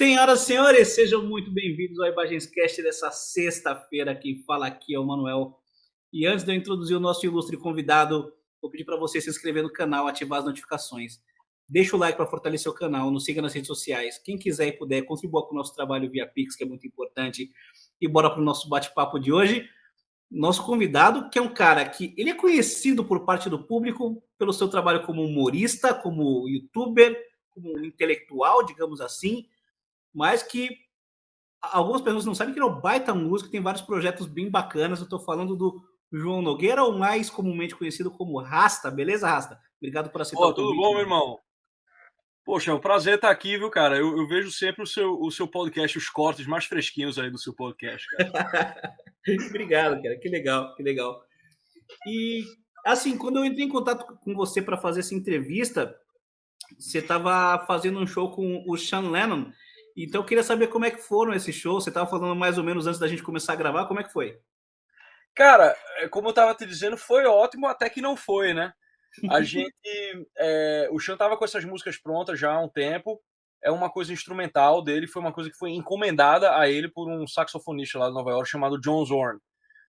Senhoras e senhores, sejam muito bem-vindos ao Imagenscast dessa sexta-feira. Quem fala aqui é o Manuel. E antes de eu introduzir o nosso ilustre convidado, vou pedir para você se inscrever no canal, ativar as notificações. Deixa o like para fortalecer o canal, nos siga nas redes sociais. Quem quiser e puder, contribua com o nosso trabalho via Pix, que é muito importante. E bora para o nosso bate-papo de hoje. Nosso convidado, que é um cara que ele é conhecido por parte do público pelo seu trabalho como humorista, como youtuber, como intelectual, digamos assim, mas que algumas pessoas não sabem que ele é um baita músico, tem vários projetos bem bacanas. Eu estou falando do João Nogueira, ou mais comumente conhecido como Rasta. Beleza, Rasta? Obrigado por aceitar Pô, o tudo convite, bom, meu mano. irmão? Poxa, é um prazer estar aqui, viu, cara? Eu vejo sempre o seu podcast, os cortes mais fresquinhos aí do seu podcast, cara. Obrigado, cara. Que legal, que legal. E, assim, quando eu entrei em contato com você para fazer essa entrevista, você estava fazendo um show com o Sean Lennon. Então, eu queria saber como é que foram esses shows. Você estava falando mais ou menos antes da gente começar a gravar. Como é que foi? Cara, como eu tava te dizendo, foi ótimo até que não foi, né? A gente, o Sean tava com essas músicas prontas já há um tempo. É uma coisa instrumental dele, foi uma coisa que foi encomendada a ele por um saxofonista lá de Nova York chamado John Zorn,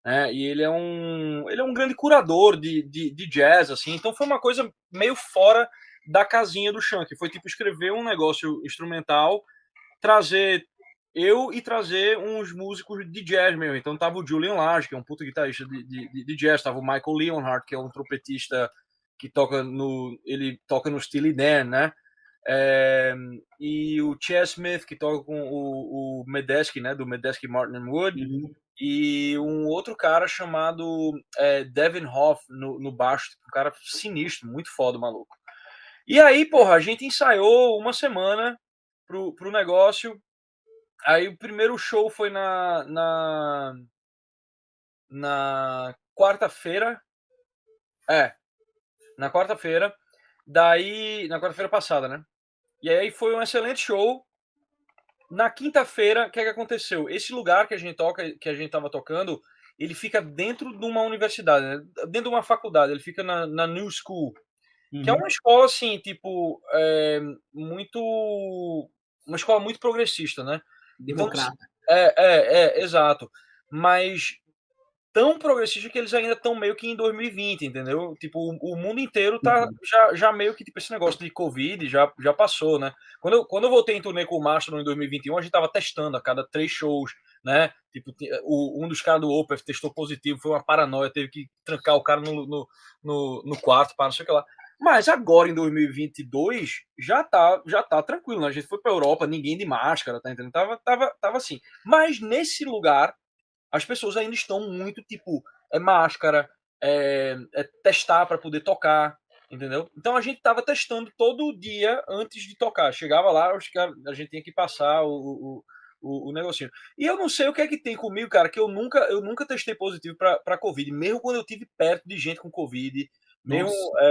né? E ele é um grande curador de jazz, assim. Então foi uma coisa meio fora da casinha do Sean, que foi tipo escrever um negócio instrumental, trazer trazer uns músicos de jazz mesmo. Então tava o Julian Lage, que é um puto guitarrista de jazz, tava o Michael Leonhardt, que é um trompetista que ele toca no Steely Dan, né? E o Chess Smith, que toca com o Medeski, né? Do Medeski Martin and Wood. Uhum. E um outro cara chamado Devin Hoff no baixo, um cara sinistro, muito foda, maluco. E aí, porra, a gente ensaiou uma semana pro negócio. Aí o primeiro show foi na quarta-feira. Na quarta-feira. Daí, na quarta-feira passada, né? E aí foi um excelente show. Na quinta-feira, o que aconteceu? Esse lugar que a gente toca, que a gente tava tocando, ele fica dentro de uma universidade, né? Dentro de uma faculdade. Ele fica na New School, que é uma Uhum. escola assim, tipo, muito, uma escola muito progressista, né? Então, Democrata. exato. Mas tão progressista que eles ainda estão meio que em 2020, entendeu? Tipo, o mundo inteiro tá Uhum. já meio que, tipo, esse negócio de Covid já passou, né? Quando eu voltei em turnê com o Mastodon em 2021, a gente tava testando a cada 3 shows, né? Tipo, um dos caras do Opeth testou positivo, foi uma paranoia, teve que trancar o cara no quarto, para não sei o que lá. Mas agora, em 2022, já tá tranquilo, né? A gente foi pra Europa, ninguém de máscara, tá entendendo? Tava assim. Mas nesse lugar, as pessoas ainda estão muito, tipo, máscara, testar para poder tocar, entendeu? Então a gente tava testando todo dia antes de tocar. Chegava lá, a gente tinha que passar o negocinho. E eu não sei o que é que tem comigo, cara, que eu nunca testei positivo para Covid, mesmo quando eu tive perto de gente com Covid, mesmo, Nossa.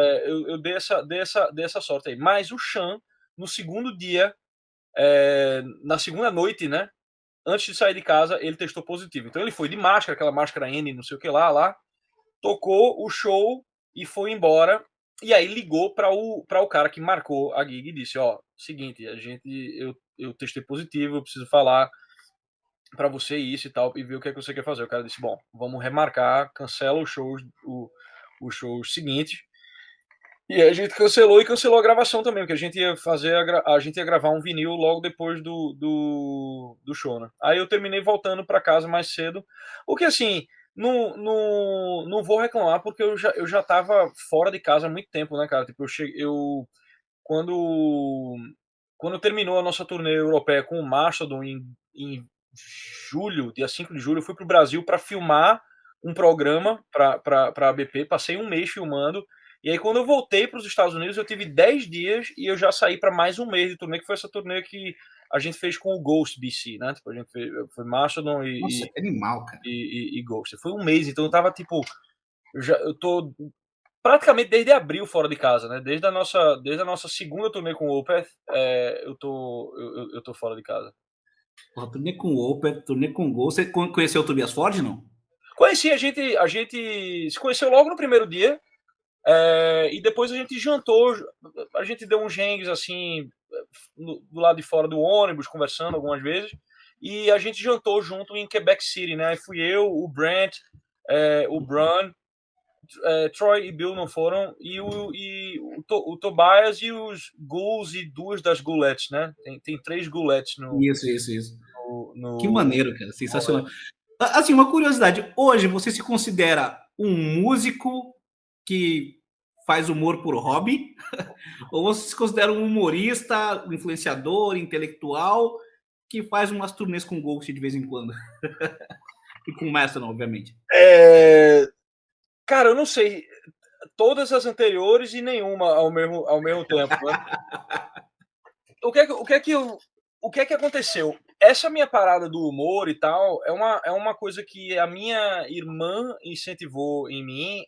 eu dei essa sorte aí. Mas o Sean, no segundo dia, na segunda noite, né? Antes de sair de casa, ele testou positivo. Então ele foi de máscara, aquela máscara N, não sei o que lá, tocou o show e foi embora. E aí ligou para o cara que marcou a gig e disse: ó, seguinte, eu testei positivo, eu preciso falar para você isso e tal, e ver o que é que você quer fazer. O cara disse: bom, vamos remarcar, cancela os shows seguintes. E aí a gente cancelou e cancelou a gravação também, porque a gente ia fazer a gente ia gravar um vinil logo depois do show, né? Aí eu terminei voltando para casa mais cedo. O que assim, não vou reclamar porque eu já tava fora de casa há muito tempo, né, cara? Tipo, quando quando terminou a nossa turnê europeia com o Mastodon em julho, dia 5 de julho, eu fui pro Brasil para filmar um programa para a BP, passei um mês filmando. E aí, quando eu voltei para os Estados Unidos, eu tive 10 dias e eu já saí para mais um mês de turnê, que foi essa turnê que a gente fez com o Ghost BC, né? Tipo, a gente foi Mastodon Nossa, que animal, cara. e Ghost. Foi um mês, então eu tava tipo. Eu tô praticamente desde abril fora de casa, né? Desde a nossa segunda turnê com o Opeth, eu tô fora de casa. Porra, turnê com o Opeth, turnê com o Gol. Você conheceu o Tobias Ford, não? Conheci, a gente se conheceu logo no primeiro dia. E depois a gente jantou, a gente deu uns jengues assim, do lado de fora do ônibus, conversando algumas vezes, e a gente jantou junto em Quebec City, né? Aí fui eu, o Brent, o Bran, Troy e Bill não foram, e o Tobias e os Ghouls e duas das Ghoulettes, né? Tem 3 Ghoulettes Isso. Que no maneiro, cara. rolê. Sensacional. Assim, uma curiosidade. Hoje você se considera um músico que faz humor por hobby? Ou você se considera um humorista, um influenciador, intelectual, que faz umas turnês com Ghost de vez em quando? E com Mastodon, obviamente. Cara, eu não sei. Todas as anteriores e nenhuma ao mesmo tempo, né? O que é que aconteceu? Essa minha parada do humor e tal é uma coisa que a minha irmã incentivou em mim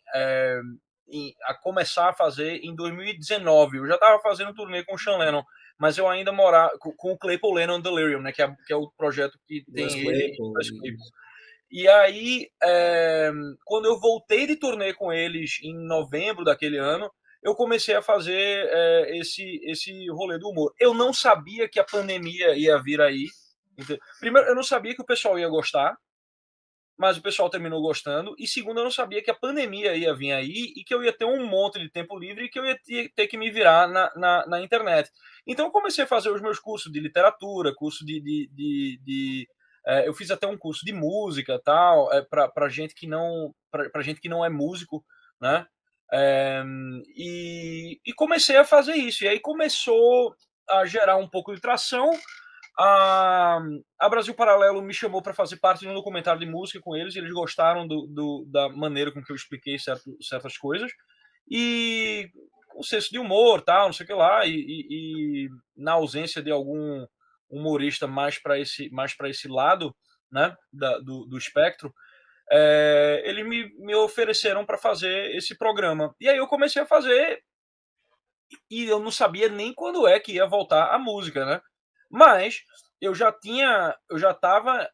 a começar a fazer em 2019. Eu já estava fazendo turnê com o Sean Lennon, mas eu ainda morava com o Claypool Lennon Delirium, né, que é o projeto que Wes tem ele e o Claypool. Wes Claypool. E aí, quando eu voltei de turnê com eles em novembro daquele ano, eu comecei a fazer esse rolê do humor. Eu não sabia que a pandemia ia vir aí. Primeiro, eu não sabia que o pessoal ia gostar, mas o pessoal terminou gostando. E segundo, eu não sabia que a pandemia ia vir aí e que eu ia ter um monte de tempo livre e que eu ia ter que me virar na internet. Então, eu comecei a fazer os meus cursos de literatura, curso eu fiz até um curso de música, tal, para gente que não é músico, né? E comecei a fazer isso. E aí começou a gerar um pouco de tração. A Brasil Paralelo me chamou para fazer parte de um documentário de música com eles. E eles gostaram da maneira com que eu expliquei certas coisas. E o senso de humor, tal, não sei o que lá. E na ausência de algum humorista mais para esse lado, né, do espectro, eles me ofereceram para fazer esse programa. E aí eu comecei a fazer e eu não sabia nem quando é que ia voltar a música, né? Mas eu já estava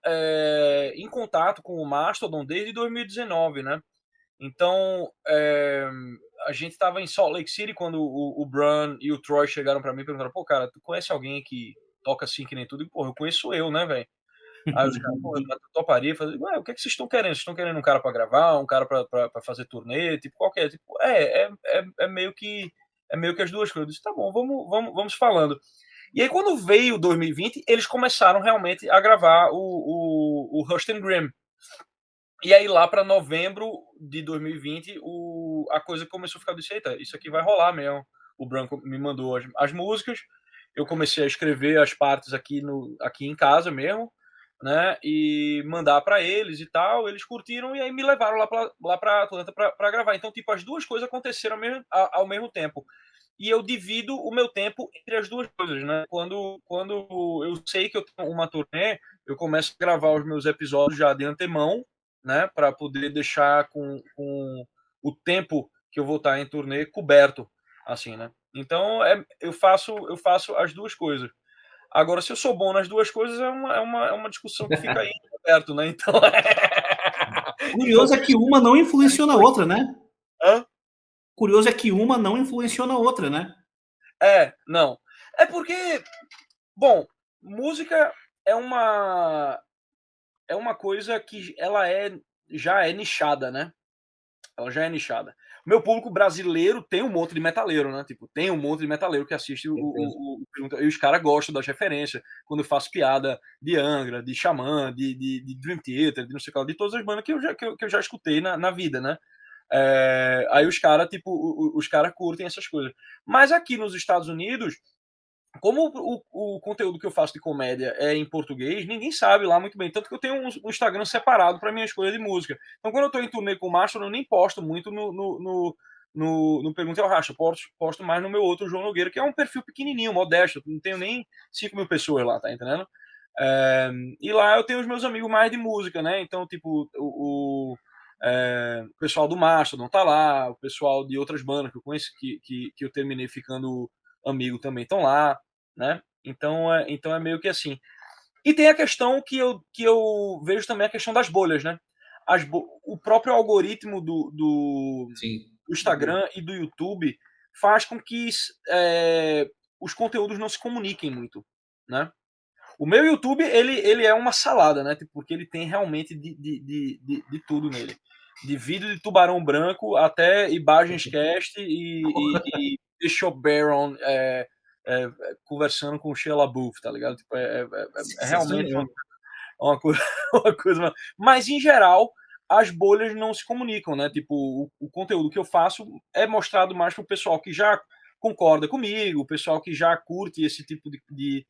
em contato com o Mastodon desde 2019, né? Então, a gente estava em Salt Lake City quando o Bran e o Troy chegaram para mim e perguntaram: pô, cara, tu conhece alguém que toca assim que nem tudo? E, pô, eu conheço eu, né, velho? Aí os caras, pô, eu toparia fazer. Ué, o que é que vocês estão querendo? Vocês estão querendo um cara para gravar, um cara para fazer turnê? Tipo, qualquer. Tipo, é meio que as duas coisas. Eu disse, tá bom, vamos falando. E aí, quando veio 2020, eles começaram realmente a gravar o Rust and Grim. E aí, lá para novembro de 2020, a coisa começou a ficar desse jeito. Isso aqui vai rolar mesmo. O Branco me mandou as músicas, eu comecei a escrever as partes aqui em casa mesmo, né? E mandar para eles e tal. Eles curtiram e aí me levaram lá para Atlanta para gravar. Então, tipo, as duas coisas aconteceram ao mesmo tempo. E eu divido o meu tempo entre as duas coisas, né? Quando eu sei que eu tenho uma turnê, eu começo a gravar os meus episódios já de antemão, né? Para poder deixar com o tempo que eu vou estar em turnê coberto, assim, né? Então eu faço as duas coisas. Agora, se eu sou bom nas duas coisas, é uma discussão que fica aí aberto, né? Então, então Curioso é que uma não influenciou na outra, né? hã? Curioso é que uma não influenciou na outra, né? Não. É porque, bom, música é uma coisa que ela já é nichada, né? Ela já é nichada. O meu público brasileiro tem um monte de metaleiro, né? Tipo, tem um monte de metaleiro que assiste e os caras gostam das referências. Quando eu faço piada de Angra, de Xamã, de Dream Theater, de não sei o que lá, de todas as bandas que eu já escutei na vida, né? Aí os caras, tipo, os caras curtem essas coisas. Mas aqui nos Estados Unidos, como o conteúdo que eu faço de comédia é em português, ninguém sabe lá muito bem. Tanto que eu tenho um Instagram separado para minha escolha de música. Então, quando eu estou em turnê com o Mastro, eu nem posto muito no Pergunta ao Racha. Eu posto mais no meu outro João Nogueira, que é um perfil pequenininho, modesto. Não tenho nem 5 mil pessoas lá, tá entendendo? E lá eu tenho os meus amigos mais de música, né? Então, tipo, o pessoal do Mastodon tá lá, o pessoal de outras bandas que eu conheço, que eu terminei ficando amigo também estão lá, né? Então é meio que assim. E tem a questão que eu vejo também a questão das bolhas, né? O próprio algoritmo do Sim. Instagram e do YouTube faz com que os conteúdos não se comuniquem muito, né? O meu YouTube, ele é uma salada, né? Porque ele tem realmente de tudo nele. De vídeo de tubarão branco até imagens cast e Bishop Barron conversando com o Shia LaBeouf, tá ligado? Tipo, é realmente uma coisa, uma coisa. Mas, em geral, as bolhas não se comunicam, né? Tipo, o conteúdo que eu faço é mostrado mais pro pessoal que já concorda comigo, o pessoal que já curte esse tipo de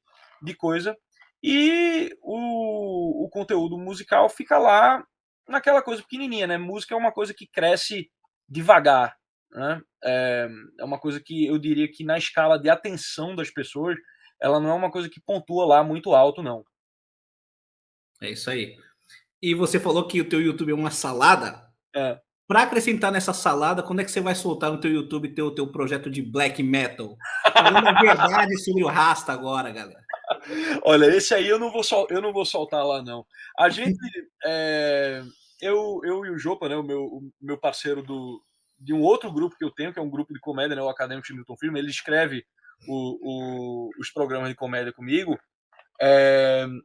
coisa. E o conteúdo musical fica lá naquela coisa pequenininha, né? Música é uma coisa que cresce devagar, né? É uma coisa que eu diria que na escala de atenção das pessoas, ela não é uma coisa que pontua lá muito alto, não. É isso aí. E você falou que o teu YouTube é uma salada. É. Para acrescentar nessa salada, quando é que você vai soltar no teu YouTube o teu projeto de black metal? Falando a verdade sobre o Rasta agora, galera. Olha, esse aí eu não vou soltar lá, não. A gente, eu e o Jopa, né, o meu parceiro de um outro grupo que eu tenho, que é um grupo de comédia, né, o Acadêmico de Milton Filme, ele escreve os programas de comédia comigo.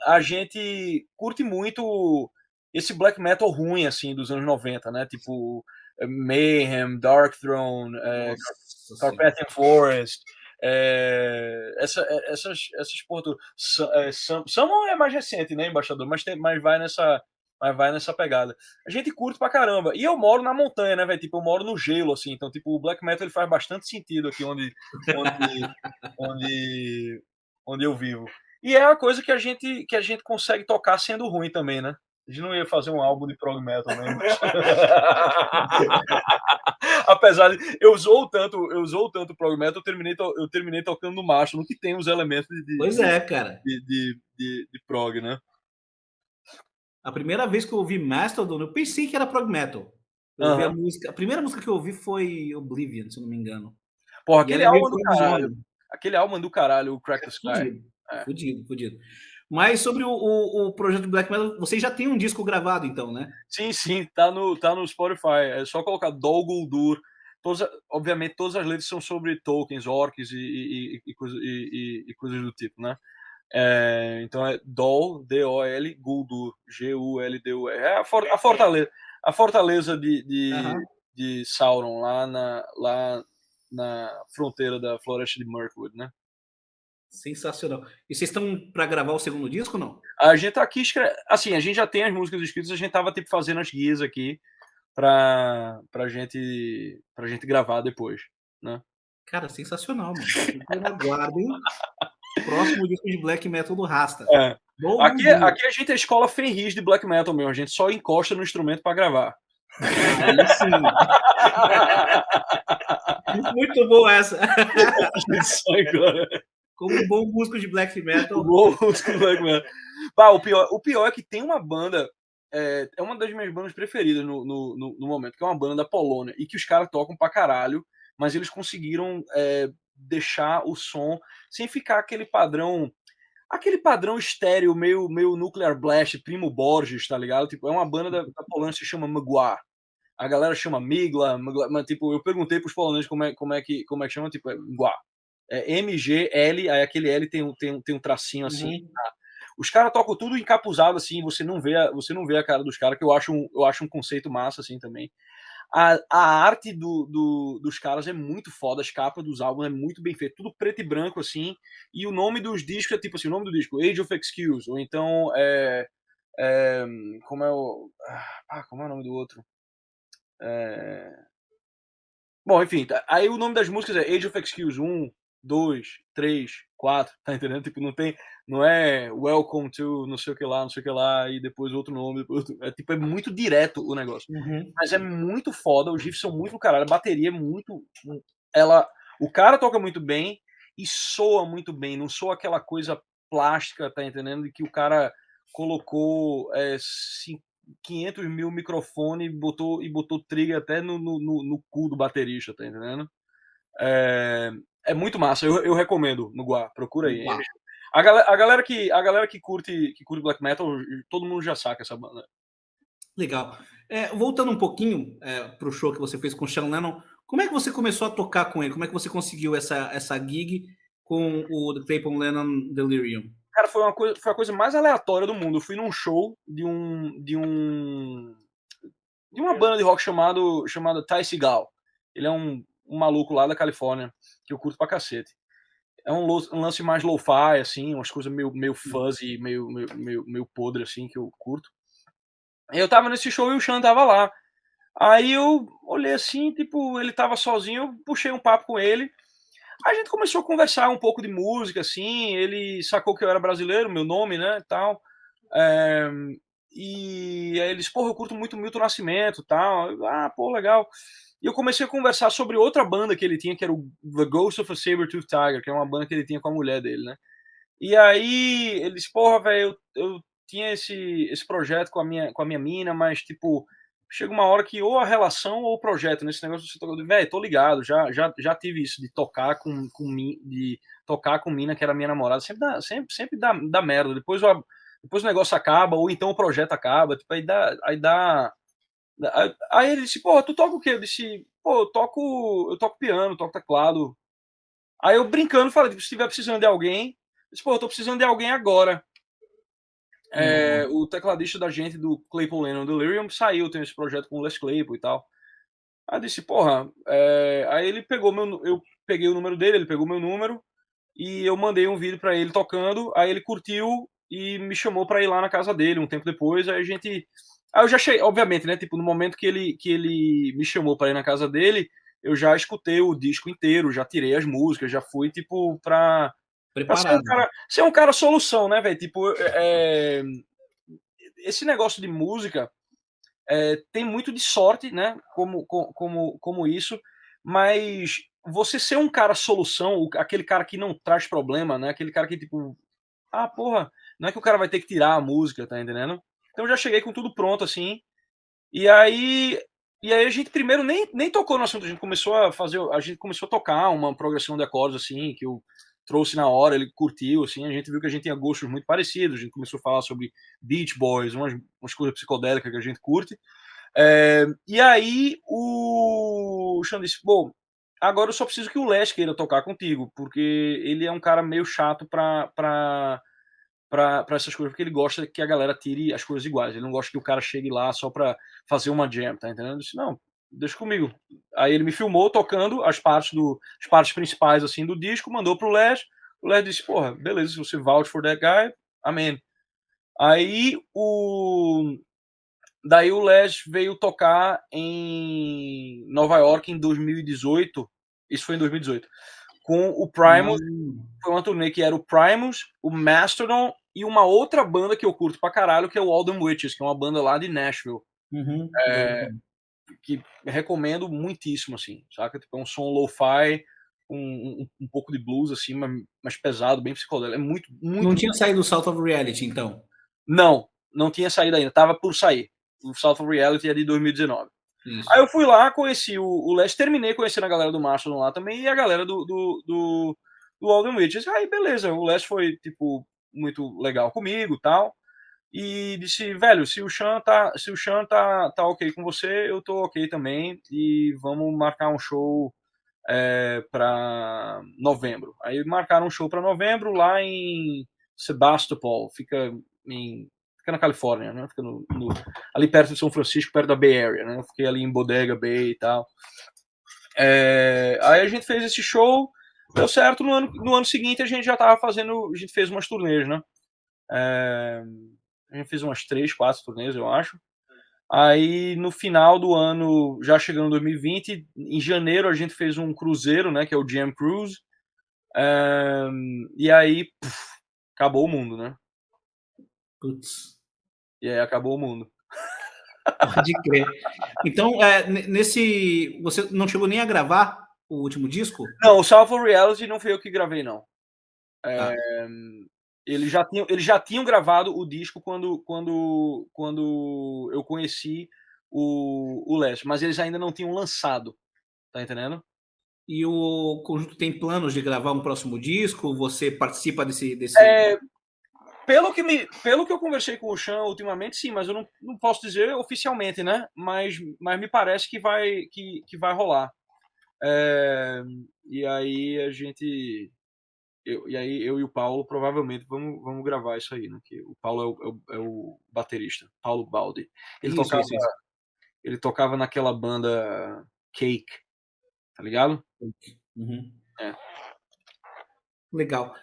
A gente curte muito esse black metal ruim, assim, dos anos 90, né? Tipo, Mayhem, Darkthrone, Carpathian Forest, essas porra. Summon é mais recente, né, embaixador? Mas vai nessa pegada. A gente curte pra caramba. E eu moro na montanha, né, velho? Tipo, eu moro no gelo, assim. Então, tipo, o black metal ele faz bastante sentido aqui onde, onde eu vivo. E é a coisa que a gente consegue tocar sendo ruim também, né? A gente não ia fazer um álbum de prog metal, né? Apesar de eu usou tanto o prog metal, eu terminei tocando no macho, no que tem os elementos Pois é, cara. de prog, né? A primeira vez que eu ouvi Mastodon, eu pensei que era prog metal. Eu ouvi a música, a primeira música que eu ouvi foi Oblivion, se eu não me engano. Porra, E aquele ela é meio álbum do caralho. progzona. Aquele álbum do caralho, o Crack É the Sky. fudido, fudido, fudido. Mas sobre o projeto de black metal, você já tem um disco gravado, então, né? Sim, tá no Spotify. É só colocar Dol Guldur. Obviamente, todas as letras são sobre tokens, orcs e coisas do tipo, né? Então é Dol, D-O-L, Guldur, G-U-L-D-U-R. É a fortaleza de Sauron, lá na fronteira da Floresta de Mirkwood, né? Sensacional. E vocês estão para gravar o segundo disco ou não? A gente tá aqui, assim, a gente já tem as músicas escritas, a gente tava tipo fazendo as guias aqui pra gente gravar depois, né? Cara, sensacional, mano. Então aguardem o próximo disco de black metal do Rasta. Aqui a gente é escola Fenris de black metal mesmo, a gente só encosta no instrumento pra gravar. Aí sim. Muito boa essa. Como um bom músico de black metal. Pá, o pior é que tem uma banda, é uma das minhas bandas preferidas no momento, que é uma banda da Polônia, e que os caras tocam pra caralho, mas eles conseguiram deixar o som sem ficar aquele padrão estéreo, meio Nuclear Blast, Primo Borges, tá ligado? Tipo, é uma banda da Polônia que se chama Mgła. A galera chama Migla, mas tipo, eu perguntei pros poloneses como é que chama, tipo, é Mgła. É M-G-L, aí aquele L tem um tracinho assim. Tá? Os caras tocam tudo encapuzado assim, você não vê a cara dos caras, que eu acho um conceito massa assim também. A arte dos caras é muito foda, as capas dos álbuns é muito bem feito, tudo preto e branco assim, e o nome dos discos é tipo assim, o nome do disco, Age of Excuse, ou então como é o nome do outro? Bom, enfim, aí o nome das músicas é Age of Excuse 1, 2, 3, 4, tá entendendo? Tipo, não é Welcome to não sei o que lá, e depois outro nome, é muito direto o negócio. Mas é muito foda, os riffs são muito do caralho, a bateria é muito. O cara toca muito bem e soa muito bem, não soa aquela coisa plástica, tá entendendo? De que o cara colocou 500 mil microfone e botou trigger até no cu do baterista, tá entendendo? É muito massa, eu recomendo no Guá, procura aí. A galera que curte black metal, todo mundo já saca essa banda. Legal. Voltando um pouquinho para o show que você fez com o Sean Lennon, como é que você começou a tocar com ele? Como é que você conseguiu essa gig? com o The Claypool Lennon Delirium? Cara, foi a coisa mais aleatória do mundo. Eu fui num show de uma banda de rock chamada Ty Segall. Ele é um maluco lá da Califórnia, que eu curto pra cacete. É um lance mais lo-fi, assim, umas coisas meio fuzzy, meio podre, assim, que eu curto. Eu tava nesse show e o Sean tava lá. Aí eu olhei assim, tipo, ele tava sozinho, eu puxei um papo com ele. A gente começou a conversar um pouco de música, assim, ele sacou que eu era brasileiro, meu nome, né, tal. É, e aí ele disse, porra, eu curto muito Milton Nascimento, tal. Pô, legal. E eu comecei a conversar sobre outra banda que ele tinha, que era o The Ghost of a Saber-Tooth Tiger, que é uma banda que ele tinha com a mulher dele, né. E aí ele disse, porra, velho, eu tinha esse projeto com a minha mina, mas, tipo, chega uma hora que ou a relação ou o projeto, nesse negócio você toca, velho, tô ligado, já tive isso de tocar de tocar com mina que era minha namorada, sempre dá merda, depois o negócio acaba, ou então o projeto acaba, tipo, aí ele disse, pô, tu toca o quê? Eu disse, pô, eu toco piano, toco teclado. Aí eu brincando falei, tipo, se estiver precisando de alguém, eu disse, pô, eu tô precisando de alguém agora. O tecladista da gente do Claypool Lennon Delirium saiu, tem esse projeto com o Les Claypool e tal. Aí eu disse, porra, aí ele pegou eu peguei o número dele, ele pegou meu número e eu mandei um vídeo pra ele tocando, aí ele curtiu e me chamou pra ir lá na casa dele um tempo depois, aí eu já cheguei, obviamente, né, tipo, no momento que ele me chamou pra ir na casa dele, eu já escutei o disco inteiro, já tirei as músicas, já fui, tipo, pra Preparado. ser um cara solução, né, velho? Tipo, esse negócio de música tem muito de sorte, né? Como isso, mas você ser um cara solução, aquele cara que não traz problema, né? Aquele cara que, tipo, porra, não é que o cara vai ter que tirar a música, tá entendendo? Então eu já cheguei com tudo pronto, assim, e aí. E aí a gente primeiro nem tocou no assunto, a gente começou a tocar uma progressão de acordes, assim, que eu trouxe na hora, ele curtiu, assim, a gente viu que a gente tinha gostos muito parecidos, a gente começou a falar sobre Beach Boys, umas coisas psicodélicas que a gente curte. E aí o Xan disse, bom, agora eu só preciso que o Les queira tocar contigo, porque ele é um cara meio chato pra essas coisas, porque ele gosta que a galera tire as coisas iguais. Ele não gosta que o cara chegue lá só pra fazer uma jam, tá entendendo? Eu disse, não, deixa comigo. Aí ele me filmou tocando as partes principais, assim, do disco, mandou pro Les. O Les disse, porra, beleza, se você vouch for that guy, amém. Aí daí o Les veio tocar em Nova York em 2018. Isso foi em 2018. Com o Primus, foi uma turnê que era o Primus, o Mastodon e uma outra banda que eu curto pra caralho, que é o Oldham Witches, que é uma banda lá de Nashville. Que recomendo muitíssimo, assim, saca? Tipo, é um som lo-fi, um pouco de blues, assim, mas pesado, bem psicodélico. É muito, muito. Não tinha saído do South of Reality, então? Não tinha saído ainda, tava por sair. O South of Reality é de 2019. Isso. Aí eu fui lá, conheci o Les, terminei conhecendo a galera do Mastodon lá também e a galera do Alden Witches. Aí beleza, o Les foi, tipo, muito legal comigo e tal. E disse, velho, se o Sean tá ok com você, eu tô ok também. E vamos marcar um show pra novembro. Aí marcaram um show pra novembro lá em Sebastopol, fica na Califórnia, né? Fica ali perto de São Francisco, perto da Bay Area, né? Eu fiquei ali em Bodega Bay e tal. Aí a gente fez esse show, deu certo. No ano seguinte a gente já tava fazendo, a gente fez umas turnês, né? A gente fez umas 3, 4 turnês, eu acho. Aí no final do ano, já chegando em 2020, em janeiro a gente fez um cruzeiro, né? Que é o Jam Cruise. E aí, acabou o mundo, né? Putz. E aí acabou o mundo. Pode crer. Então, você não chegou nem a gravar o último disco? Não, o South of Reality não foi eu que gravei, não. Tá. Eles já tinham gravado o disco quando eu conheci o Les, mas eles ainda não tinham lançado, tá entendendo? E o conjunto tem planos de gravar um próximo disco? Você participa desse... Pelo que eu conversei com o Sean ultimamente, sim, mas eu não posso dizer oficialmente, né? Mas me parece que vai rolar. E aí a gente e aí eu e o Paulo provavelmente vamos gravar isso aí, né? Que o Paulo é o baterista, Paulo Baldi. Ele Isso, tocava, isso, isso. ele tocava naquela banda Cake, tá ligado? Uhum. É. Legal.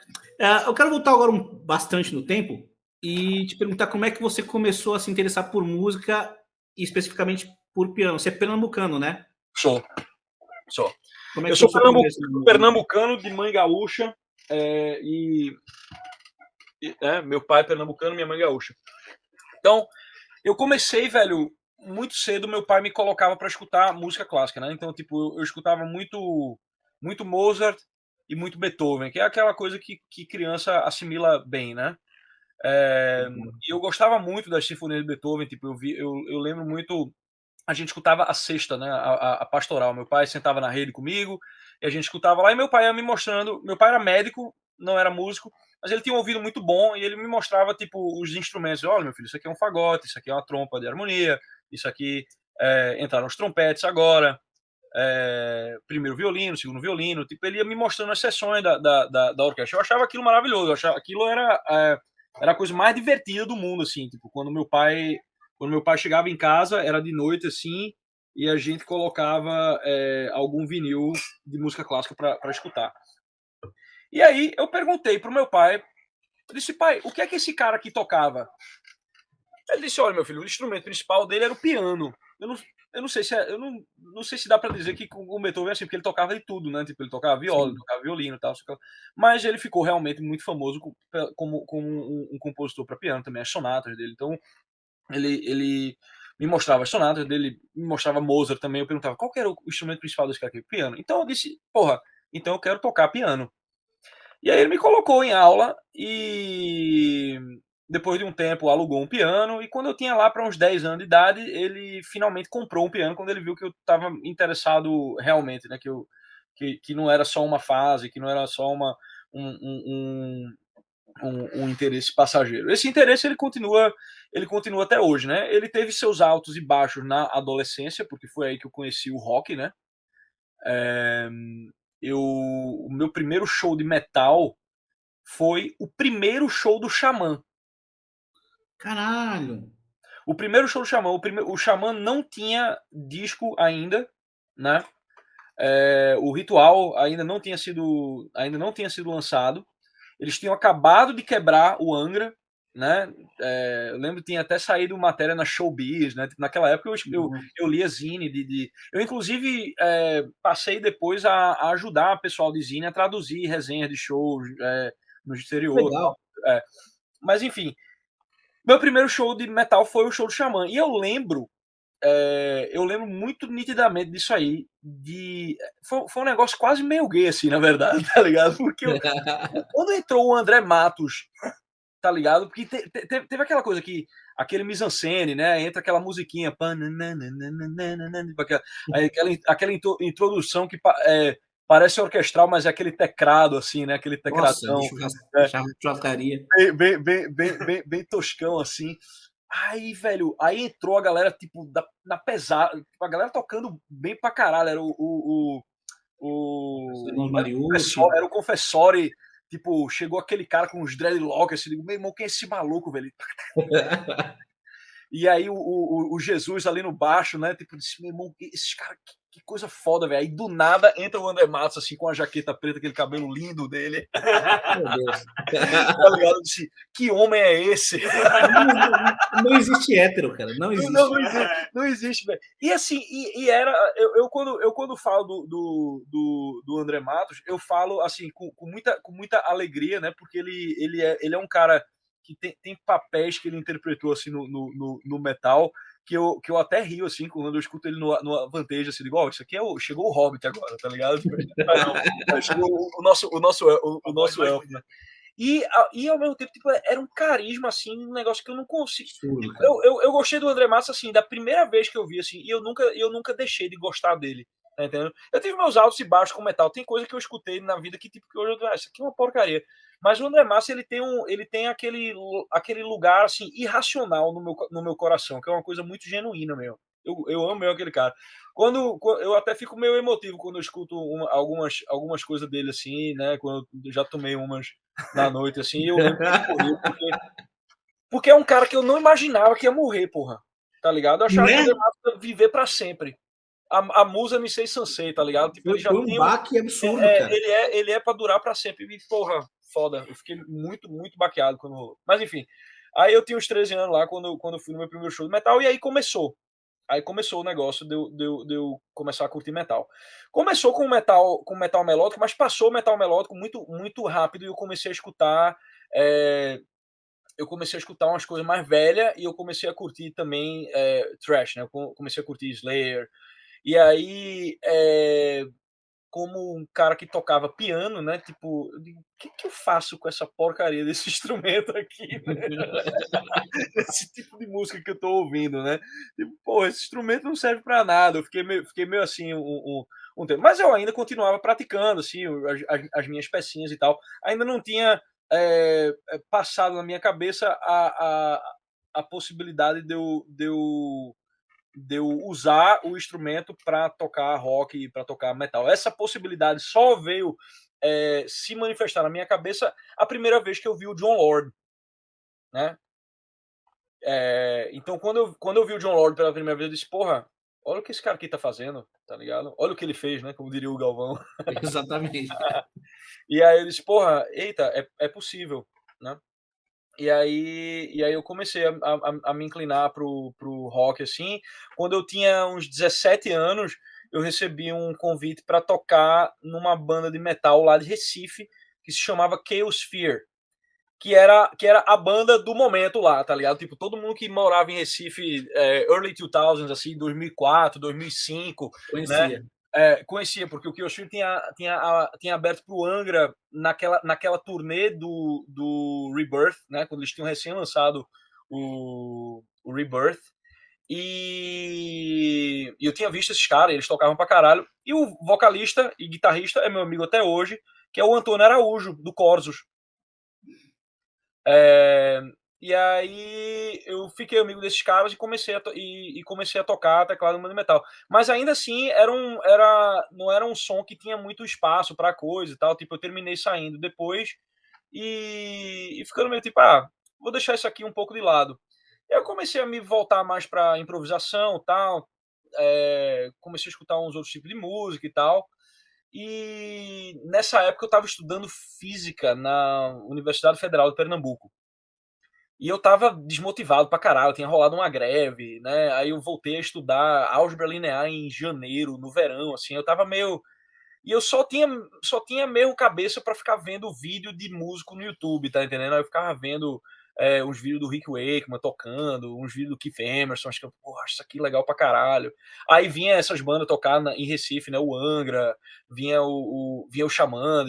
Eu quero voltar agora bastante no tempo e te perguntar como é que você começou a se interessar por música e especificamente por piano. Você é pernambucano, né? Sou, sou. Como é Eu que foi sou o seu começo na música? pernambucano de mãe gaúcha, meu pai é pernambucano, minha mãe gaúcha. Então, eu comecei, velho, muito cedo, meu pai me colocava para escutar música clássica, né? Então, tipo, eu escutava muito Mozart e muito Beethoven, que é aquela coisa que criança assimila bem, né? E eu gostava muito das sinfonias de Beethoven, tipo, eu lembro muito, a gente escutava a sexta, né? A pastoral. Meu pai sentava na rede comigo e a gente escutava lá e meu pai ia me mostrando. Meu pai era médico, não era músico, mas ele tinha um ouvido muito bom e ele me mostrava tipo os instrumentos. Olha, meu filho, isso aqui é um fagote, isso aqui é uma trompa de harmonia, isso aqui entraram os trompetes agora. Primeiro violino, segundo violino, tipo, ele ia me mostrando as sessões da orquestra. Eu achava aquilo maravilhoso, eu achava aquilo era a coisa mais divertida do mundo, assim, tipo, quando meu pai chegava em casa, era de noite, assim, e a gente colocava algum vinil de música clássica para escutar. E aí eu perguntei pro meu pai, eu disse, pai, o que é que esse cara aqui tocava? Ele disse, olha, meu filho, o instrumento principal dele era o piano. Eu não sei se não sei se dá para dizer que o Beethoven é assim, porque ele tocava de tudo, né? Tipo, ele tocava viola, ele Sim. tocava violino e tal. Mas ele ficou realmente muito famoso como um compositor para piano também, as sonatas dele. Então, ele me mostrava as sonatas dele, me mostrava Mozart também. Eu perguntava qual que era o instrumento principal desse cara aqui? Piano. Então eu disse, porra, então eu quero tocar piano. E aí ele me colocou em aula e depois de um tempo alugou um piano e quando eu tinha lá para uns 10 anos de idade, ele finalmente comprou um piano quando ele viu que eu estava interessado realmente, né, que não era só uma fase, que não era só um, um, um interesse passageiro. Esse interesse ele continua até hoje, né? Ele teve seus altos e baixos na adolescência, porque foi aí que eu conheci o rock, né? É, o meu primeiro show de metal foi o primeiro show do Xamã. Caralho. O primeiro show do Xamã, o Xamã não tinha disco ainda, né? O Ritual ainda não tinha sido lançado. Eles tinham acabado de quebrar o Angra, né? Eu lembro que tinha até saído matéria na Showbiz, né? Tipo, naquela época eu lia zine eu inclusive passei depois a ajudar o pessoal de zine a traduzir resenhas de shows no exterior. Legal. Mas enfim, meu primeiro show de metal foi o show do Xamã. E eu lembro muito nitidamente disso aí. Foi um negócio quase meio gay, assim, na verdade, tá ligado? Porque quando entrou o André Matos, tá ligado? Porque teve aquela coisa que, aquele mise-en-scène, né? Entra aquela musiquinha, aquela introdução que parece orquestral, mas é aquele teclado, assim, né? Aquele Nossa, de tecladão. É, churrascaria. bem toscão, assim. Aí, velho, aí entrou a galera, tipo, na pesada, tipo, a galera tocando bem pra caralho. Era Os irmãos Mariucci. era o Confessore, tipo, chegou aquele cara com uns dreadlocks, assim, digo, meu irmão, quem é esse maluco, velho? E aí o Jesus ali no baixo, né? Tipo, disse, meu irmão, esses caras, que coisa foda, velho. Aí do nada entra o André Matos, assim, com a jaqueta preta, aquele cabelo lindo dele. Meu Deus. Tá ligado? Eu disse, que homem é esse? Não existe hétero, cara. Não existe. Não existe, velho. E assim, era. Eu quando falo do André Matos, eu falo assim, com muita alegria, né? Porque ele é um cara que tem papéis que ele interpretou assim no metal. Que eu até rio, assim, quando eu escuto ele no Vantage, assim, digo, isso aqui chegou o Hobbit agora, tá ligado? Chegou o nosso elfo, né? E ao mesmo tempo, tipo, era um carisma, assim, um negócio que eu não consigo. Absurdo, cara. Eu gostei do André Matos, assim, da primeira vez que eu vi, assim, e eu nunca deixei de gostar dele. Tá entendendo? Eu tive meus altos e baixos com metal. Tem coisa que eu escutei na vida que, tipo, que hoje eu digo, isso aqui é uma porcaria. Mas o André Matos, ele tem aquele lugar, assim, irracional no meu coração, que é uma coisa muito genuína, meu. Eu amo mesmo aquele cara. Eu até fico meio emotivo quando eu escuto algumas coisas dele assim, né? Quando eu já tomei umas na noite, assim, e eu lembro que ele morreu, porque é um cara que eu não imaginava que ia morrer, porra. Tá ligado? Eu achava que o Né? Demato ia viver pra sempre. A musa me sei Sansei, tá ligado? Tipo, ele já Foi um tem baque absurdo, cara. ele é pra durar pra sempre. E, porra, foda. Eu fiquei muito, muito baqueado quando. Mas enfim. Aí eu tinha uns 13 anos lá quando eu fui no meu primeiro show de metal, e aí começou. Aí começou o negócio de eu começar a curtir metal. Começou com metal melódico, mas passou o metal melódico muito, muito rápido e eu comecei a escutar. é, eu comecei a escutar umas coisas mais velhas e eu comecei a curtir também thrash, né? Eu comecei a curtir Slayer. E aí, como um cara que tocava piano, né? Tipo, eu digo, o que eu faço com essa porcaria desse instrumento aqui, né? Esse tipo de música que eu tô ouvindo, né? Tipo, pô, esse instrumento não serve para nada. Eu fiquei meio assim um tempo. Mas eu ainda continuava praticando, assim, as minhas pecinhas e tal. Ainda não tinha passado na minha cabeça a possibilidade de eu usar o instrumento para tocar rock e para tocar metal. Essa possibilidade só veio se manifestar na minha cabeça a primeira vez que eu vi o John Lord, né? Então, quando eu vi o John Lord pela primeira vez, eu disse, porra, olha o que esse cara aqui tá fazendo, tá ligado? Olha o que ele fez, né? Como diria o Galvão. Exatamente. E aí eu disse, porra, eita, é possível, né? E aí eu comecei a me inclinar pro rock, assim. Quando eu tinha uns 17 anos, eu recebi um convite para tocar numa banda de metal lá de Recife, que se chamava Chaos Fear, que era a banda do momento lá, tá ligado? Tipo, todo mundo que morava em Recife, early 2000s, assim, 2004, 2005, né? Conhecia. Conhecia, porque o Kyoshiro tinha aberto pro Angra naquela turnê do Rebirth, né? Quando eles tinham recém lançado o Rebirth. E eu tinha visto esses caras, eles tocavam pra caralho. E o vocalista e guitarrista é meu amigo até hoje, que é o Antônio Araújo, do Corsos. É, e aí eu fiquei amigo desses caras e comecei a tocar teclado no metal. Mas ainda assim não era um som que tinha muito espaço para coisa e tal. Tipo, eu terminei saindo depois e ficando meio tipo, vou deixar isso aqui um pouco de lado. Eu comecei a me voltar mais para improvisação, tal. Comecei a escutar uns outros tipos de música e tal. E nessa época eu estava estudando física na Universidade Federal de Pernambuco. E eu tava desmotivado pra caralho, tinha rolado uma greve, né? Aí eu voltei a estudar álgebra linear em janeiro, no verão, assim, eu tava meio. E eu só tinha meio cabeça pra ficar vendo vídeo de músico no YouTube, tá entendendo? Aí eu ficava vendo uns vídeos do Rick Wakeman tocando, uns vídeos do Keith Emerson, acho que eu, porra, acho isso aqui legal pra caralho. Aí vinha essas bandas tocar em Recife, né? O Angra, vinha o Xamã,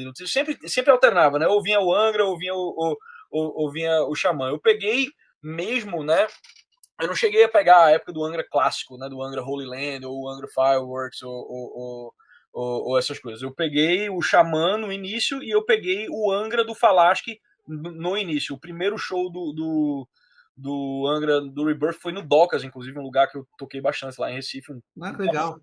sempre alternava, né? Ou vinha o Angra, ou vinha ou vinha o Xamã. Eu peguei mesmo, né? Eu não cheguei a pegar a época do Angra clássico, né? Do Angra Holy Land, ou o Angra Fireworks, ou essas coisas. Eu peguei o Xamã no início e eu peguei o Angra do Falasque no início. O primeiro show do Angra, do Rebirth, foi no Docas, inclusive, um lugar que eu toquei bastante lá em Recife. Que legal.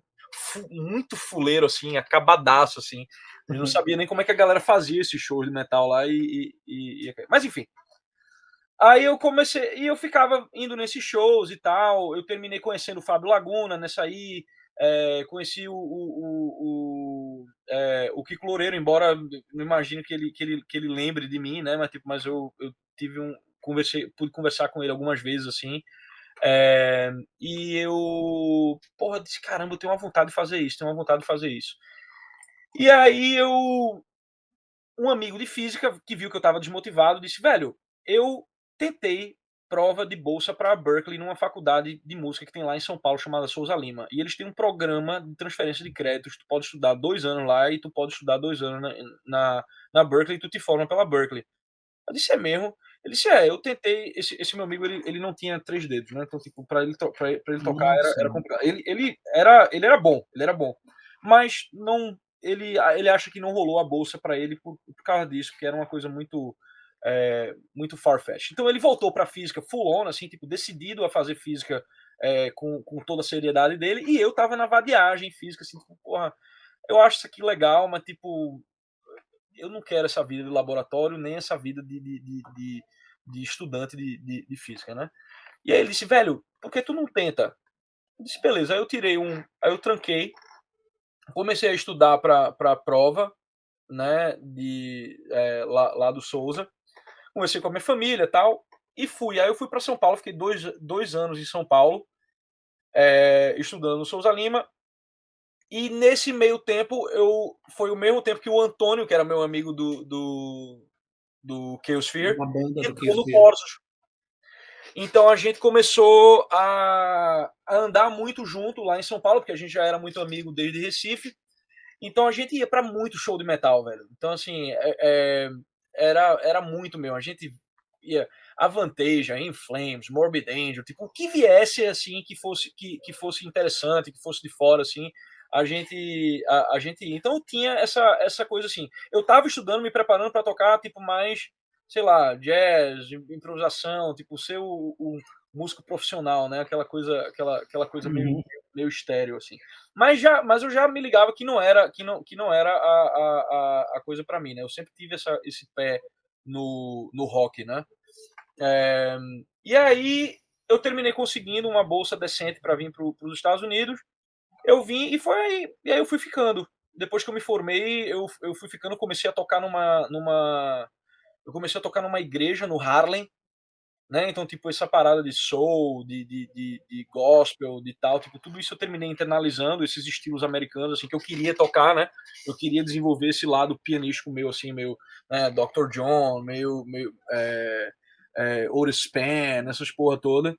Muito fuleiro, assim, acabadaço, assim. Eu não sabia nem como é que a galera fazia esse show de metal lá. Mas enfim. Aí eu comecei, e eu ficava indo nesses shows e tal. Eu terminei conhecendo o Fábio Laguna nessa aí. Conheci o Kiko Loureiro, embora não imagino que ele lembre de mim, né? Mas eu tive pude conversar com ele algumas vezes assim. E eu, porra, disse: caramba, eu tenho uma vontade de fazer isso, tenho uma vontade de fazer isso. E aí um amigo de física que viu que eu estava desmotivado disse: velho, eu tentei prova de bolsa para Berkeley numa faculdade de música que tem lá em São Paulo chamada Souza Lima, e eles têm um programa de transferência de créditos. Tu pode estudar 2 anos lá e tu pode estudar 2 anos na Berkeley e tu te forma pela Berkeley. Eu disse: é mesmo? Ele disse: eu tentei. Esse meu amigo, ele não tinha 3 dedos, né? Então, tipo, pra ele tocar Nossa. era complicado. Ele era bom, ele era bom. Mas não. Ele acha que não rolou a bolsa para ele por causa disso, porque era uma coisa muito farfetch. Então ele voltou para física full on, assim, tipo, decidido a fazer física com toda a seriedade dele, e eu tava na vadiagem física, assim, tipo, porra, eu acho isso aqui legal, mas, tipo, eu não quero essa vida de laboratório, nem essa vida de estudante de física, né? E aí ele disse, velho, por que tu não tenta? Eu disse, beleza. Aí eu tranquei, comecei a estudar para a prova, né, lá do Souza. Conversei com a minha família e tal, e fui. Aí eu fui para São Paulo, fiquei dois anos em São Paulo, estudando no Souza Lima. E nesse meio tempo, foi o mesmo tempo que o Antônio, que era meu amigo do Chaosphere, Uma banda do entrou no Chaosphere. Corsos. Então a gente começou a andar muito junto lá em São Paulo, porque a gente já era muito amigo desde Recife. Então a gente ia para muito show de metal, velho. Então, assim, era muito mesmo. A gente ia Avantasia, In Flames, Morbid Angel, tipo, o que viesse, assim, que fosse interessante, que fosse de fora, assim, a gente ia. Então tinha essa coisa, assim. Eu tava estudando, me preparando para tocar, tipo, mais, sei lá, jazz, improvisação, tipo, ser o músico profissional, né? Aquela coisa Uhum. meio estéreo, assim. Mas eu já me ligava que não era a coisa para mim, né? Eu sempre tive esse pé no rock, né? É, e aí eu terminei conseguindo uma bolsa decente para vir para os Estados Unidos. Eu vim e aí eu fui ficando. Depois que eu me formei, eu fui ficando, comecei a tocar eu comecei a tocar numa igreja no Harlem, né? Então, tipo, essa parada de soul, de gospel, de tal, tipo, tudo isso eu terminei internalizando, esses estilos americanos, assim, que eu queria tocar, né? Eu queria desenvolver esse lado pianístico meu, assim, meio, né, Dr. John, meio Otis Spann, essas porra toda.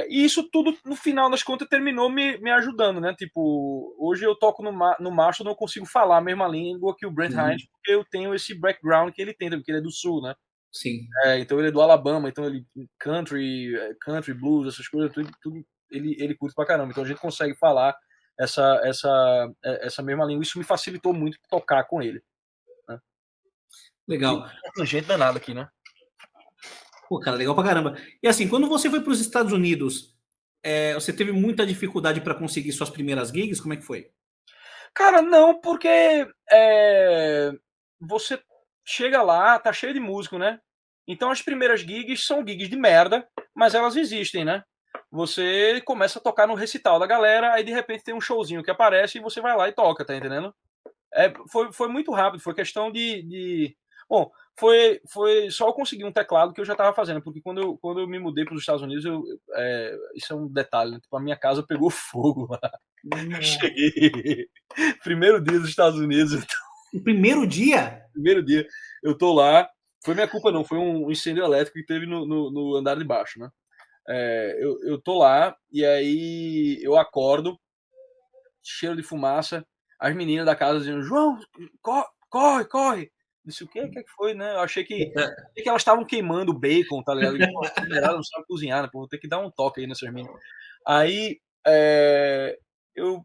E isso tudo, no final das contas, terminou me ajudando, né? Tipo, hoje eu toco no Marshall, não consigo falar a mesma língua que o Brent Hines, Sim, porque eu tenho esse background que ele tem, porque ele é do Sul, né? sim. Então ele é do Alabama, então ele country, blues, essas coisas, tudo ele curte pra caramba. Então a gente consegue falar essa mesma língua. Isso me facilitou muito tocar com ele. Né? E Legal. tem gente danada aqui, né? Pô, cara, legal pra caramba. E assim, quando você foi para os Estados Unidos, você teve muita dificuldade para conseguir suas primeiras gigs? Como é que foi? Cara, não, porque você chega lá, tá cheio de músico, né? Então as primeiras gigs são gigs de merda, mas elas existem, né? Você começa a tocar no recital da galera, aí de repente tem um showzinho que aparece e você vai lá e toca, tá entendendo? Foi muito rápido, foi questão Bom, foi só eu conseguir um teclado que eu já estava fazendo, porque quando eu me mudei para os Estados Unidos, isso é um detalhe, né? Tipo, a minha casa pegou fogo lá. Nossa. Cheguei, primeiro dia dos Estados Unidos, No primeiro dia? primeiro dia, eu tô lá, foi minha culpa não, foi um incêndio elétrico que teve no andar de baixo, né? Eu tô lá, e aí eu acordo, cheiro de fumaça, as meninas da casa dizendo, João, corre, corre. Disse, o que? O que foi, né? Eu achei que elas estavam queimando bacon, tá ligado? Pô, essa mulherada não sabe cozinhar, né? Pô, vou ter que dar um toque aí nessas meninas. Aí, eu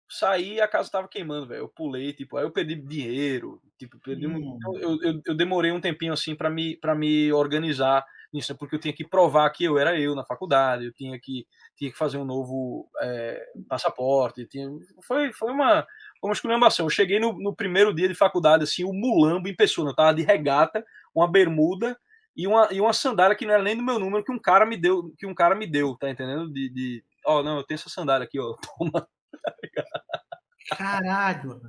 saí e a casa tava queimando, velho. Eu pulei, tipo, aí eu perdi dinheiro, tipo, então eu demorei um tempinho, assim, pra me organizar nisso, porque eu tinha que provar que eu era eu na faculdade, eu tinha que fazer um novo passaporte, foi uma esculhambação. Eu cheguei no primeiro dia de faculdade, assim, o mulambo em pessoa, né? Eu tava de regata, uma bermuda e uma sandália que não era nem do meu número, que um cara me deu, tá entendendo? Não, eu tenho essa sandália aqui, ó, toma. Caralho.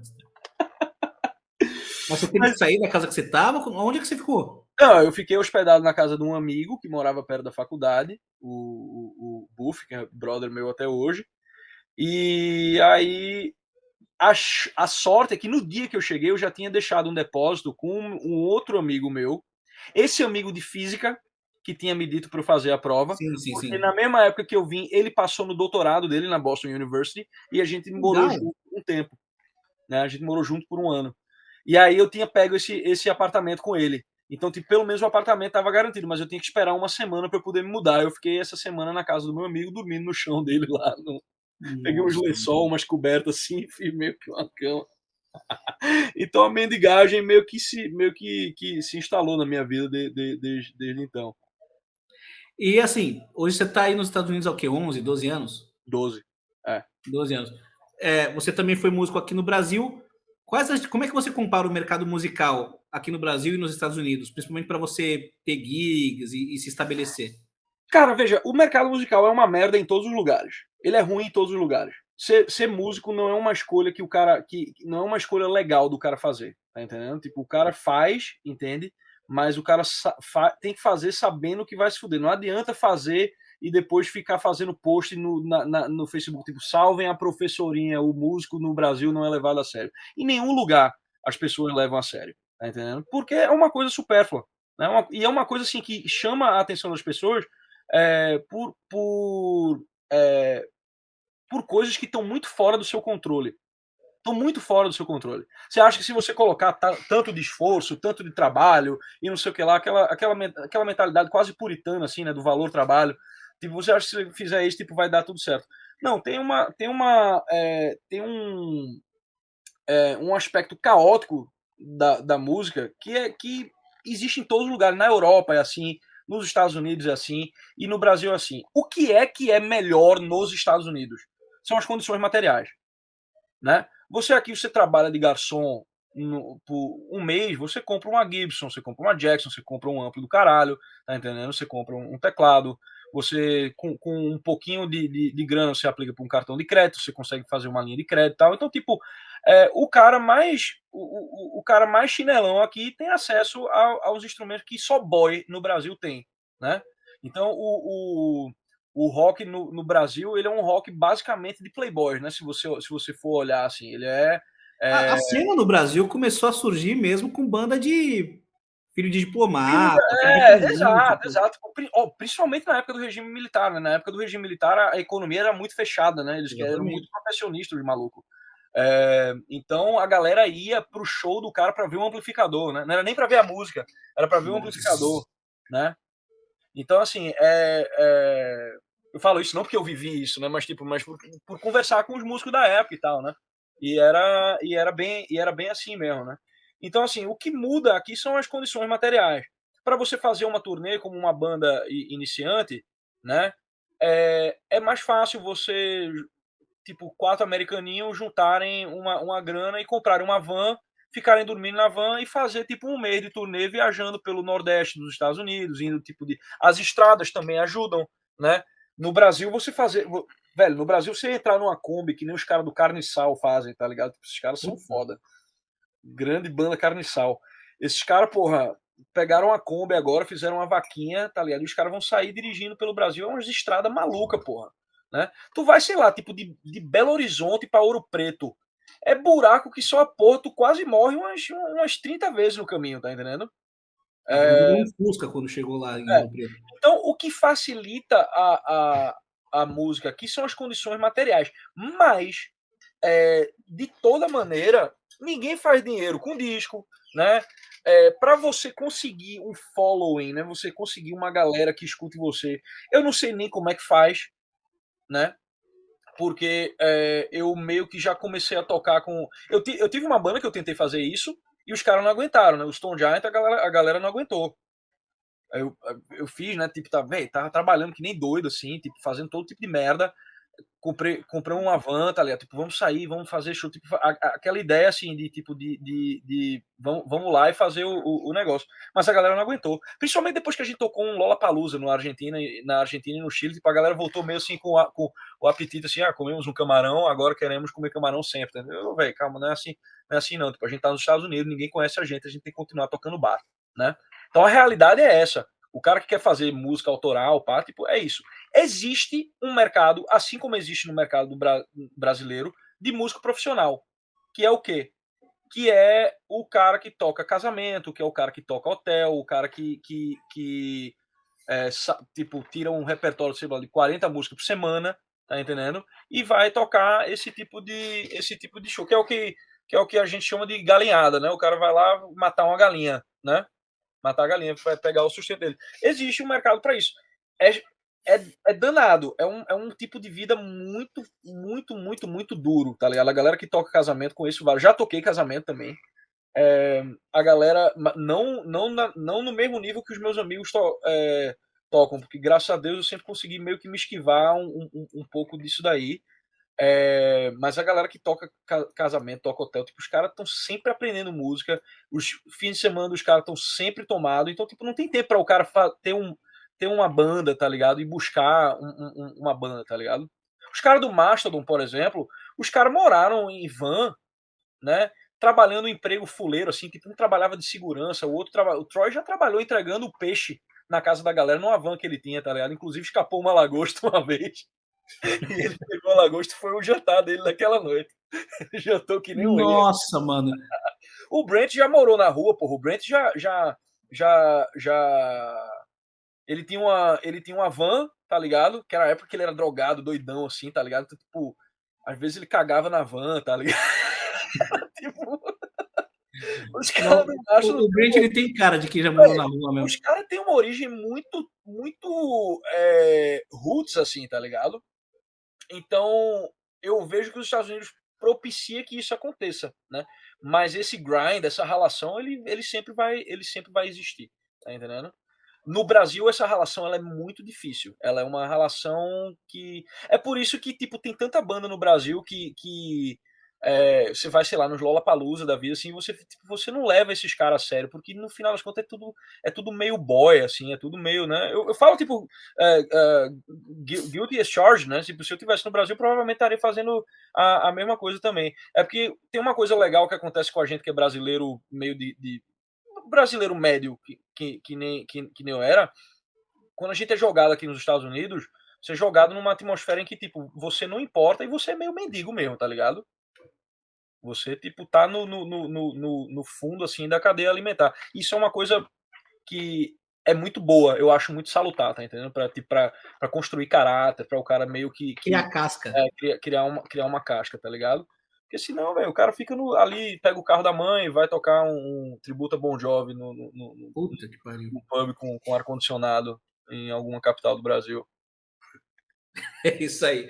Mas você teve que Mas, sair da casa que você tava? Onde é que você ficou? não, eu fiquei hospedado na casa de um amigo que morava perto da faculdade, o Buff, que é brother meu até hoje. E aí a sorte é que no dia que eu cheguei eu já tinha deixado um depósito com um outro amigo meu, esse amigo de física que tinha me dito para eu fazer a prova, Sim, sim, porque sim. na mesma época que eu vim, ele passou no doutorado dele na Boston University e a gente morou Legal. junto um tempo, né? A gente morou junto por um ano. E aí eu tinha pego esse apartamento com ele. Então, tipo, pelo menos o apartamento estava garantido, mas eu tinha que esperar uma semana para eu poder me mudar. Eu fiquei essa semana na casa do meu amigo, dormindo no chão dele lá. Peguei uns Nossa. lençol, umas cobertas assim, fiz meio que uma cama. Então a mendigagem meio que se instalou na minha vida desde então. E assim, hoje você tá aí nos Estados Unidos há o quê? 11, 12 anos? 12. É. 12 anos. Você também foi músico aqui no Brasil. Como é que você compara o mercado musical aqui no Brasil e nos Estados Unidos? Principalmente para você ter gigs e se estabelecer. Cara, veja, o mercado musical é uma merda em todos os lugares. Ele é ruim em todos os lugares. Ser músico não é uma escolha que o cara. Não é uma escolha legal do cara fazer. Tá entendendo? Tipo, o cara faz, entende? Mas o cara tem que fazer sabendo que vai se fuder. Não adianta fazer e depois ficar fazendo post no Facebook, tipo, salvem a professorinha, o músico no Brasil não é levado a sério. Em nenhum lugar as pessoas levam a sério. Tá entendendo? Porque é uma coisa supérflua. Né? E é uma coisa assim que chama a atenção das pessoas é, por, por, é, por coisas que estão muito fora do seu controle. Estão muito fora do seu controle. Você acha que se você colocar tanto de esforço, tanto de trabalho e não sei o que lá, aquela mentalidade quase puritana, assim, né, do valor trabalho, tipo, você acha que se fizer isso, tipo, vai dar tudo certo? Não, um aspecto caótico da música que existe em todos os lugares. Na Europa é assim, nos Estados Unidos é assim e no Brasil é assim. O que é melhor nos Estados Unidos? São as condições materiais, né? Você trabalha de garçom por um mês, você compra uma Gibson, você compra uma Jackson, você compra um amplo do caralho, tá entendendo? Você compra um teclado, você com um pouquinho de grana você aplica para um cartão de crédito, você consegue fazer uma linha de crédito e tal. Então, tipo, o cara mais chinelão aqui tem acesso aos instrumentos que só boy no Brasil tem, né? Então, o rock no Brasil, ele é um rock basicamente de playboys, né? Se você for olhar assim, ele A cena no Brasil começou a surgir mesmo com banda de filho de filho diplomata, filho de exato, político. exato. Principalmente na época do regime militar, né? Na época do regime militar, a economia era muito fechada, né? Eles eram muito Exatamente. professionistas, de maluco. Então a galera ia pro show do cara para ver um amplificador, né? Não era nem para ver a música, era para ver um amplificador, né? Então, assim, eu falo isso não porque eu vivi isso, né? Mas, tipo, por conversar com os músicos da época e tal, né? E era bem assim mesmo, né? Então, assim, o que muda aqui são as condições materiais. Para você fazer uma turnê como uma banda iniciante, né? É mais fácil você, tipo, 4 americaninhos juntarem uma grana e comprarem uma van, ficarem dormindo na van e fazer tipo um mês de turnê viajando pelo Nordeste dos Estados Unidos, indo tipo de. As estradas também ajudam, né? No Brasil, você fazer. Velho, no Brasil, você entrar numa Kombi, que nem os caras do Carne e Sal fazem, tá ligado? Esses caras são foda. Grande banda Carne e Sal. Esses caras, porra, pegaram a Kombi agora, fizeram uma vaquinha, tá ligado? E os caras vão sair dirigindo pelo Brasil, é umas estradas maluca, porra. Né? Tu vai, sei lá, tipo de Belo Horizonte para Ouro Preto. É buraco que só a porra, tu quase morre umas 30 vezes no caminho, tá entendendo? A Bruna pegou um Fusca quando chegou lá em Ouro Preto. Então, o que facilita a música aqui são as condições materiais. Mas, de toda maneira, ninguém faz dinheiro com disco, né? Para você conseguir um following, né? Você conseguir uma galera que escute você. Eu não sei nem como é que faz, né? Porque eu meio que já comecei a tocar com. Eu tive uma banda que eu tentei fazer isso e os caras não aguentaram, né? O Stone Giant, a galera não aguentou. Eu fiz, né? Tipo, tava trabalhando que nem doido, assim, tipo, fazendo todo tipo de merda. Comprei uma van, tá ligado? Tipo, vamos sair, vamos fazer show. Tipo, aquela ideia, assim, de tipo, vamos lá e fazer o negócio. Mas a galera não aguentou. Principalmente depois que a gente tocou um Lollapalooza na Argentina e no Chile. Tipo, a galera voltou meio assim com o apetite, assim, comemos um camarão, agora queremos comer camarão sempre. Entendeu? Velho, calma, não é assim não. Tipo, a gente tá nos Estados Unidos, ninguém conhece a gente tem que continuar tocando bar, né? Então a realidade é essa. O cara que quer fazer música autoral, pá, tipo, é isso. Existe um mercado, assim como existe no mercado brasileiro, de músico profissional. Que é o quê? Que é o cara que toca casamento, que é o cara que toca hotel, o cara que tipo, tira um repertório, sei lá, de 40 músicas por semana, tá entendendo? E vai tocar esse tipo de show, que é o que a gente chama de galinhada, né? O cara vai lá matar uma galinha, né? Matar a galinha para pegar o sustento dele. Existe um mercado para isso. É, é danado. É um tipo de vida muito, muito, muito, muito duro, tá ligado? A galera que toca casamento com isso, já toquei casamento também. A galera, não no mesmo nível que os meus amigos tocam, porque graças a Deus eu sempre consegui meio que me esquivar um pouco disso daí. Mas a galera que toca casamento, toca hotel, tipo, os caras estão sempre aprendendo música, os fins de semana os caras estão sempre tomados, então tipo, não tem tempo para o cara ter uma banda, tá ligado? E buscar uma banda, tá ligado? Os caras do Mastodon, por exemplo, os caras moraram em van, né? Trabalhando um emprego fuleiro, assim, tipo, um trabalhava de segurança, o Troy já trabalhou entregando peixe na casa da galera, numa van que ele tinha, tá ligado? Inclusive escapou uma lagosta uma vez. E ele pegou a lagosta e foi o jantar dele naquela noite. Ele jantou que nem um erro. Nossa, mano. O Brent já morou na rua, porra. O Brent já. Ele tinha uma van, tá ligado? Que era a época que ele era drogado, doidão, assim, tá ligado? Então, tipo, às vezes ele cagava na van, tá ligado? Tipo, os caras não acham. O Brent, ele tem cara de quem já morou na rua mesmo. Os caras têm uma origem muito, muito roots, assim, tá ligado? Então, eu vejo que os Estados Unidos propicia que isso aconteça, né? Mas esse grind, essa relação, ele sempre vai existir, tá entendendo? No Brasil, essa relação ela é muito difícil. Ela é uma relação que. É por isso que, tipo, tem tanta banda no Brasil que você vai, sei lá, nos Lollapalooza da vida, assim, você não leva esses caras a sério, porque no final das contas é tudo meio boy, assim, é tudo meio, né? Eu falo, tipo, guilty as charged, né? Tipo, se eu tivesse no Brasil, provavelmente estaria fazendo a mesma coisa também. É porque tem uma coisa legal que acontece com a gente que é brasileiro, meio de brasileiro médio, que nem eu era. Quando a gente é jogado aqui nos Estados Unidos, você é jogado numa atmosfera em que, tipo, você não importa e você é meio mendigo mesmo, tá ligado? Você, tipo, tá no fundo, assim, da cadeia alimentar. Isso é uma coisa que é muito boa, eu acho muito salutar, tá entendendo? Pra construir caráter, pra o cara meio Criar casca. criar uma casca, tá ligado? Porque senão, velho, o cara fica ali, pega o carro da mãe, vai tocar um tributo a Bon Jovi Puta que pariu. no pub com ar-condicionado em alguma capital do Brasil. É isso aí.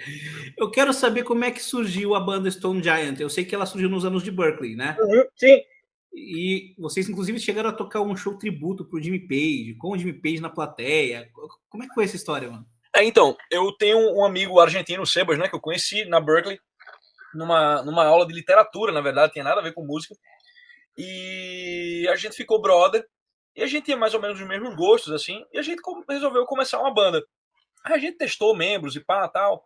Eu quero saber como é que surgiu a banda Stone Giant. Eu sei que ela surgiu nos anos de Berkeley, né? Sim. E vocês, inclusive, chegaram a tocar um show tributo pro Jimmy Page, com o Jimmy Page na plateia. Como é que foi essa história, mano? Então, eu tenho um amigo argentino, o Sebas, né, que eu conheci na Berkeley, numa aula de literatura, na verdade, tinha nada a ver com música. E a gente ficou brother, e a gente tinha mais ou menos os mesmos gostos, assim, e a gente resolveu começar uma banda. Aí a gente testou membros e pá, tal.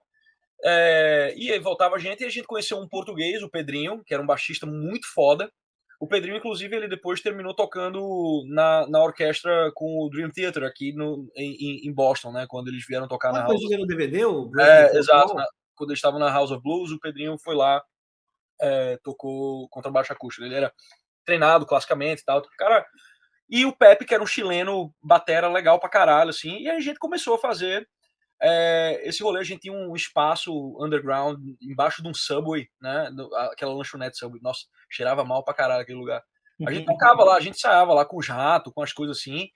E aí voltava a gente, e a gente conheceu um português, o Pedrinho, que era um baixista muito foda. O Pedrinho, inclusive, ele depois terminou tocando na orquestra com o Dream Theater aqui em Boston, né? Quando eles vieram tocar na Ah, House depois de of ver o DVD, o Berkeley Folk Exato. Hall? Quando eles estavam na House of Blues, o Pedrinho foi lá, tocou contrabaixo acústico. Ele era treinado classicamente e tal. Cara, e o Pepe, que era um chileno, batera legal pra caralho, assim. E aí a gente começou a fazer esse rolê. A gente tinha um espaço underground embaixo de um Subway, né? Aquela lanchonete Subway. Nossa, cheirava mal pra caralho aquele lugar. A gente tocava lá, a gente ensaiava lá com os ratos, com as coisas assim.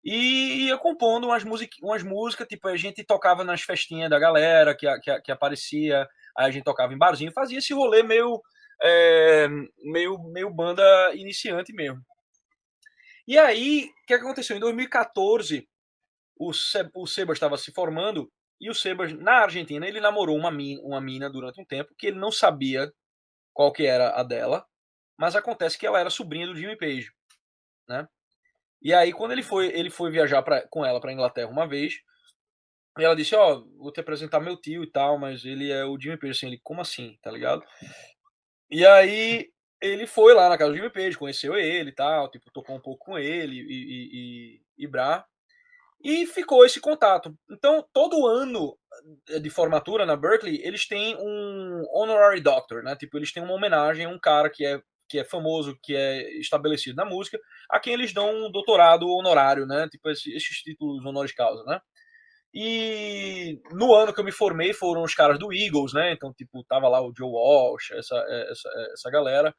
E ia compondo umas músicas, tipo, a gente tocava nas festinhas da galera que aparecia, aí a gente tocava em barzinho, fazia esse rolê meio banda iniciante mesmo. E aí, o que aconteceu? Em 2014, o Sebas estava se formando, e o Sebas, na Argentina, ele namorou uma mina durante um tempo, que ele não sabia qual que era a dela, mas acontece que ela era sobrinha do Jimmy Page, né? E aí, quando ele foi viajar com ela para Inglaterra uma vez, e ela disse, vou te apresentar meu tio e tal, mas ele é o Jimmy Page, assim, ele, como assim, tá ligado? E aí, ele foi lá na casa do Jimmy Page, conheceu ele e tal, tipo, tocou um pouco com ele e brá. E ficou esse contato. Então, todo ano de formatura na Berkeley, eles têm um honorary doctor, né? Tipo, eles têm uma homenagem a um cara que é famoso, que é estabelecido na música, a quem eles dão um doutorado honorário, né? Tipo, esses títulos honoris causa, né? E no ano que eu me formei foram os caras do Eagles, né? Então, tipo, tava lá o Joe Walsh, essa galera.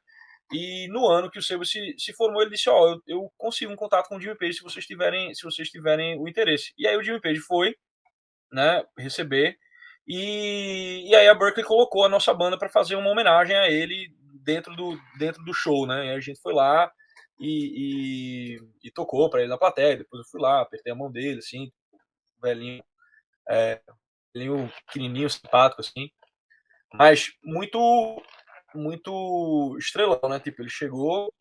E no ano que o Sebo se formou, ele disse, eu consigo um contato com o Jimmy Page se vocês tiverem o interesse. E aí o Jimmy Page foi, né, receber, e aí a Berkeley colocou a nossa banda para fazer uma homenagem a ele dentro do show, né, e a gente foi lá e tocou para ele na plateia, depois eu fui lá, apertei a mão dele, assim, velhinho, velhinho pequenininho, simpático, assim. Mas muito estrelão, né? Tipo, ele chegou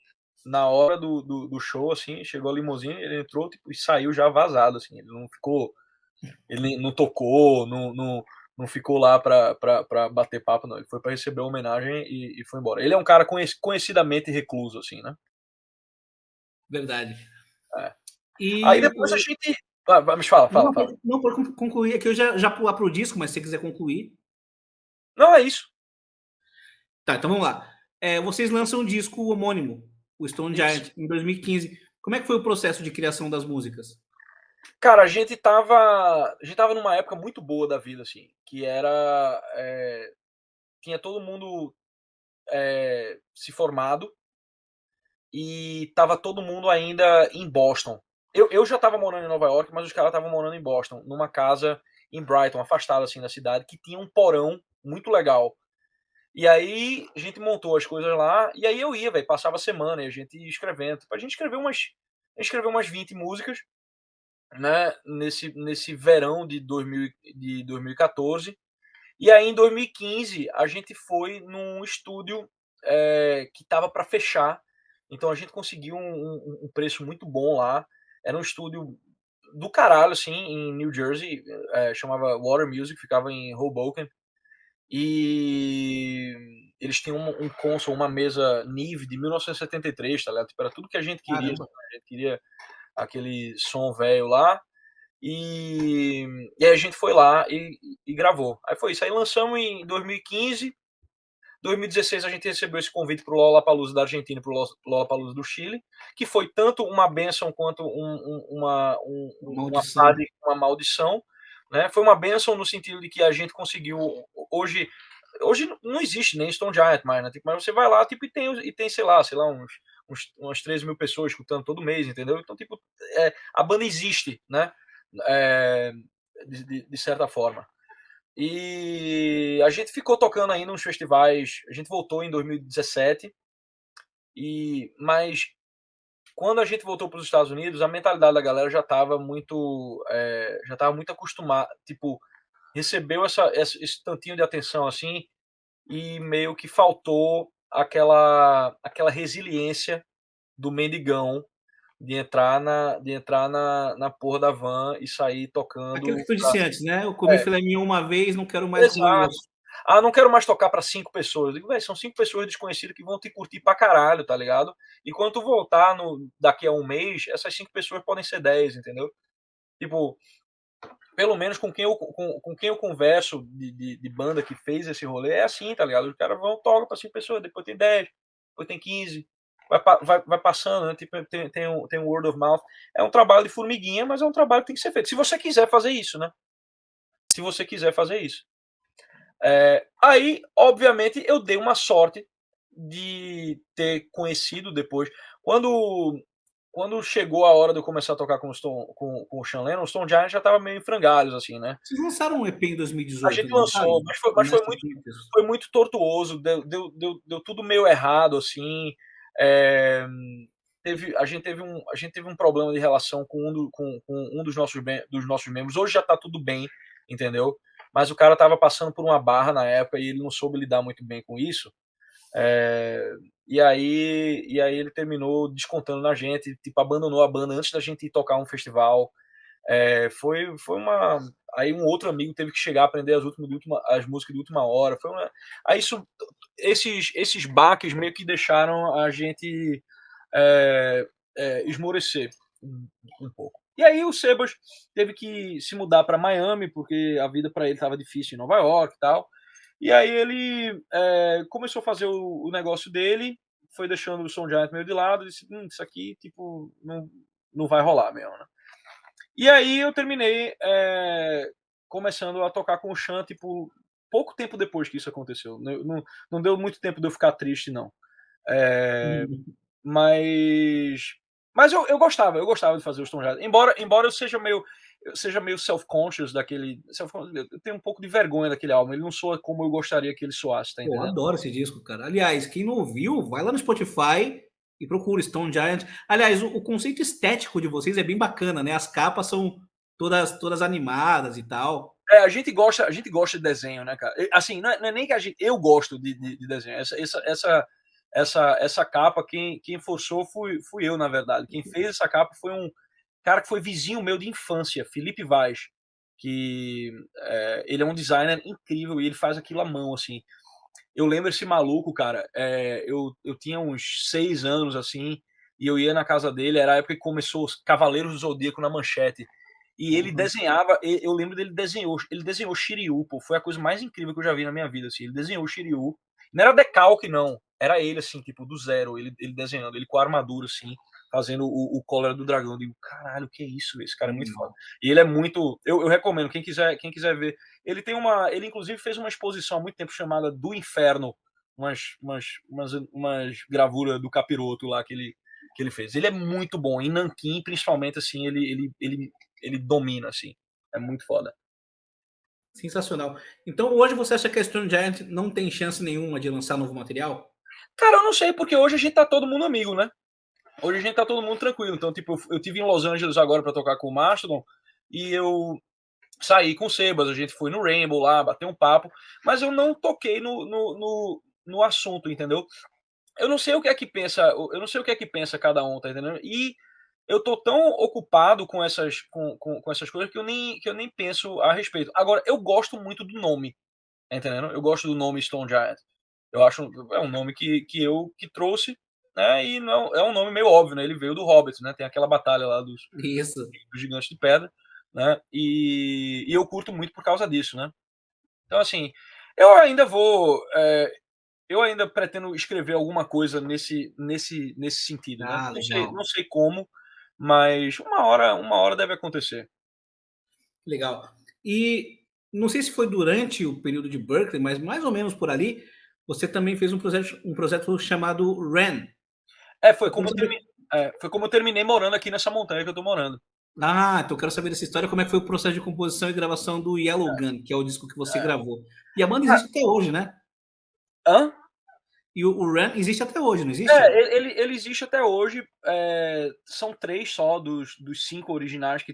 na hora do show, assim, chegou a limusine, ele entrou tipo, e saiu já vazado, assim. Ele não ficou, ele não tocou, não ficou lá pra bater papo, não. Ele foi pra receber a homenagem e foi embora. Ele é um cara conhecidamente recluso, assim, né? Verdade. É. Aí E depois a gente. Mas fala, não, fala. não, pode concluir aqui, eu já pular pro disco, mas se você quiser concluir. Não, é isso. Tá, então vamos lá. Vocês lançam um disco homônimo, o Stone Isso. Giant, em 2015. Como é que foi o processo de criação das músicas? Cara, a gente tava numa época muito boa da vida, assim, que era. Tinha todo mundo se formado e tava todo mundo ainda em Boston. Eu já tava morando em Nova York, mas os caras estavam morando em Boston, numa casa em Brighton, afastada assim da cidade, que tinha um porão muito legal. E aí a gente montou as coisas lá, e aí eu ia, velho, passava a semana e a gente ia escrevendo. A gente escreveu umas 20 músicas, né, nesse verão de 2014. E aí em 2015 a gente foi num estúdio que tava para fechar. Então a gente conseguiu um preço muito bom lá. Era um estúdio do caralho, assim, em New Jersey, chamava Water Music, ficava em Hoboken. E eles tinham um console, uma mesa Neve de 1973, tá ligado? Tipo, era tudo que a gente queria. Caramba. A gente queria aquele som velho lá. E aí a gente foi lá e gravou. Aí foi isso. Aí lançamos em 2015. 2016 a gente recebeu esse convite para o Lollapalooza da Argentina e para o Lollapalooza do Chile, que foi tanto uma benção quanto Maldição. uma maldição. Né? Foi uma benção no sentido de que a gente conseguiu. Hoje não existe nem Stone Giant mais, né? Tipo, mas você vai lá tipo, e tem sei lá, umas 13 mil pessoas escutando todo mês, entendeu? Então, tipo, a banda existe, né? É, de certa forma. E a gente ficou tocando ainda nos festivais. A gente voltou em 2017. Mas quando a gente voltou para os Estados Unidos, a mentalidade da galera já estava muito acostumada. Tipo, recebeu esse tantinho de atenção assim e meio que faltou aquela resiliência do mendigão de entrar na porra da van e sair Aquilo tocando. que tu disse antes, né? Eu comi filé mignon uma vez, não quero mais comer o Exato. osso. Ah, não quero mais tocar pra 5 pessoas. Eu digo, velho, são 5 pessoas desconhecidas que vão te curtir pra caralho, tá ligado? E quando tu voltar daqui a um mês, essas 5 pessoas podem ser 10, entendeu? Tipo, pelo menos com quem eu converso de banda que fez esse rolê, é assim, tá ligado? Os caras vão, tocam pra 5 pessoas, depois tem 10, depois tem 15. Vai passando, né? Tipo, tem um word of mouth. É um trabalho de formiguinha, mas é um trabalho que tem que ser feito. Se você quiser fazer isso, né? Se você quiser fazer isso. Aí, obviamente, eu dei uma sorte de ter conhecido depois. Quando chegou a hora de eu começar a tocar com o Sean Lennon, o Stone Giant já estava meio em frangalhos, assim, né? Vocês lançaram um EP em A 2018, gente não lançaram? lançou, mas foi muito, Masterpieces. foi muito tortuoso, deu tudo meio errado, assim. É, a gente teve um problema de relação com um dos nossos membros. Hoje já tá tudo bem, entendeu? Mas o cara tava passando por uma barra na época e ele não soube lidar muito bem com isso. E aí ele terminou descontando na gente, tipo, abandonou a banda antes da gente ir tocar um festival. Foi uma. Aí um outro amigo teve que chegar a aprender as músicas de última hora. Aí esses baques meio que deixaram a gente esmorecer um pouco. E aí o Sebas teve que se mudar para Miami, porque a vida para ele estava difícil em Nova York e tal. E aí ele começou a fazer o negócio dele, foi deixando o Stone Giant meio de lado, e disse, isso aqui, tipo, não vai rolar mesmo, né? E aí eu terminei começando a tocar com o Sean, tipo, pouco tempo depois que isso aconteceu. Não deu muito tempo de eu ficar triste, não. Mas eu gostava de fazer o Stone Giant. Embora eu seja meio self-conscious daquele. Eu tenho um pouco de vergonha daquele álbum. Ele não soa como eu gostaria que ele soasse, tá Pô, eu entendendo? adoro esse disco, cara. Aliás, quem não ouviu, vai lá no Spotify e procura Stone Giant. Aliás, o conceito estético de vocês é bem bacana, né? As capas são todas animadas e tal. A gente gosta de desenho, né, cara? Assim, não é nem que a gente. Eu gosto de desenho. Essa capa, quem forçou fui eu, na verdade. Quem fez essa capa foi um cara que foi vizinho meu de infância, Felipe Vaz, que ele é um designer incrível e ele faz aquilo à mão, assim. Eu lembro esse maluco, cara, eu tinha uns 6 anos, assim, e eu ia na casa dele, era a época que começou os Cavaleiros do Zodíaco na Manchete, e ele Uhum. desenhava, eu lembro dele ele desenhou Shiryu, pô, foi a coisa mais incrível que eu já vi na minha vida, assim, ele desenhou Shiryu, não era decalque não, era ele, assim, tipo, do zero, ele desenhando, ele com a armadura, assim, fazendo o cólera do dragão, eu digo, caralho, que é isso, esse cara é muito foda. Animal. E ele é muito, eu recomendo, quem quiser ver, ele inclusive fez uma exposição há muito tempo chamada Do Inferno, umas gravuras do capiroto lá que ele fez. Ele é muito bom, em Nanquim, principalmente, assim, ele domina, assim. É muito foda. Sensacional. Então hoje você acha que a Stone Giant não tem chance nenhuma de lançar novo material? Cara, eu não sei, porque hoje a gente tá todo mundo amigo, né? Hoje a gente tá todo mundo tranquilo. Então, tipo, eu tive em Los Angeles agora pra tocar com o Mastodon e eu saí com o Sebas, a gente foi no Rainbow lá, bateu um papo, mas eu não toquei no assunto, entendeu? Eu não sei o que é que pensa, eu não sei o que é que pensa cada um, tá entendendo? E eu tô tão ocupado com essas coisas que eu nem penso a respeito. Agora, eu gosto muito do nome, tá entendendo? Eu gosto do nome Stone Giant. Eu acho é um nome que trouxe, né? E não é um nome meio óbvio, né? Ele veio do Hobbit, né? Tem aquela batalha lá Isso. dos gigantes de pedra, né? E eu curto muito por causa disso, né? Então, assim, eu ainda vou. Eu ainda pretendo escrever alguma coisa nesse sentido, né? Ah, Não legal. sei como, mas uma hora deve acontecer. Legal. E não sei se foi durante o período de Berkeley, mas mais ou menos por ali, você também fez um projeto chamado REN. É, Eu quero saber. foi como eu terminei morando aqui nessa montanha que eu tô morando. Ah, então eu quero saber dessa história, como é que foi o processo de composição e gravação do Yellow Gun, que é o disco que você gravou. E a banda existe até hoje, né? Hã? E o REN existe até hoje, não existe? Ele existe até hoje. São 3 só dos 5 originais que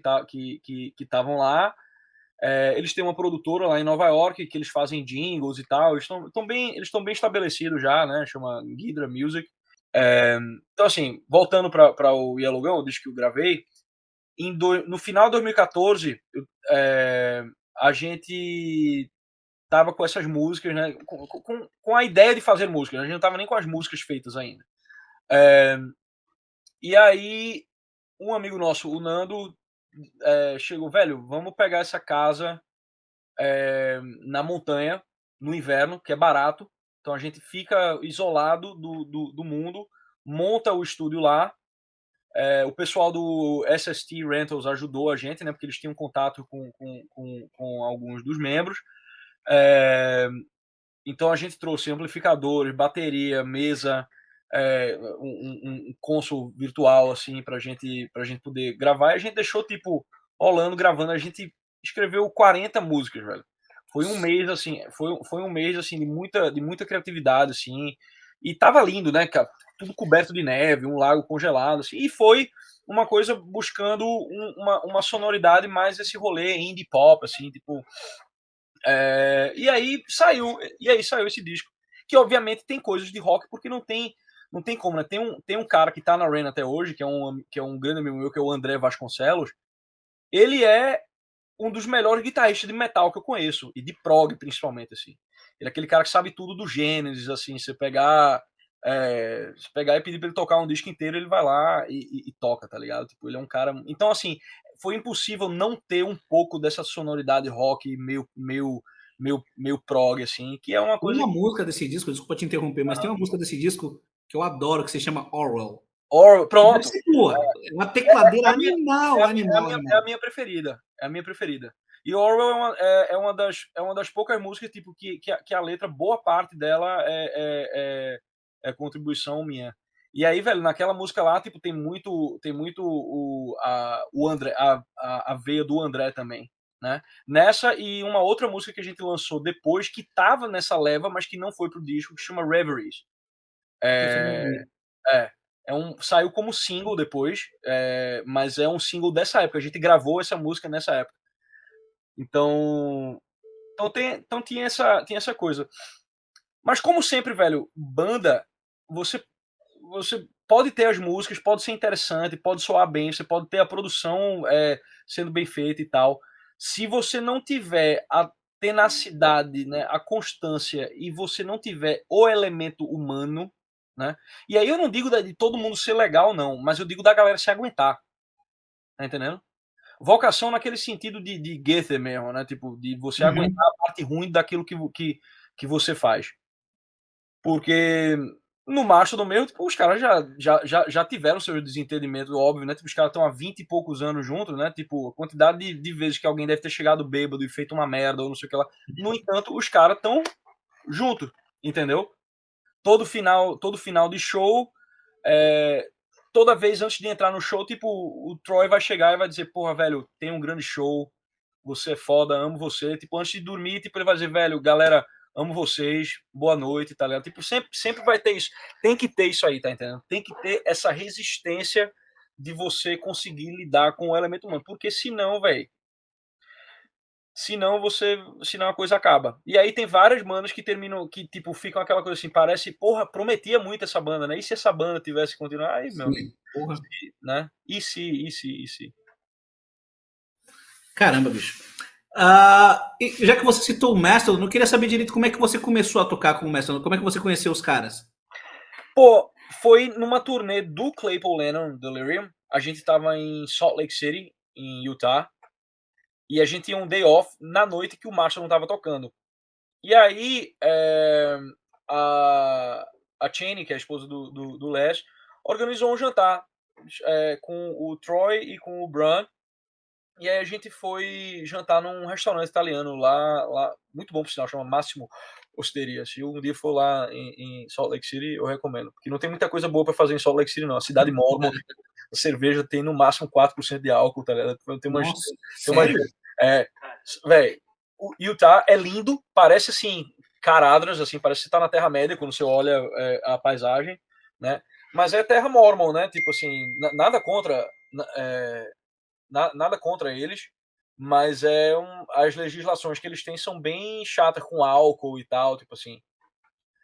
estavam lá. Eles têm uma produtora lá em Nova York que eles fazem jingles e tal. Eles estão bem estabelecidos já, né? Chama Ghidra Music. Então, assim, voltando para o Yellow Gun, o disco que eu gravei, no final de 2014, a gente tava com essas músicas, né? Com a ideia de fazer músicas. A gente não tava nem com as músicas feitas ainda. E aí, um amigo nosso, o Nando, chegou, velho, vamos pegar essa casa na montanha, no inverno, que é barato. Então a gente fica isolado do mundo, monta o estúdio lá. O pessoal do SST Rentals ajudou a gente, né? Porque eles tinham contato com alguns dos membros. Então a gente trouxe amplificadores, bateria, mesa, um console virtual assim pra gente poder gravar. E a gente deixou tipo rolando, gravando. A gente escreveu 40 músicas, velho. Foi um mês assim, foi um mês assim de muita criatividade assim. E tava lindo, né, cara? Tudo coberto de neve, um lago congelado assim. E foi uma coisa buscando uma sonoridade mais esse rolê indie pop assim, tipo e aí saiu esse disco, que obviamente tem coisas de rock, porque não tem como, né? Tem um cara que tá na Rain até hoje, que é um grande amigo meu, que é o André Vasconcelos. Ele é um dos melhores guitarristas de metal que eu conheço, e de prog principalmente, assim. Ele é aquele cara que sabe tudo do Gênesis, assim, se pegar e pedir pra ele tocar um disco inteiro, ele vai lá e toca, tá ligado? Tipo, ele é um cara. Então, assim, foi impossível não ter um pouco dessa sonoridade rock meio prog, assim, que é uma Tem coisa uma que. música desse disco, desculpa te interromper, mas tem uma música desse disco que eu adoro, que se chama Orwell. Deve Pronto, ser tua. É uma é tecladeira a minha, animal, animal, é a animal. minha preferida. É a minha preferida. E Orwell é uma das poucas músicas tipo, que a letra, boa parte dela é contribuição minha. E aí, velho, naquela música lá, tipo, tem muito o André, a veia do André também, né? Nessa e uma outra música que a gente lançou depois, que tava nessa leva, mas que não foi pro disco, que chama Reveries. Essa eu não É, ouvi. é. Saiu como single depois, mas é um single dessa época. A gente gravou essa música nessa época. Então tinha essa coisa. Mas como sempre, velho, banda, você pode ter as músicas, pode ser interessante, pode soar bem, você pode ter a produção sendo bem feita e tal. Se você não tiver a tenacidade, né, a constância, e você não tiver o elemento humano, né? E aí eu não digo de todo mundo ser legal, não, mas eu digo da galera se aguentar. Tá entendendo? Vocação naquele sentido de Goethe mesmo, né? Tipo, de você aguentar a parte ruim daquilo que você faz. Porque no Mastodon mesmo, tipo, os caras já tiveram seus desentendimentos, óbvio, né? Tipo, os caras estão há 20 e poucos anos juntos, né? Tipo, a quantidade de vezes que alguém deve ter chegado bêbado e feito uma merda ou não sei o que lá. No entanto, os caras estão juntos, entendeu? Todo final de show, toda vez antes de entrar no show, tipo, o Troy vai chegar e vai dizer, porra, velho, tem um grande show, você é foda, amo você. Tipo, antes de dormir, tipo, ele vai dizer, velho, galera, amo vocês, boa noite, tá ligado? Tipo, sempre vai ter isso. Tem que ter isso aí, tá entendendo? Tem que ter essa resistência de você conseguir lidar com o elemento humano. Porque senão, velho, senão a coisa acaba. E aí tem várias bandas que terminam, que tipo, ficam aquela coisa assim, parece, porra, prometia muito essa banda, né? E se essa banda tivesse continuado? Aí, meu amigo, Porra. né? E se? Caramba, bicho. Já que você citou o Mastodon, eu queria saber direito como é que você começou a tocar com o Mastodon, como é que você conheceu os caras? Pô, foi numa turnê do Claypool Lennon Delirium. A gente tava em Salt Lake City, em Utah, e a gente tinha um day off na noite que o Marshall não tava tocando. E aí, a Cheney, que é a esposa do Les, organizou um jantar com o Troy e com o Bran. E aí a gente foi jantar num restaurante italiano lá muito bom por sinal, chama Máximo Osteria. Se um dia for lá em Salt Lake City, eu recomendo. Porque não tem muita coisa boa para fazer em Salt Lake City, não. A cidade mormon, a cerveja tem no máximo 4% de álcool, tá ligado? Tem umas. Nossa, Tem umas sério? velho, o Utah é lindo, parece assim, Caradras, assim, parece que você tá na Terra-média quando você olha a paisagem, né? Mas é terra mormon, né? Tipo assim, nada contra. Nada contra eles, mas as legislações que eles têm são bem chatas com álcool e tal, tipo assim.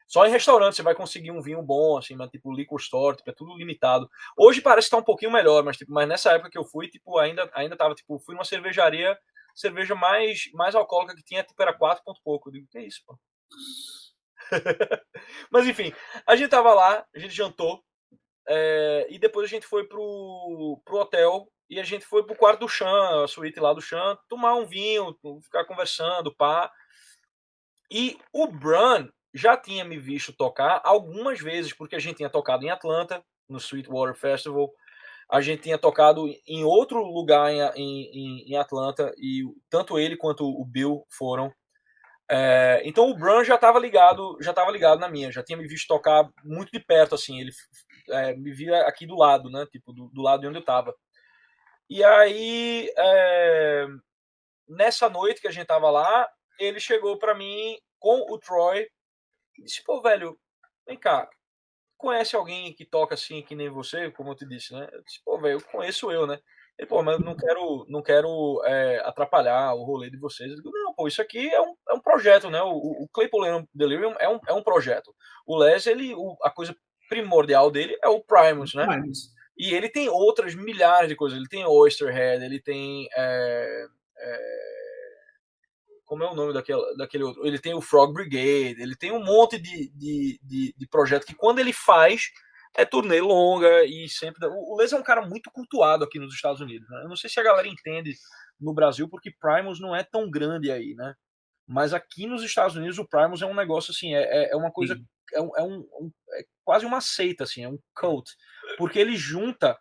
Só em restaurante você vai conseguir um vinho bom, assim, mas tipo liquor store, tipo, é tudo limitado. Hoje parece estar um pouquinho melhor, mas nessa época que eu fui, tipo, ainda tava, tipo, fui numa cervejaria, cerveja mais alcoólica que tinha, tipo, era 4 ponto pouco. Eu digo, que é isso, pô? Mas enfim, a gente tava lá, a gente jantou, e depois a gente foi pro hotel e a gente foi pro quarto do Chan, a suíte lá do Chan, tomar um vinho, ficar conversando, pá. E o Bran já tinha me visto tocar algumas vezes, porque a gente tinha tocado em Atlanta, no Sweetwater Festival, a gente tinha tocado em outro lugar em Atlanta, e tanto ele quanto o Bill foram. Então o Bran já estava ligado na minha, já tinha me visto tocar muito de perto, assim, ele me via aqui do lado, né, tipo, do lado de onde eu estava. E aí, nessa noite que a gente tava lá, ele chegou para mim com o Troy e disse, pô, velho, vem cá, conhece alguém que toca assim, que nem você, como eu te disse, né? Eu disse, pô, velho, eu conheço eu, né? Ele, pô, mas eu não quero atrapalhar o rolê de vocês. Eu digo, não, pô, isso aqui é um projeto, né? O Claypool Lennon Delirium é um projeto. O Les, a coisa primordial dele é o Primus, né? E ele tem outras milhares de coisas. Ele tem Oysterhead, ele tem. Como é o nome daquele outro? Ele tem o Frog Brigade, ele tem um monte de projeto que quando ele faz é turnê longa e sempre. O Les é um cara muito cultuado aqui nos Estados Unidos. Né? Eu não sei se a galera entende no Brasil, porque Primus não é tão grande aí, né? Mas aqui nos Estados Unidos o Primus é um negócio assim, é uma coisa. É quase uma seita, assim, é um cult. Porque ele junta.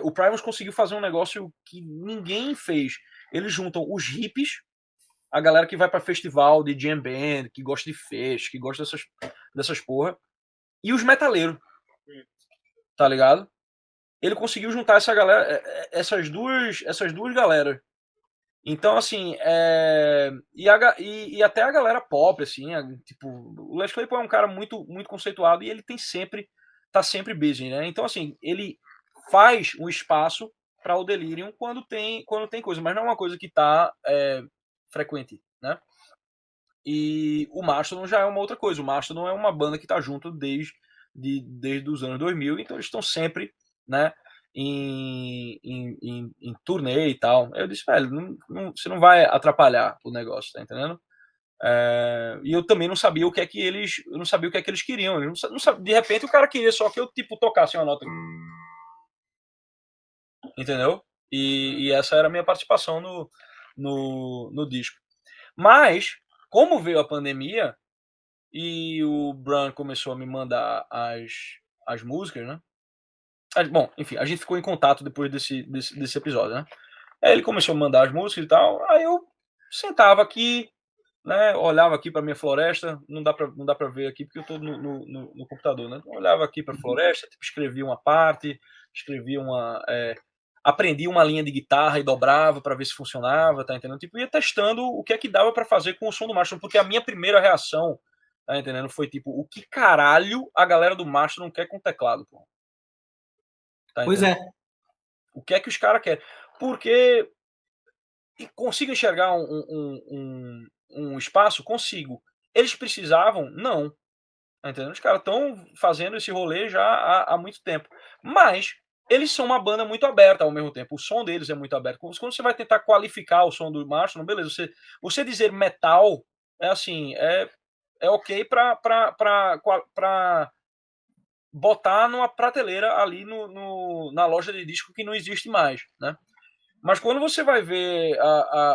O Primus conseguiu fazer um negócio que ninguém fez. Eles juntam os hippies, a galera que vai para festival de jam band, que gosta de fest, que gosta dessas porra, e os metaleiros, tá ligado? Ele conseguiu juntar essa galera, essas duas galeras. Então, assim, e até a galera pop, assim, tipo, o Les Claypool é um cara muito, muito conceituado e ele tem sempre tá sempre busy, né? Então, assim, ele faz um espaço para o Delirium quando tem coisa, mas não é uma coisa que tá frequente, né? E o Mastodon já é uma outra coisa. O Mastodon é uma banda que tá junto desde os anos 2000, então eles estão sempre, né, em turnê e tal. Eu disse, velho, você não vai atrapalhar o negócio, tá entendendo? E eu também não sabia o que é que eles, eu não sabia o que é que eles queriam. Eu não sabia, de repente o cara queria só que eu tipo tocasse uma nota, entendeu? E essa era a minha participação no disco. Mas como veio a pandemia e o Bran começou a me mandar as músicas, né? Bom, enfim, a gente ficou em contato depois desse episódio, né? Aí ele começou a mandar as músicas e tal, aí eu sentava aqui, né, olhava aqui para minha floresta, não dá para ver aqui porque eu estou no computador, né? Olhava aqui para a floresta, tipo, escrevia uma parte, escrevia aprendi uma linha de guitarra e dobrava para ver se funcionava, tá entendendo? Tipo, ia testando o que é que dava para fazer com o som do Mastodon, porque a minha primeira reação, tá entendendo, foi tipo, o que caralho a galera do Mastodon quer com teclado, pô? Tá Pois entendendo? é. O que é que os caras querem? Porque consigo enxergar um espaço? Consigo. Eles precisavam? Não. Tá entendendo? Os caras estão fazendo esse rolê já há muito tempo. Mas eles são uma banda muito aberta ao mesmo tempo. O som deles é muito aberto. Quando você vai tentar qualificar o som do Mastodon, beleza. Você dizer metal é assim, é ok pra botar numa prateleira ali na loja de disco que não existe mais, né? Mas quando você vai ver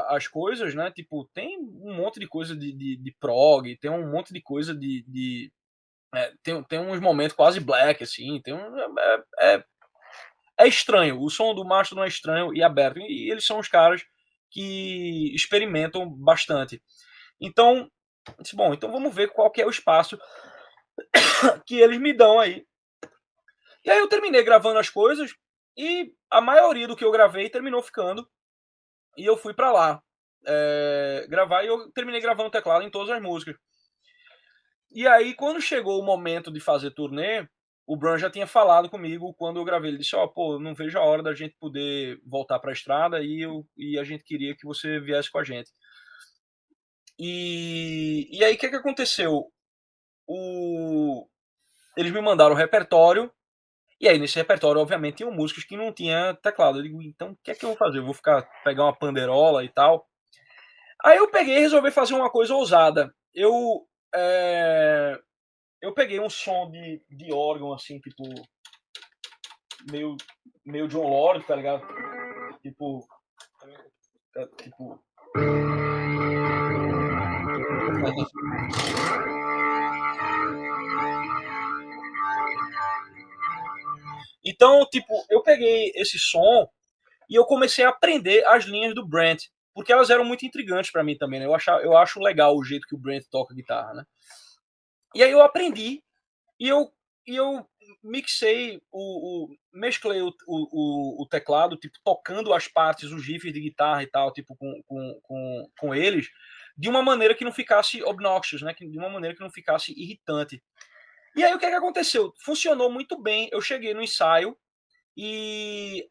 as coisas, né? Tipo, tem um monte de coisa de prog, tem um monte de coisa tem uns momentos quase black, assim, é estranho. O som do Mastodon é estranho e aberto. E eles são os caras que experimentam bastante. Então, bom, então vamos ver qual que é o espaço que eles me dão aí. E aí eu terminei gravando as coisas e a maioria do que eu gravei terminou ficando. E eu fui para lá gravar e eu terminei gravando o teclado em todas as músicas. E aí, quando chegou o momento de fazer turnê, o Bran já tinha falado comigo quando eu gravei. Ele disse, pô, não vejo a hora da gente poder voltar pra estrada e a gente queria que você viesse com a gente. E aí, o que aconteceu? Eles me mandaram o repertório, e aí nesse repertório, obviamente, tinham músicas que não tinha teclado. Eu digo, então, o que é que eu vou fazer? Eu vou pegar uma panderola e tal. Aí eu peguei e resolvi fazer uma coisa ousada. Eu peguei um som de órgão, assim, tipo, meio, meio John Lord, tá ligado? Tipo. Tipo. Então, tipo, eu peguei esse som e eu comecei a aprender as linhas do Brent, porque elas eram muito intrigantes para mim também, né? Eu acho legal o jeito que o Brent toca guitarra, né? E aí eu aprendi e eu mixei, mesclei o teclado, tipo, tocando as partes, os riffs de guitarra e tal, tipo, com eles, de uma maneira que não ficasse obnoxious, né? De uma maneira que não ficasse irritante. E aí o que é que aconteceu? Funcionou muito bem. Eu cheguei no ensaio e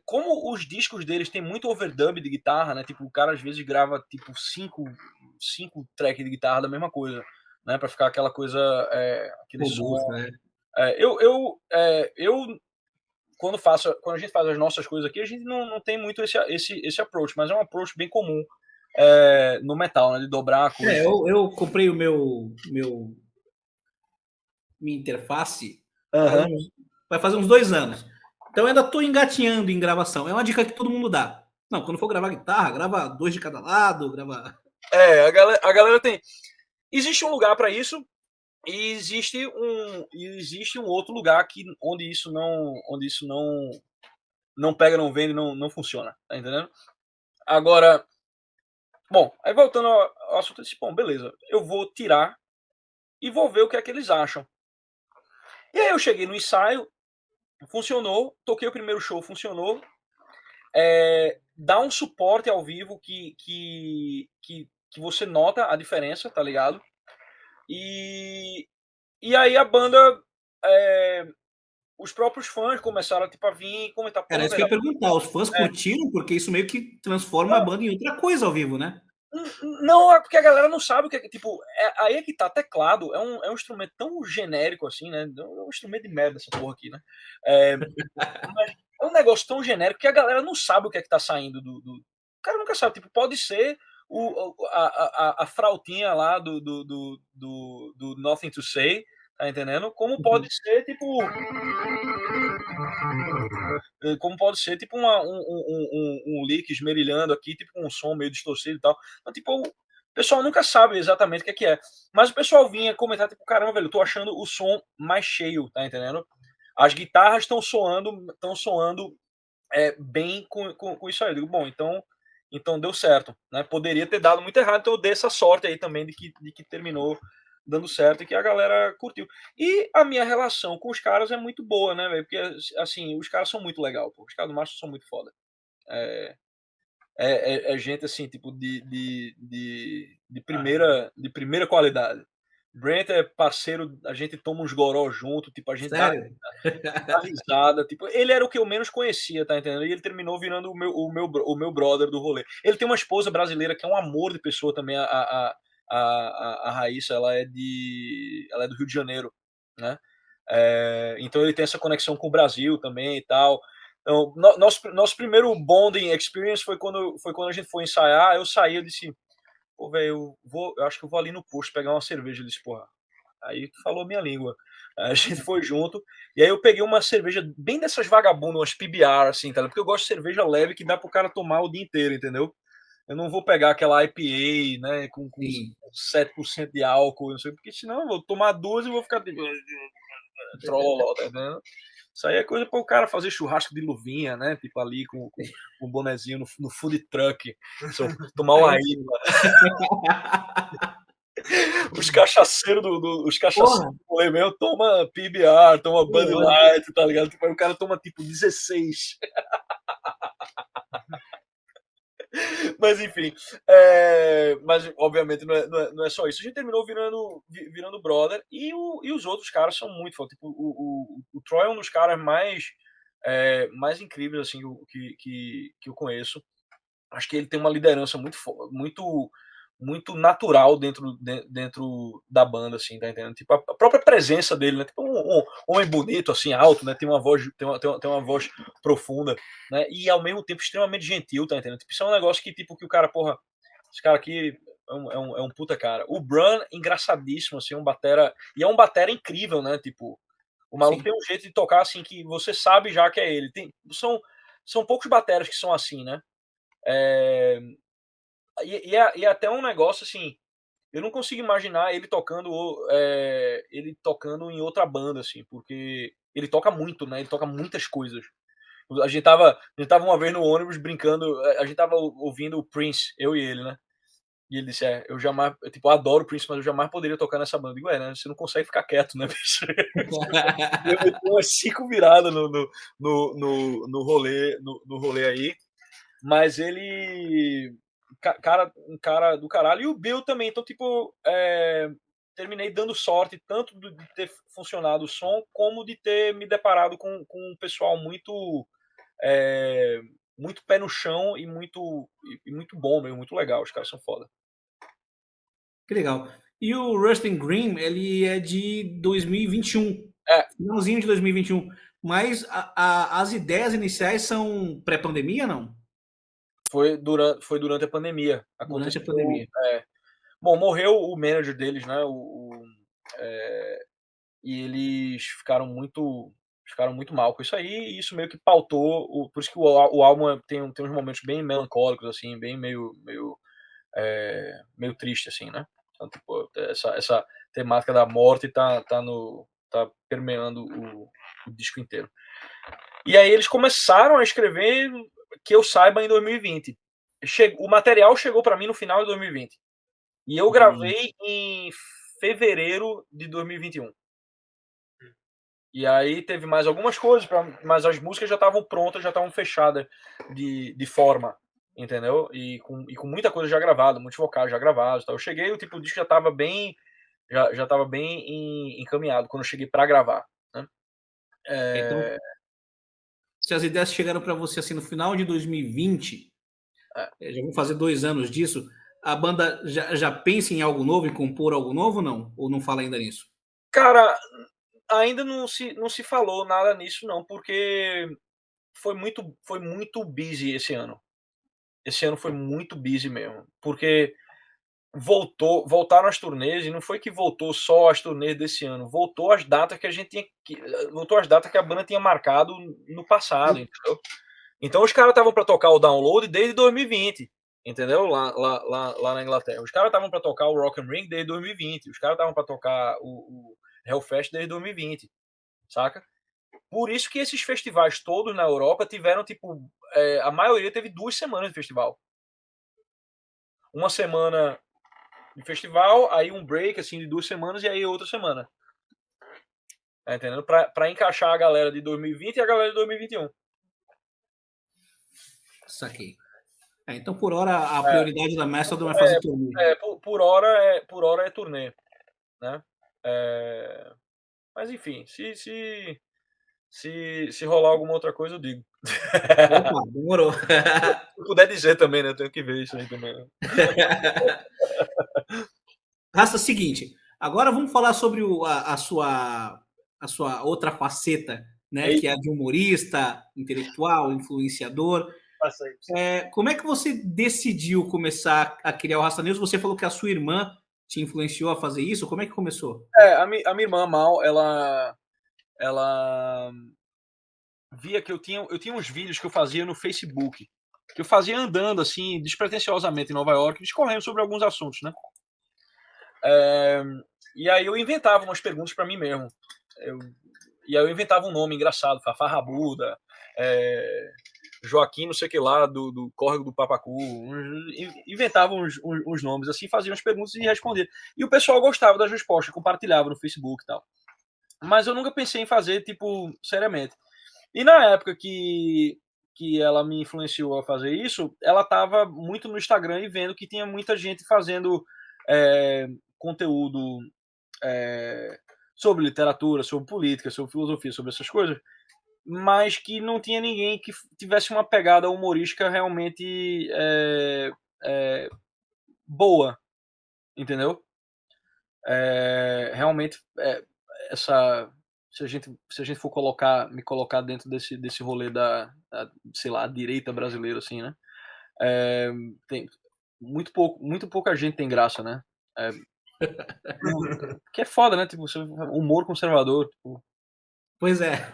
como os discos deles tem muito overdub de guitarra, né? Tipo, o cara às vezes grava tipo cinco tracks de guitarra da mesma coisa, né? Pra ficar aquela coisa, aquele som. Robusta, né? Eu quando a gente faz as nossas coisas aqui, a gente não tem muito esse approach, mas é um approach bem comum no metal, né? De dobrar a coisa. Eu comprei o minha interface Aham. vai fazer uns 2 anos. Então eu ainda estou engatinhando em gravação. É uma dica que todo mundo dá. Não, quando for gravar guitarra, grava 2 de cada lado, grava. A galera tem. Existe um lugar para isso e existe um outro lugar onde isso não pega, não vende, não funciona, tá entendendo? Agora, bom, aí voltando ao assunto, eu disse, bom, beleza, eu vou tirar e vou ver o que é que eles acham. E aí eu cheguei no ensaio, funcionou, toquei o primeiro show, funcionou. Dá um suporte ao vivo que você nota a diferença, tá ligado? E aí a banda os próprios fãs começaram tipo, a vir e comentar, Era porra, isso que velho. eu ia perguntar, os fãs É, curtiram? Porque isso meio que transforma a não, banda em outra coisa ao vivo, né? não, é porque a galera não sabe o que é. Tipo, aí é que tá, teclado é um instrumento tão genérico assim, né? É um instrumento de merda essa porra aqui, né? É, mas é um negócio tão genérico que a galera não sabe o que é que tá saindo do. O cara nunca sabe, tipo, pode ser a frautinha lá do Nothing to Say, tá entendendo? Uhum. Como pode ser, tipo, um leak esmerilhando aqui, tipo, um som meio distorcido e tal. Então, tipo, o pessoal nunca sabe exatamente o que é. Mas o pessoal vinha comentar, tipo, caramba, velho, eu tô achando o som mais cheio, tá entendendo? As guitarras estão soando bem com isso aí. Eu digo, bom, então deu certo, né? Poderia ter dado muito errado, então eu dei essa sorte aí também de que terminou dando certo e que a galera curtiu. E a minha relação com os caras é muito boa, né, velho? Porque, assim, os caras são muito legal, pô. Os caras do Macho são muito foda. É, é gente, assim, tipo, de primeira qualidade. Brent é parceiro, a gente toma uns goró junto, tipo, a gente dá Sério? risada, tipo, ele era o que eu menos conhecia, tá entendendo? E ele terminou virando o meu brother do rolê. Ele tem uma esposa brasileira que é um amor de pessoa também, a Raíssa, ela é do Rio de Janeiro, né? Então ele tem essa conexão com o Brasil também e tal. Então, nosso primeiro bonding experience foi quando a gente foi ensaiar. Eu saí, eu disse, pô, velho, eu acho que eu vou ali no posto pegar uma cerveja. Ele disse, porra, aí tu falou minha língua. A gente foi junto. E aí eu peguei uma cerveja bem dessas vagabundas, umas PBR, assim, tá? Porque eu gosto de cerveja leve que dá pro cara tomar o dia inteiro, entendeu? Eu não vou pegar aquela IPA, né, com Sim. 7% de álcool, não sei, porque senão eu vou tomar duas e vou ficar tipo, trololó, tá vendo? Isso aí é coisa para o cara fazer churrasco de luvinha, né? Tipo ali com um bonezinho no food truck, tomar uma Aí sim. IPA. Os cachaceiros os cachaceiros Porra! do rolê mesmo toma PBR, toma Bud Porra. Light, tá ligado? Tipo, aí o cara toma tipo 16. Mas enfim, mas obviamente não é só isso. A gente terminou virando brother e os outros caras são muito foda. Tipo, o Troy é um dos caras mais incríveis assim, que eu conheço. Acho que ele tem uma liderança muito natural dentro da banda, assim, tá entendendo? Tipo, a própria presença dele, né? Tipo, um homem bonito, assim, alto, né? Tem uma voz profunda, né? E ao mesmo tempo extremamente gentil, tá entendendo? Tipo, isso é um negócio que, tipo, que o cara, porra, esse cara aqui é um puta cara. O Bran, engraçadíssimo, assim, e é um batera incrível, né? Tipo, o maluco Sim. tem um jeito de tocar, assim, que você sabe já que é ele. São poucos bateras que são assim, né? É, e é até um negócio assim, eu não consigo imaginar ele tocando em outra banda, assim, porque ele toca muito, né? Ele toca muitas coisas. A gente tava uma vez no ônibus brincando, a gente tava ouvindo o Prince, eu e ele, né? E ele disse, eu jamais, tipo, eu adoro o Prince, mas eu jamais poderia tocar nessa banda. Eu digo, né? Você não consegue ficar quieto, né, bicho? Eu meti umas 5 viradas no rolê, no rolê aí. Mas ele. Um cara do caralho. E o Bill também. Então, tipo, terminei dando sorte tanto de ter funcionado o som, como de ter me deparado com um pessoal é, muito pé no chão e muito bom mesmo, muito legal. Os caras são foda. Que legal. E o Rustin Green, ele é de 2021, É, finalzinho de 2021. Mas as ideias iniciais são pré-pandemia, não? foi durante a pandemia. Durante a Aconteceu. pandemia. Bom, morreu o manager deles, né? E eles ficaram muito mal com isso aí, e isso meio que pautou, por isso que o álbum tem uns momentos bem melancólicos, assim, bem meio triste, assim, né? Então, tipo, essa temática da morte tá permeando o disco inteiro. E aí eles começaram a escrever, que eu saiba, em 2020. O material chegou para mim no final de 2020. E eu Entendi. gravei em fevereiro de 2021. E aí teve mais algumas coisas, mas as músicas já estavam prontas, já estavam fechadas de forma, entendeu? E com muita coisa já gravada, muitos vocais já gravados. Tá? Eu cheguei, o disco já tava bem encaminhado quando eu cheguei para gravar. Né? Então, É, se as ideias chegaram para você assim no final de 2020, é. já vão fazer 2 anos disso, a banda já pensa em algo novo, em compor algo novo ou não? Ou não fala ainda nisso? Cara, ainda não se falou nada nisso não, porque foi muito busy esse ano. Esse ano foi muito busy mesmo, porque voltaram as turnês e não foi que voltou só as turnês desse ano, voltou as datas que a gente tinha voltou as datas que a banda tinha marcado no passado, entendeu? Então os caras estavam para tocar o Download desde 2020, entendeu? Lá na Inglaterra. Os caras estavam para tocar o Rock and Ring desde 2020, os caras estavam para tocar o Hellfest desde 2020, saca? Por isso que esses festivais todos na Europa tiveram, tipo, a maioria teve 2 semanas de festival. Uma semana de festival, aí um break, assim, de 2 semanas, e aí outra semana. Tá entendendo? Pra encaixar a galera de 2020 e a galera de 2021. Saquei. Então, por hora, a É, prioridade da Mastodon é fazer turnê. por hora é turnê, né? Mas enfim, se rolar alguma outra coisa, eu digo. Opa, demorou. Se puder dizer também, né? Eu tenho que ver isso aí também. Né? Raça, seguinte, agora vamos falar sobre a sua outra faceta, né, que é a Eita, de humorista, intelectual, influenciador. passa aí. Como é que você decidiu começar a criar o Raça News? Você falou que a sua irmã te influenciou a fazer isso. Como é que começou? A minha irmã, Mal, ela via que eu tinha uns vídeos que eu fazia no Facebook, que eu fazia andando, assim, despretensiosamente em Nova York, discorrendo sobre alguns assuntos, né? É, e aí eu inventava umas perguntas para mim mesmo. E aí eu inventava um nome engraçado, Fafá Rabuda, é, Joaquim não sei o que lá, do Córrego do Papacu, inventava uns nomes assim, fazia umas perguntas e respondia. E o pessoal gostava das respostas, compartilhava no Facebook e tal. Mas eu nunca pensei em fazer, tipo, seriamente. E na época que ela me influenciou a fazer isso, ela estava muito no Instagram e vendo que tinha muita gente fazendo conteúdo é, sobre literatura, sobre política, sobre filosofia, sobre essas coisas, mas que não tinha ninguém que tivesse uma pegada humorística realmente boa, entendeu? Realmente, essa se a gente for me colocar dentro desse rolê sei lá, direita brasileira, assim, né? Tem muito pouca gente tem graça, né? É, que é foda, né? Tipo, humor conservador. Tipo, Pois é.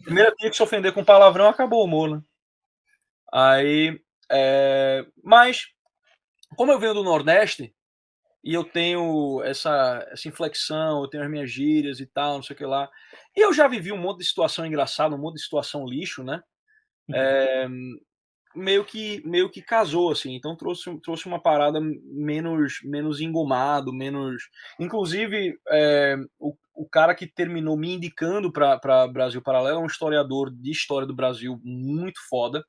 primeiro dia que se ofender com palavrão, acabou o humor, né? Aí, mas, como eu venho do Nordeste, e eu tenho essa inflexão, eu tenho as minhas gírias e tal, não sei o que lá. E eu já vivi um monte de situação engraçada, um monte de situação lixo, né? É, meio que casou, assim. Então trouxe uma parada menos engomado, menos. Inclusive, o cara que terminou me indicando para Brasil Paralelo é um historiador de história do Brasil muito foda,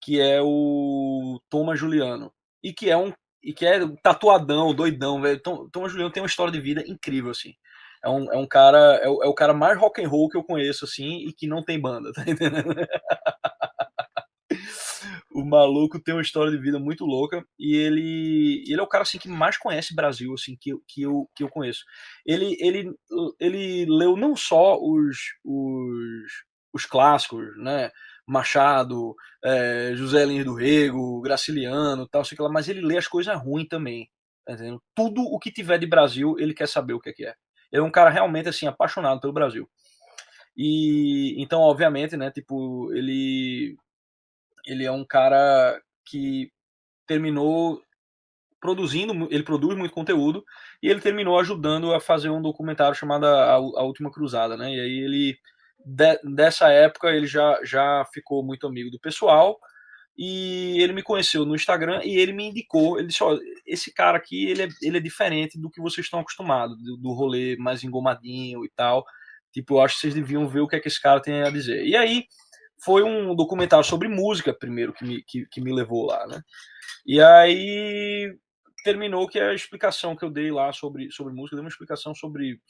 que é o Thomas Juliano. E que é tatuadão, doidão, velho. Thomas Juliano tem uma história de vida incrível, assim. É um cara, é o cara mais rock and roll que eu conheço, assim, e que não tem banda, tá entendendo? O maluco tem uma história de vida muito louca e ele é o cara assim que mais conhece Brasil, assim, que eu conheço. Ele leu não só os clássicos, né? Machado, José Lins do Rego, Graciliano, tal, sei lá, mas ele lê as coisas ruins também, tá entendendo? Tudo o que tiver de Brasil, ele quer saber o que é. Ele é um cara realmente assim apaixonado pelo Brasil. E então, obviamente, né, tipo, ele é um cara que terminou ele produz muito conteúdo e ele terminou ajudando a fazer um documentário chamado A Última Cruzada, né? E aí dessa época ele já ficou muito amigo do pessoal e ele me conheceu no Instagram e ele me indicou, ele disse, ó, esse cara aqui, ele é diferente do que vocês estão acostumados, do rolê mais engomadinho e tal, tipo, eu acho que vocês deviam ver o que é que esse cara tem a dizer. E aí foi um documentário sobre música primeiro que me levou lá, né? E aí terminou que a explicação que eu dei lá sobre música, eu dei uma explicação sobre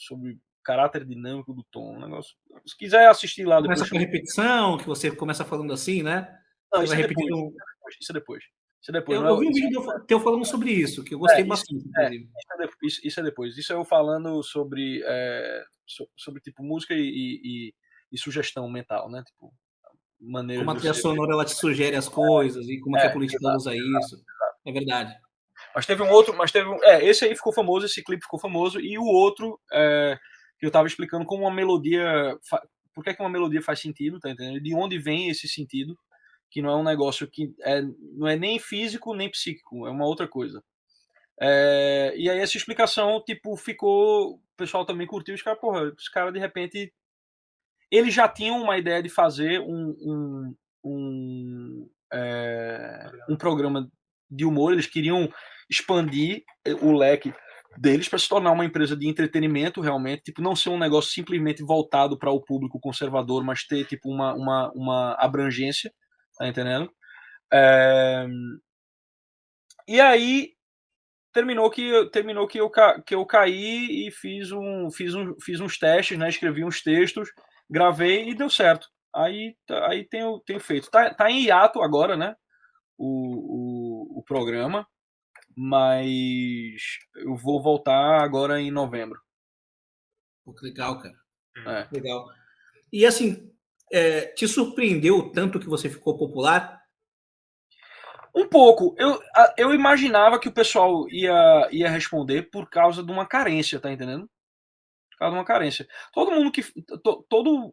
caráter dinâmico do tom. Um negócio. Se quiser assistir lá depois. Começa com a repetição, que você começa falando assim, né? Não, Você isso vai é depois. repetindo. Isso é depois. Isso é depois. Eu Não vi é, um isso, vídeo teu falando sobre isso, que eu gostei isso, bastante, inclusive. isso é depois. Isso é eu falando sobre, sobre tipo, música e sugestão mental, né? Tipo, maneiras Como a de trilha você. sonora ela te sugere as coisas e como é que a política Exato. usa isso. É verdade. Mas teve um outro, esse aí ficou famoso, esse clipe ficou famoso, e o outro, que eu tava explicando como uma melodia, por que é que uma melodia faz sentido, tá entendendo? De onde vem esse sentido, que não é um negócio que não é nem físico nem psíquico, é uma outra coisa. E aí essa explicação, tipo, ficou, o pessoal também curtiu, os caras, porra, os caras de repente, eles já tinham uma ideia de fazer um programa de humor, eles queriam expandir o leque deles para se tornar uma empresa de entretenimento realmente, tipo, não ser um negócio simplesmente voltado para o público conservador, mas ter tipo uma abrangência, tá entendendo? E aí terminou que eu caí e fiz uns testes, né? Escrevi uns textos, gravei e deu certo. Aí tenho feito. Tá em hiato agora, né? O programa, mas eu vou voltar agora em novembro. Pô, que legal, cara. É. Legal. E assim, te surpreendeu o tanto que você ficou popular? Um pouco. Eu imaginava que o pessoal ia responder por causa de uma carência, tá entendendo? Por causa de uma carência. Todo mundo que.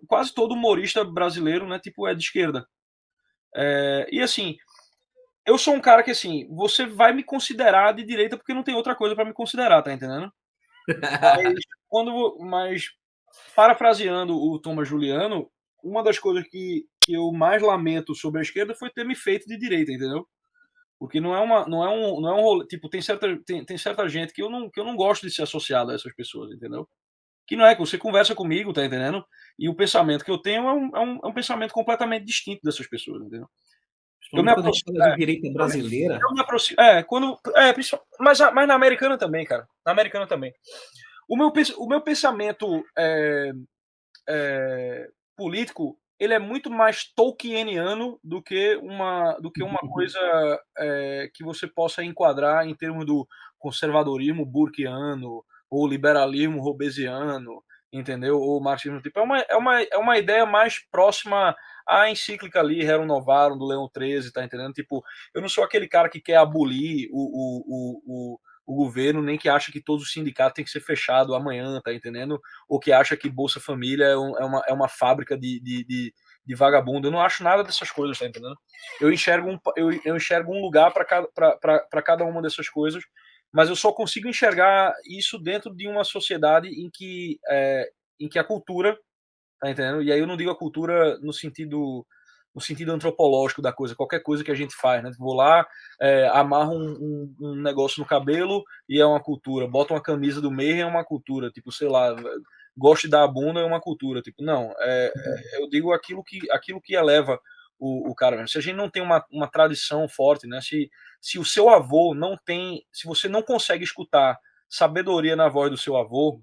Quase todo humorista brasileiro, né, tipo, é de esquerda. E assim, eu sou um cara que, assim, você vai me considerar de direita porque não tem outra coisa pra me considerar, tá entendendo? Mas parafraseando o Thomas Juliano, uma das coisas que eu mais lamento sobre a esquerda foi ter me feito de direita, entendeu? Porque não é um rolê, tipo, tem certa gente que eu não gosto de ser associado a essas pessoas, entendeu? Que não é que você conversa comigo, tá entendendo? E o pensamento que eu tenho é um pensamento completamente distinto dessas pessoas, entendeu? Eu me Principalmente quando a gente aproximo, fala de direita brasileira. eu me aproximo, mas na americana também, cara. Na americana também. O meu pensamento político, ele é muito mais Tolkieniano do que uma coisa que você possa enquadrar em termos do conservadorismo burkeano ou liberalismo robesiano, entendeu? Ou marxismo. Tipo, é uma ideia mais próxima à encíclica ali, Rerum Novarum, do Leão XIII, tá entendendo? Tipo, eu não sou aquele cara que quer abolir o governo, nem que acha que todos os sindicatos têm que ser fechados amanhã, tá entendendo? Ou que acha que Bolsa Família é uma fábrica de vagabundo. Eu não acho nada dessas coisas, tá entendendo? Eu enxergo um lugar para cada uma dessas coisas, mas eu só consigo enxergar isso dentro de uma sociedade em que a cultura, tá entendendo? E aí eu não digo a cultura no sentido antropológico da coisa, qualquer coisa que a gente faz, né? Vou lá, amarro um negócio no cabelo e é uma cultura, boto uma camisa do meio é uma cultura, tipo, sei lá, gosto de dar a bunda é uma cultura, tipo, não, eu digo aquilo que eleva o cara mesmo. Se a gente não tem uma tradição forte, né? Se o seu avô não tem, se você não consegue escutar sabedoria na voz do seu avô,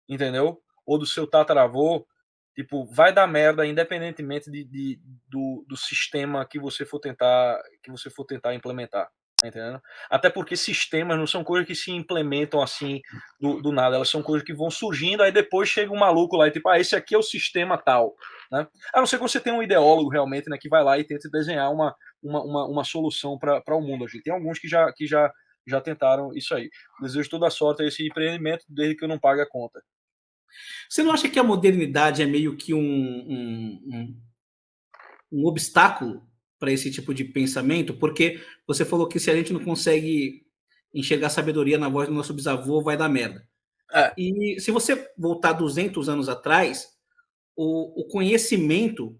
entendeu? Ou do seu tataravô, tipo, vai dar merda independentemente do sistema que você for tentar implementar, tá entendendo? Até porque sistemas não são coisas que se implementam assim do nada, elas são coisas que vão surgindo, aí depois chega um maluco lá e tipo, esse aqui é o sistema tal, né? A não ser que você tenha um ideólogo realmente, né, que vai lá e tenta desenhar uma solução para o mundo. A gente tem alguns que já tentaram isso aí. Desejo toda a sorte a esse empreendimento, desde que eu não pague a conta. Você não acha que a modernidade é meio que um obstáculo para esse tipo de pensamento? Porque você falou que se a gente não consegue enxergar sabedoria na voz do nosso bisavô, vai dar merda. É. E se você voltar 200 anos atrás, o conhecimento,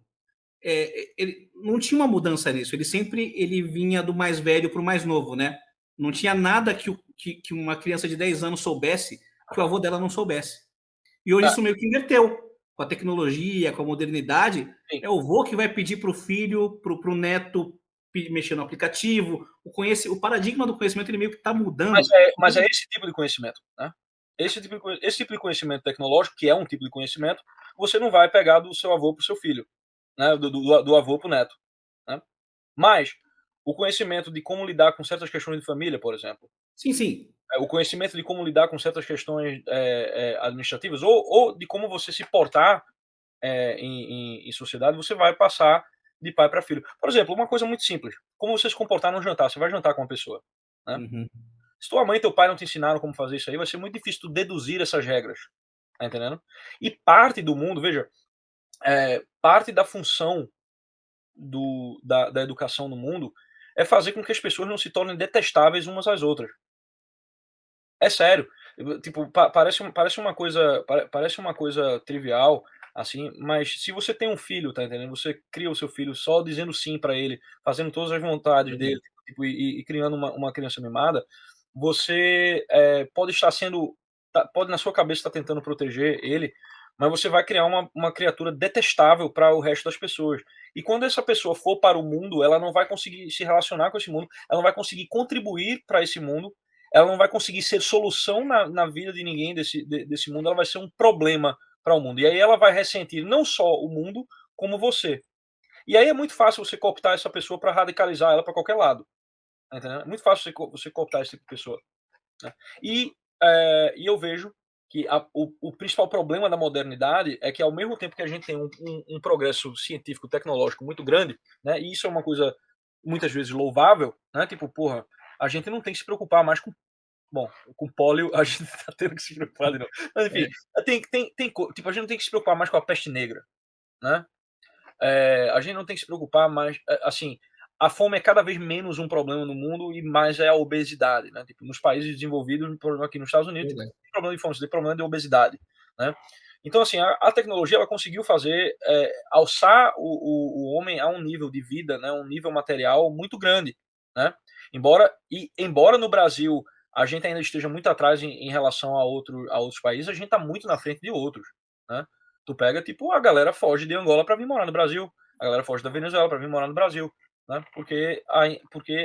ele não tinha uma mudança nisso. Ele vinha do mais velho para o mais novo, né? Não tinha nada que uma criança de 10 anos soubesse que o avô dela não soubesse. E hoje isso meio que inverteu. Com a tecnologia, com a modernidade, Sim. é o avô que vai pedir para o filho, para o neto mexer no aplicativo. O paradigma do conhecimento ele meio que está mudando. Mas é esse tipo de conhecimento, né? esse tipo de conhecimento tecnológico, que é um tipo de conhecimento, você não vai pegar do seu avô para o seu filho, né? Do avô para o neto. Né? Mas o conhecimento de como lidar com certas questões de família, por exemplo, Sim, sim. o conhecimento de como lidar com certas questões administrativas, ou de como você se portar em sociedade, você vai passar de pai para filho. Por exemplo, uma coisa muito simples: como você se comportar no jantar. Você vai jantar com uma pessoa, né? Uhum. Se tua mãe e teu pai não te ensinaram como fazer isso aí, vai ser muito difícil tu deduzir essas regras. Tá entendendo? E parte do mundo, veja, parte da função da educação no mundo é fazer com que as pessoas não se tornem detestáveis umas às outras. É sério. Tipo, parece uma coisa trivial, assim, mas se você tem um filho, tá entendendo? Você cria o seu filho só dizendo sim pra ele, fazendo todas as vontades dele, Verdade. tipo, e criando uma criança mimada, você pode estar sendo, pode na sua cabeça estar tentando proteger ele, mas você vai criar uma criatura detestável para o resto das pessoas. E quando essa pessoa for para o mundo, ela não vai conseguir se relacionar com esse mundo, ela não vai conseguir contribuir para esse mundo, ela não vai conseguir ser solução na vida de ninguém desse mundo, ela vai ser um problema para o mundo. E aí ela vai ressentir não só o mundo, como você. E aí é muito fácil você cooptar essa pessoa para radicalizar ela para qualquer lado. Tá entendendo? É muito fácil você cooptar esse tipo de pessoa. Né? E eu vejo que o principal problema da modernidade é que, ao mesmo tempo que a gente tem um progresso científico, tecnológico muito grande, né, e isso é uma coisa muitas vezes louvável, né, tipo, porra, a gente não tem que se preocupar mais com. Bom, com pólio a gente tá tendo que se preocupar de novo. Mas enfim, É. tipo, a gente não tem que se preocupar mais com a peste negra, né? A gente não tem que se preocupar mais, assim, a fome é cada vez menos um problema no mundo e mais é a obesidade, né? Tipo, nos países desenvolvidos, por exemplo, aqui nos Estados Unidos, Verdade. tem problema de fome, tem problema de obesidade, né? Então, assim, a tecnologia ela conseguiu fazer alçar o homem a um nível de vida, né? Um nível material muito grande, né? Embora no Brasil a gente ainda esteja muito atrás em relação a outros países, a gente está muito na frente de outros, né? Tu pega, tipo, a galera foge de Angola para vir morar no Brasil, a galera foge da Venezuela para vir morar no Brasil, né? Porque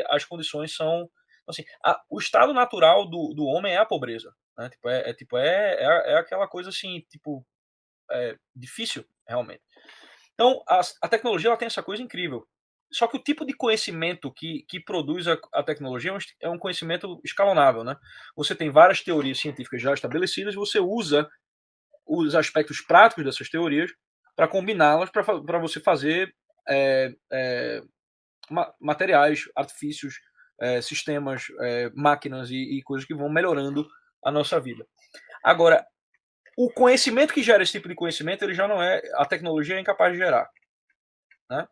as condições são, assim, o estado natural do homem é a pobreza, né? É aquela coisa assim, tipo, difícil realmente. Então, a tecnologia ela tem essa coisa incrível. Só que o tipo de conhecimento que produz a tecnologia é um conhecimento escalonável, né? Você tem várias teorias científicas já estabelecidas, você usa os aspectos práticos dessas teorias para combiná-las para você fazer materiais, artifícios, sistemas, máquinas e coisas que vão melhorando a nossa vida. Agora, o conhecimento que gera esse tipo de conhecimento, ele já não é. A tecnologia é incapaz de gerar. Né?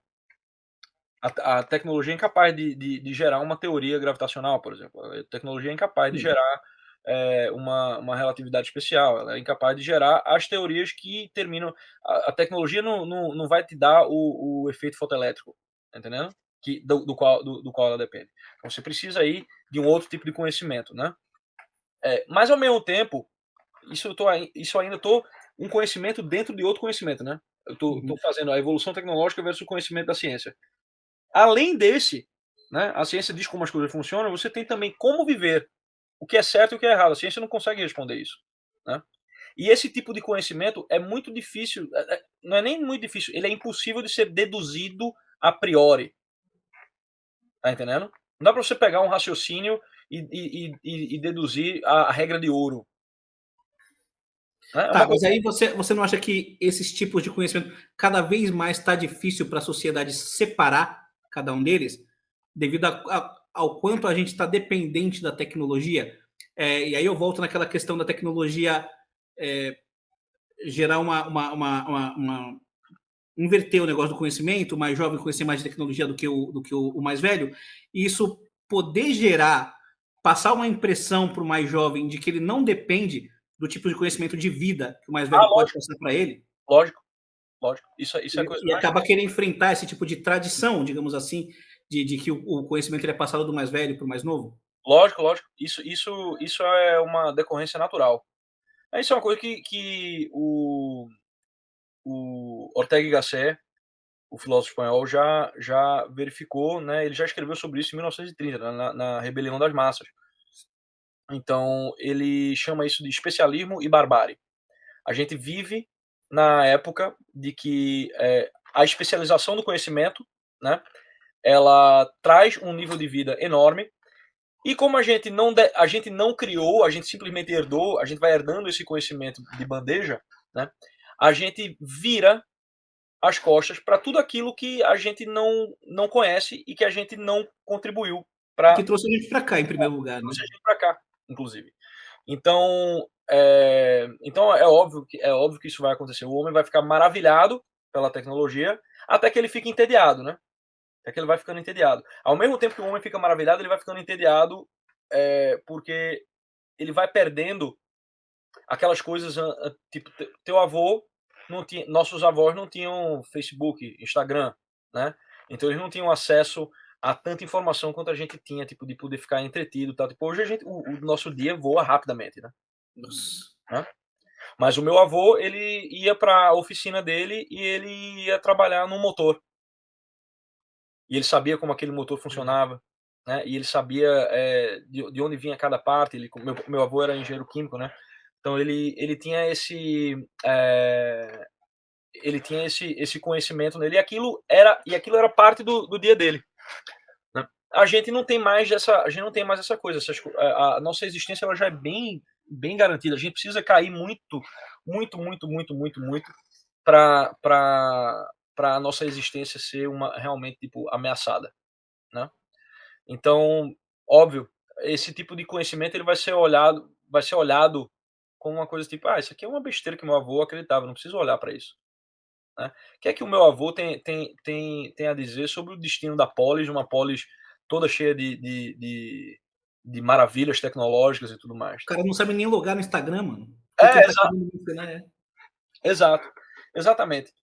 A tecnologia é incapaz de gerar uma teoria gravitacional, por exemplo. A tecnologia é incapaz de Sim. gerar uma relatividade especial. Ela é incapaz de gerar as teorias que terminam. A tecnologia não vai te dar o efeito fotoelétrico, tá entendendo? Do qual ela depende. Então você precisa aí de um outro tipo de conhecimento, né? Mas ao mesmo tempo, isso ainda estou um conhecimento dentro de outro conhecimento, né? Eu estou Uhum. fazendo a evolução tecnológica versus o conhecimento da ciência. Além desse, né, a ciência diz como as coisas funcionam, você tem também como viver, o que é certo e o que é errado. A ciência não consegue responder isso. Né? E esse tipo de conhecimento é muito difícil, não é nem muito difícil, ele é impossível de ser deduzido a priori. Tá entendendo? Não dá para você pegar um raciocínio e deduzir a regra de ouro. Né? É uma Tá, mas coisa. aí você não acha que esses tipos de conhecimento cada vez mais está difícil para a sociedade separar cada um deles, devido ao quanto a gente está dependente da tecnologia? E aí eu volto naquela questão da tecnologia é, gerar inverter o negócio do conhecimento, o mais jovem conhecer mais de tecnologia do que o mais velho, e isso poder gerar, passar uma impressão para o mais jovem de que ele não depende do tipo de conhecimento de vida que o mais velho pode Lógico, passar para ele, lógico, lógico. Isso é a coisa e mais. acaba querendo enfrentar esse tipo de tradição, digamos assim, de que o conhecimento ele é passado do mais velho para o mais novo. Lógico, lógico. Isso é uma decorrência natural. Isso é uma coisa que o Ortega y Gasset, o filósofo espanhol, já verificou, né? Ele já escreveu sobre isso em 1930, na Rebelião das Massas. Então, ele chama isso de especialismo e barbárie. A gente vive na época de que a especialização do conhecimento, né, ela traz um nível de vida enorme, e como a gente não criou, a gente simplesmente herdou, a gente vai herdando esse conhecimento de bandeja, né, a gente vira as costas para tudo aquilo que a gente não conhece e que a gente não contribuiu Que para trouxe a gente para cá, em primeiro lugar, né? trouxe a gente para cá, inclusive. Então é óbvio que isso vai acontecer. O homem vai ficar maravilhado pela tecnologia até que ele fique entediado, né? Até que ele vai ficando entediado. Ao mesmo tempo que o homem fica maravilhado, ele vai ficando entediado porque ele vai perdendo aquelas coisas, tipo, teu avô não tinha, nossos avós não tinham Facebook, Instagram, né? Então eles não tinham acesso a tanta informação quanto a gente tinha, tipo, de poder ficar entretido, tal. Tipo, hoje o nosso dia voa rapidamente, né? Nossa. Né? Mas o meu avô, ele ia para a oficina dele e ele ia trabalhar num motor. E ele sabia como aquele motor funcionava, né? E ele sabia de onde vinha cada parte. Meu avô era engenheiro químico, né? Então ele tinha esse conhecimento nele, e aquilo era parte do dia dele, né? A gente não tem mais essa coisa. A nossa existência ela já é bem garantida. A gente precisa cair muito, muito, muito, muito, muito, muito para a nossa existência ser realmente tipo ameaçada, né? Então, óbvio, esse tipo de conhecimento ele vai ser olhado como uma coisa tipo, isso aqui é uma besteira que meu avô acreditava, não preciso olhar para isso, né? O que é que o meu avô tem a dizer sobre o destino da Polis, uma Polis toda cheia de maravilhas tecnológicas e tudo mais? O cara não sabe nem logar no Instagram, mano. O que ele tá Exato, querendo me ensinar é. exato, exatamente.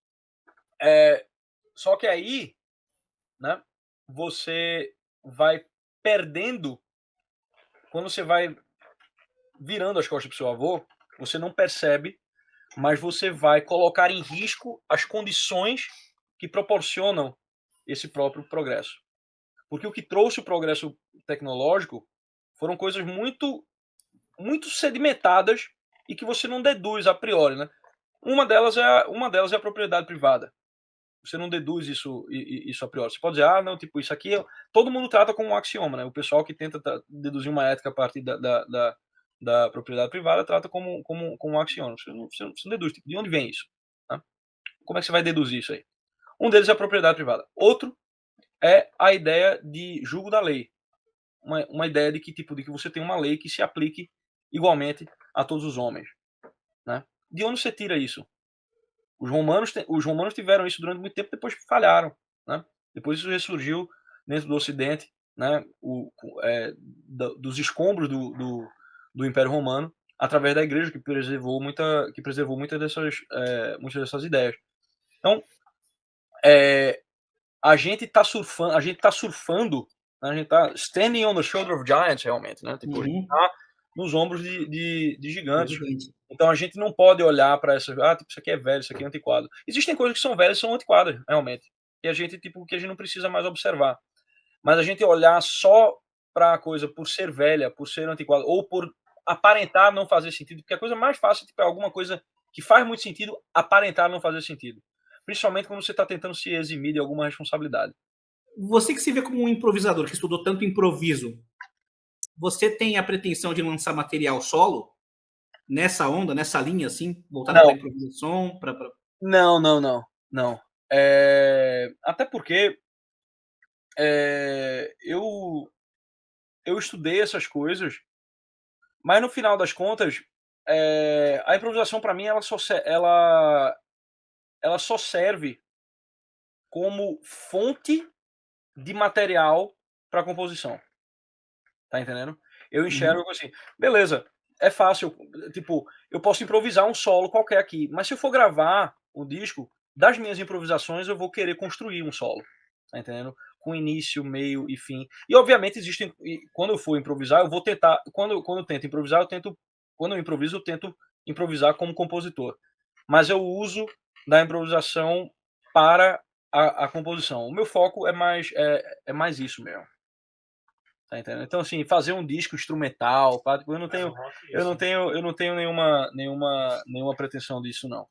É, só que aí, né, você vai perdendo, quando você vai virando as costas pro seu avô, você não percebe, mas você vai colocar em risco as condições que proporcionam esse próprio progresso. Porque o que trouxe o progresso tecnológico foram coisas muito, muito sedimentadas e que você não deduz a priori, né? Uma delas é a propriedade privada. Você não deduz isso a priori. Você pode dizer, não, tipo, isso aqui todo mundo trata como um axioma, né? O pessoal que tenta deduzir uma ética a partir da propriedade privada trata como um axioma. Você não deduz. Tipo, de onde vem isso? Né? Como é que você vai deduzir isso aí? Um deles é a propriedade privada. Outro é a ideia de julgo da lei. Uma ideia de que você tem uma lei que se aplique igualmente a todos os homens. Né? De onde você tira isso? Os romanos tiveram isso durante muito tempo, depois falharam, né? Depois isso ressurgiu dentro do Ocidente, né? Dos escombros do Império Romano, através da Igreja, que preservou muitas dessas ideias. Então, a gente está surfando, né? A gente está standing on the shoulder of giants, realmente, né? Tipo, a gente Uhum. tá nos ombros de É gigantes. gigante. Então a gente não pode olhar para tipo, isso aqui é velho, isso aqui é antiquado. Existem coisas que são velhas e são antiquadas, realmente. E que a gente não precisa mais observar. Mas a gente olhar só para a coisa por ser velha, por ser antiquada, ou por aparentar não fazer sentido, porque a coisa mais fácil tipo, é alguma coisa que faz muito sentido aparentar não fazer sentido. Principalmente quando você está tentando se eximir de alguma responsabilidade. Você que se vê como um improvisador, que estudou tanto improviso, você tem a pretensão de lançar material solo nessa onda, nessa linha, assim, voltada para Não, improvisação, não, não, não, não. Até porque eu estudei essas coisas, mas no final das contas, a improvisação para mim ela só serve como fonte de material para composição. Tá entendendo? Eu Uhum. enxergo assim, beleza, é fácil, tipo, eu posso improvisar um solo qualquer aqui, mas se eu for gravar um disco, das minhas improvisações eu vou querer construir um solo, tá entendendo? Com início, meio e fim. E obviamente quando eu for improvisar, eu vou tentar, quando eu tento improvisar, quando eu improviso, eu tento improvisar como compositor. Mas eu uso da improvisação para a composição. O meu foco é mais isso mesmo. tá entendendo? Então, assim, fazer um disco instrumental, pá, tipo, eu não tenho nenhuma pretensão disso, não.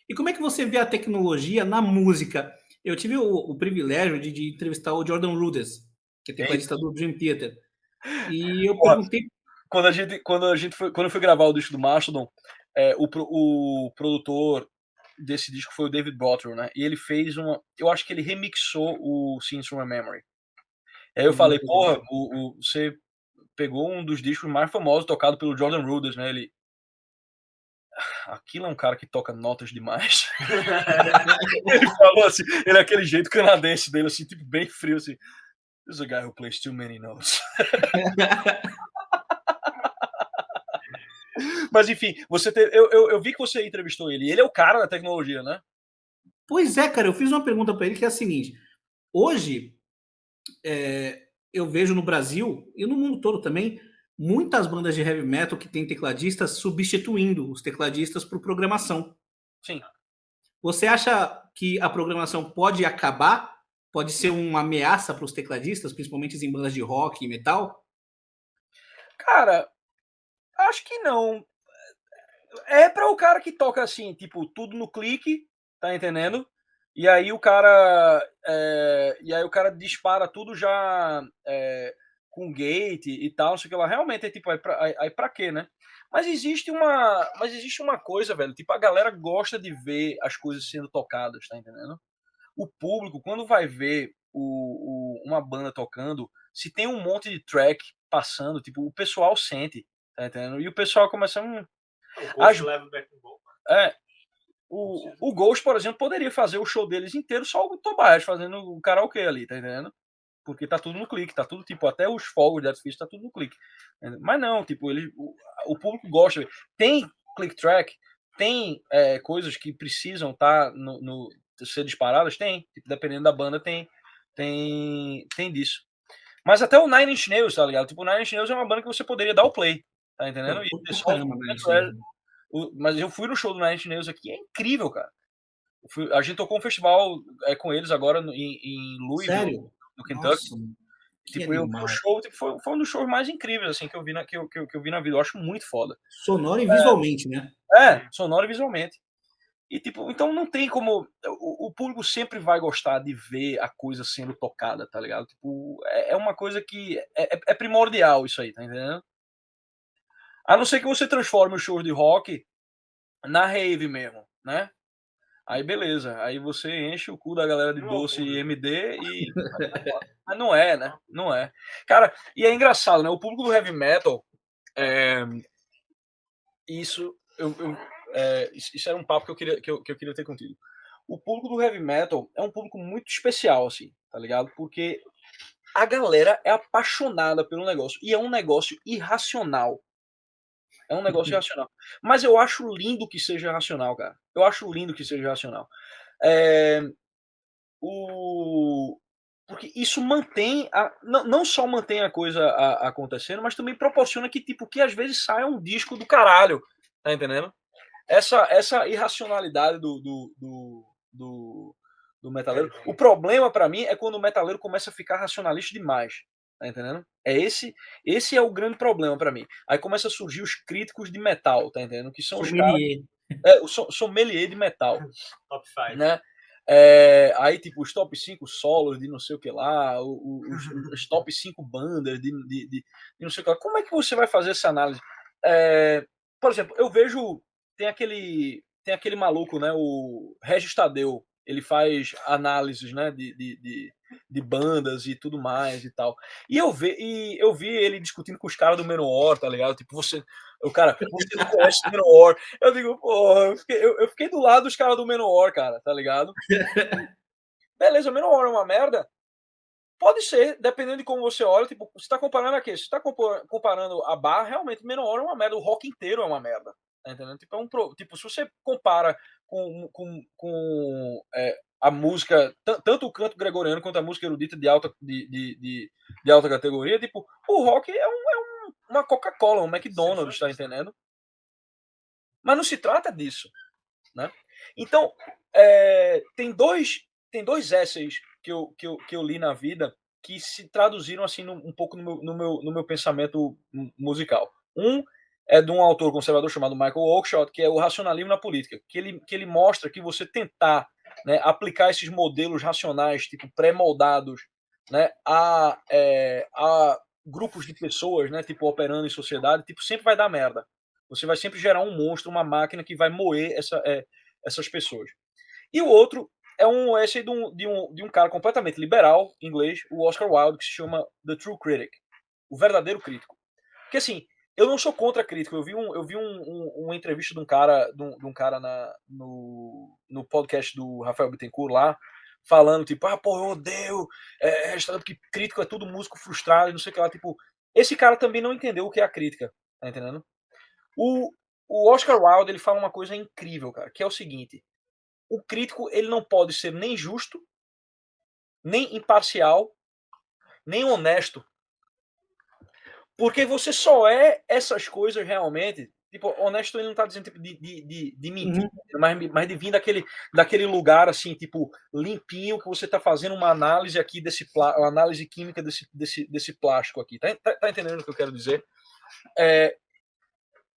E como é que você vê a tecnologia na música? Eu tive o privilégio de entrevistar o Jordan Rudess, que é Eita, tecladista do Dream Theater. E eu porra, perguntei. quando eu fui gravar o disco do Mastodon, o produtor desse disco foi o David Bottrell, né? E ele fez eu acho que ele remixou o Scenes from a Memory. Aí eu falei, porra, você pegou um dos discos mais famosos tocado pelo Jordan Rudess, né? Aquilo é um cara que toca notas demais. Ele falou assim, ele é aquele jeito canadense dele, assim, tipo, bem frio, assim. There's a guy who plays too many notes. Mas enfim, eu vi que você entrevistou ele. Ele é o cara da tecnologia, né? Pois é, cara, eu fiz uma pergunta para ele que é a seguinte: hoje eu vejo no Brasil e no mundo todo também muitas bandas de heavy metal que têm tecladistas substituindo os tecladistas por programação. Sim. Você acha que a programação pode acabar? Pode ser uma ameaça para os tecladistas, principalmente em bandas de rock e metal? Cara, acho que não. É para o cara que toca assim, tipo, tudo no clique, tá entendendo? E aí o cara, dispara tudo já com gate e tal, não sei o que lá. Realmente é tipo, aí pra quê, né? Mas existe uma coisa, velho, tipo, a galera gosta de ver as coisas sendo tocadas, tá entendendo? O público, quando vai ver uma banda tocando, se tem um monte de track passando, tipo, o pessoal sente, tá entendendo? E o pessoal começa, O Ghost leva o backing vocal. o Ghost, por exemplo, poderia fazer o show deles inteiro só o Tobias fazendo o karaokê ali, tá entendendo? Porque tá tudo no clique, tá tudo, tipo, até os fogos de artifício tá tudo no clique. Mas não, tipo, o público gosta. Tem click track, tem coisas que precisam estar ser disparadas, tem. Tipo, dependendo da banda, tem disso. Mas até o Nine Inch Nails, tá ligado? Tipo, o Nine Inch Nails é uma banda que você poderia dar o play, tá entendendo? E Por só caramba, né? mas eu fui no show do Nine Inch Nails aqui, é incrível, cara. A gente tocou um festival com eles agora em Louisville, Sério? no Kentucky. Nossa, que Tipo, eu vi animal. o show, tipo, foi um dos shows mais incríveis assim que eu vi na vida. Eu acho muito foda. Sonoro e visualmente, né? Sonoro e visualmente. E tipo, então não tem como. O público sempre vai gostar de ver a coisa sendo tocada, tá ligado? Tipo, é uma coisa que é primordial isso aí, tá entendendo? A não ser que você transforme os shows de rock na rave mesmo, né? Aí beleza, aí você enche o cu da galera de doce e MD e. Mas não é, né? Não é. Cara, e é engraçado, né? O público do heavy metal. Isso, isso era um papo que eu queria ter contigo. O público do heavy metal é um público muito especial, assim, tá ligado? Porque a galera é apaixonada pelo negócio. E é um negócio irracional. É um negócio irracional. Mas eu acho lindo que seja racional, cara. Eu acho lindo que seja racional. É, porque isso mantém não só mantém a coisa acontecendo, mas também proporciona que às vezes saia um disco do caralho, tá entendendo? Essa irracionalidade do metaleiro. O problema pra mim é quando o metaleiro começa a ficar racionalista demais, tá entendendo? Esse é o grande problema pra mim. Aí começa a surgir os críticos de metal, tá entendendo? Que são os caras, o sommelier de metal, Top 5. né? Aí, tipo, os top 5 solos de não sei o que lá, os top 5 bandas de não sei o que lá. Como é que você vai fazer essa análise? Por exemplo, eu vejo. Tem aquele maluco, né? O Regis Tadeu. Ele faz análises, né? De bandas e tudo mais e tal. E eu vi ele discutindo com os caras do Menor, tá ligado? Tipo, você não conhece o Menor. Eu digo, porra, eu fiquei do lado dos caras do Menor, cara, tá ligado? Beleza, o Menor é uma merda? Pode ser, dependendo de como você olha. Tipo, você tá comparando aqui? Você tá comparando a Bar, realmente o Menor é uma merda. O rock inteiro é uma merda. Tá entendendo? Tipo, se você compara com a música, tanto o canto gregoriano quanto a música erudita de alta categoria, tipo, o rock é uma Coca-Cola, um McDonald's, tá entendendo? Mas não se trata disso, né? Então, tem dois essays que eu li na vida que se traduziram assim um pouco no meu pensamento musical. Um é de um autor conservador chamado Michael Oakeshott, que é o racionalismo na política, que ele mostra que você tentar, né, aplicar esses modelos racionais, tipo pré-moldados, né, a grupos de pessoas, né, tipo operando em sociedade, tipo sempre vai dar merda. Você vai sempre gerar um monstro, uma máquina que vai moer essas pessoas. E o outro é um essay de um cara completamente liberal, inglês, o Oscar Wilde, que se chama The True Critic, o verdadeiro crítico. Porque assim, eu não sou contra a crítica. Eu vi uma entrevista de um cara, no podcast do Rafael Bittencourt lá, falando, tipo, pô, eu odeio, porque crítico é tudo músico frustrado e não sei o que lá. Tipo, esse cara também não entendeu o que é a crítica, tá entendendo? O Oscar Wilde, ele fala uma coisa incrível, cara, que é o seguinte: o crítico, ele não pode ser nem justo, nem imparcial, nem honesto. Porque você só é essas coisas realmente. Tipo, honesto ele não tá dizendo tipo, de mentir, mas de vir daquele lugar assim, tipo, limpinho, que você tá fazendo uma análise aqui uma análise química desse plástico aqui. Tá entendendo o que eu quero dizer?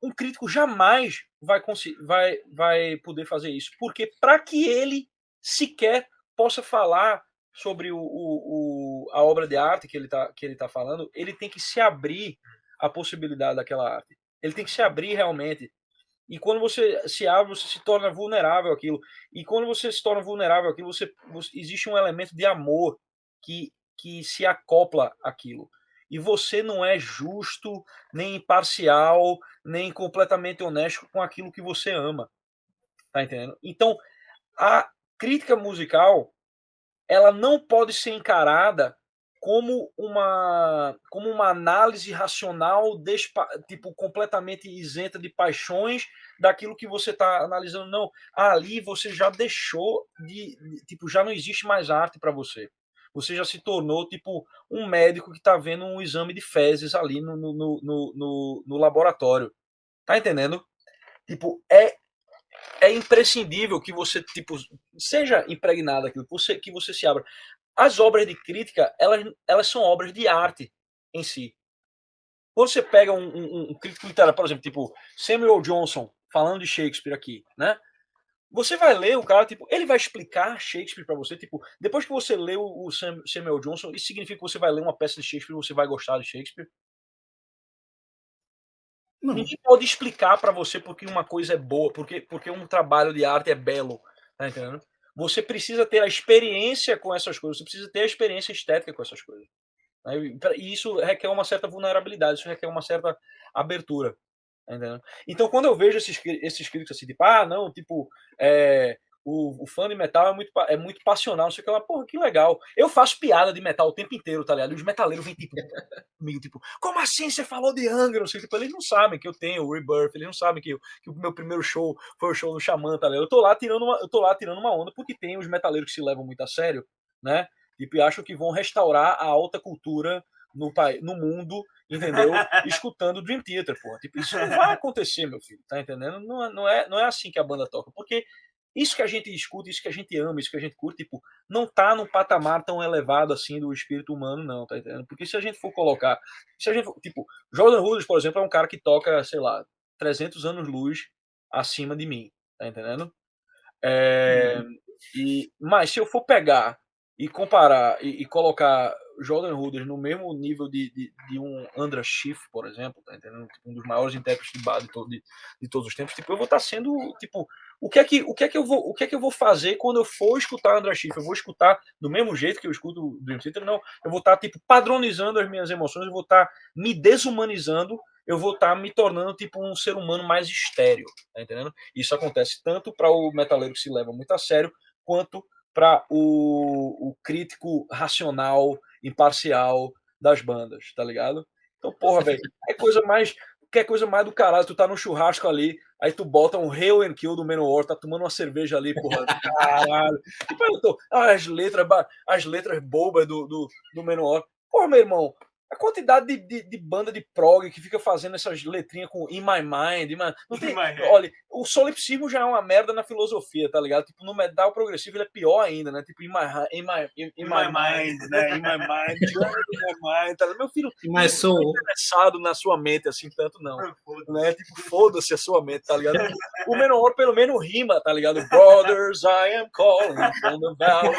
Um crítico jamais vai poder fazer isso. Porque para que ele sequer possa falar sobre a obra de arte que ele tá falando, ele tem que se abrir à possibilidade daquela arte. Ele tem que se abrir realmente. E quando você se abre, você se torna vulnerável àquilo. E quando você se torna vulnerável àquilo, existe um elemento de amor que se acopla àquilo. E você não é justo, nem imparcial, nem completamente honesto com aquilo que você ama. Tá entendendo? Então, a crítica musical, ela não pode ser encarada como uma análise racional tipo completamente isenta de paixões daquilo que você está analisando. Não, ali você já deixou tipo, já não existe mais arte para você. Você já se tornou tipo um médico que está vendo um exame de fezes ali no laboratório. Tá entendendo? Tipo, é imprescindível que você tipo seja impregnado aquilo, que você se abra. As obras de crítica, elas são obras de arte em si. Quando você pega um crítico literário, por exemplo, tipo Samuel Johnson, falando de Shakespeare aqui, né? Você vai ler o cara, tipo, ele vai explicar Shakespeare para você, tipo, depois que você lê o Samuel Johnson, isso significa que você vai ler uma peça de Shakespeare e você vai gostar de Shakespeare? Não. Ninguém pode explicar para você porque uma coisa é boa, porque um trabalho de arte é belo, tá entendendo? Você precisa ter a experiência com essas coisas, você precisa ter a experiência estética com essas coisas. E isso requer uma certa vulnerabilidade, isso requer uma certa abertura. Tá entendendo? Então, quando eu vejo esses críticos assim, tipo, não, tipo, o fã de metal é muito passional, não sei o que lá, porra, que legal. Eu faço piada de metal o tempo inteiro, tá ligado? E os metaleiros vêm, tipo, comigo, tipo, como assim você falou de Angra? Não sei, tipo, eles não sabem que eu tenho o Rebirth, eles não sabem que o meu primeiro show foi o show do Xamã, tá ligado? Eu tô lá tirando uma onda porque tem os metaleiros que se levam muito a sério, né? Tipo, e acham que vão restaurar a alta cultura no mundo, entendeu? Escutando Dream Theater, porra. Tipo, isso não vai acontecer, meu filho, tá entendendo? Não é assim que a banda toca, porque isso que a gente escuta, isso que a gente ama, isso que a gente curte, tipo, não tá num patamar tão elevado assim do espírito humano, não, tá entendendo? Porque se a gente for colocar, tipo, Jordan Rudess, por exemplo, é um cara que toca, sei lá, 300 anos luz acima de mim, tá entendendo? Mas se eu for pegar e comparar e colocar Jordan Rudess no mesmo nível de um Andras Schiff, por exemplo, tá entendendo? Tipo, um dos maiores intérpretes de bar de todos os tempos, tipo, eu vou estar sendo, tipo, o que é que eu vou fazer quando eu for escutar Andras Schiff? Eu vou escutar do mesmo jeito que eu escuto o Dream Theater? Não, eu vou estar, tipo, padronizando as minhas emoções, eu vou estar me desumanizando, eu vou estar me tornando, tipo, um ser humano mais estéril, tá entendendo? Isso acontece tanto para o metaleiro que se leva muito a sério, quanto para o crítico racional, imparcial das bandas, tá ligado? Então, porra, velho, quer coisa mais do caralho, tu tá no churrasco ali, aí tu bota um Hail and Kill do Manowar, tá tomando uma cerveja ali, porra, caralho. Tipo, as letras bobas do Manowar. Porra, meu irmão, A quantidade de banda de prog que fica fazendo essas letrinhas com In My Mind. Não tem, olha, o solipsismo já é uma merda na filosofia, tá ligado? Tipo, no metal progressivo ele é pior ainda, né? Tipo, In My Mind, né? In My Mind, In My Mind, tá ligado? Meu filho, Mas não sou é interessado na sua mente assim tanto, não. Né? Tipo, foda-se a sua mente, tá ligado? O Manowar pelo menos rima, tá ligado? Brothers, I am calling from the valley.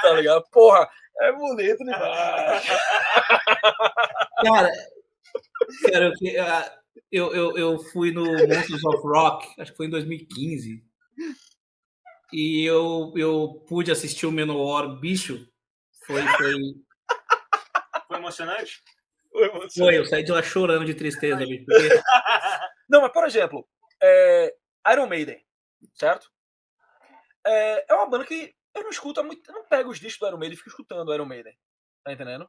Tá ligado? Porra, é bonito demais. Cara, eu fui no Monsters of Rock, acho que foi em 2015. E eu pude assistir o Manowar, bicho. Foi emocionante? Foi, eu saí de lá chorando de tristeza, bicho. Porque... Não, mas por exemplo, Iron Maiden, certo? É uma banda que eu não escuto há muito. Eu não pego os discos do Iron Maiden e fico escutando o Iron Maiden. Tá entendendo?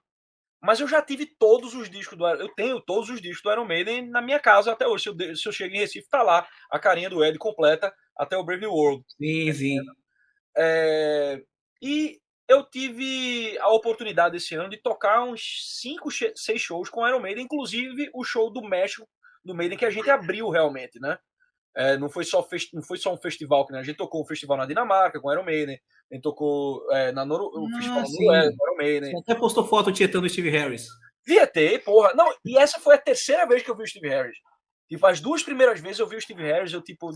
Mas eu já tive todos os discos do Iron Maiden. Eu tenho todos os discos do Iron Maiden na minha casa até hoje. Se eu chego em Recife, tá lá a carinha do Ed completa até o Brave New World. Sim, sim. E eu tive a oportunidade esse ano de tocar uns 5, 6 shows com o Iron Maiden, inclusive o show do México, do Maiden, que a gente abriu realmente, né? Não foi só um festival, que né? A gente tocou um festival na Dinamarca com o Iron Maiden, a gente tocou o festival na Noruega com o Iron Maiden. Você até postou foto tietando o Steve Harris. Vietei, porra. Não, e essa foi a terceira vez que eu vi o Steve Harris. Tipo, as 2 primeiras vezes eu vi o Steve Harris, eu tipo...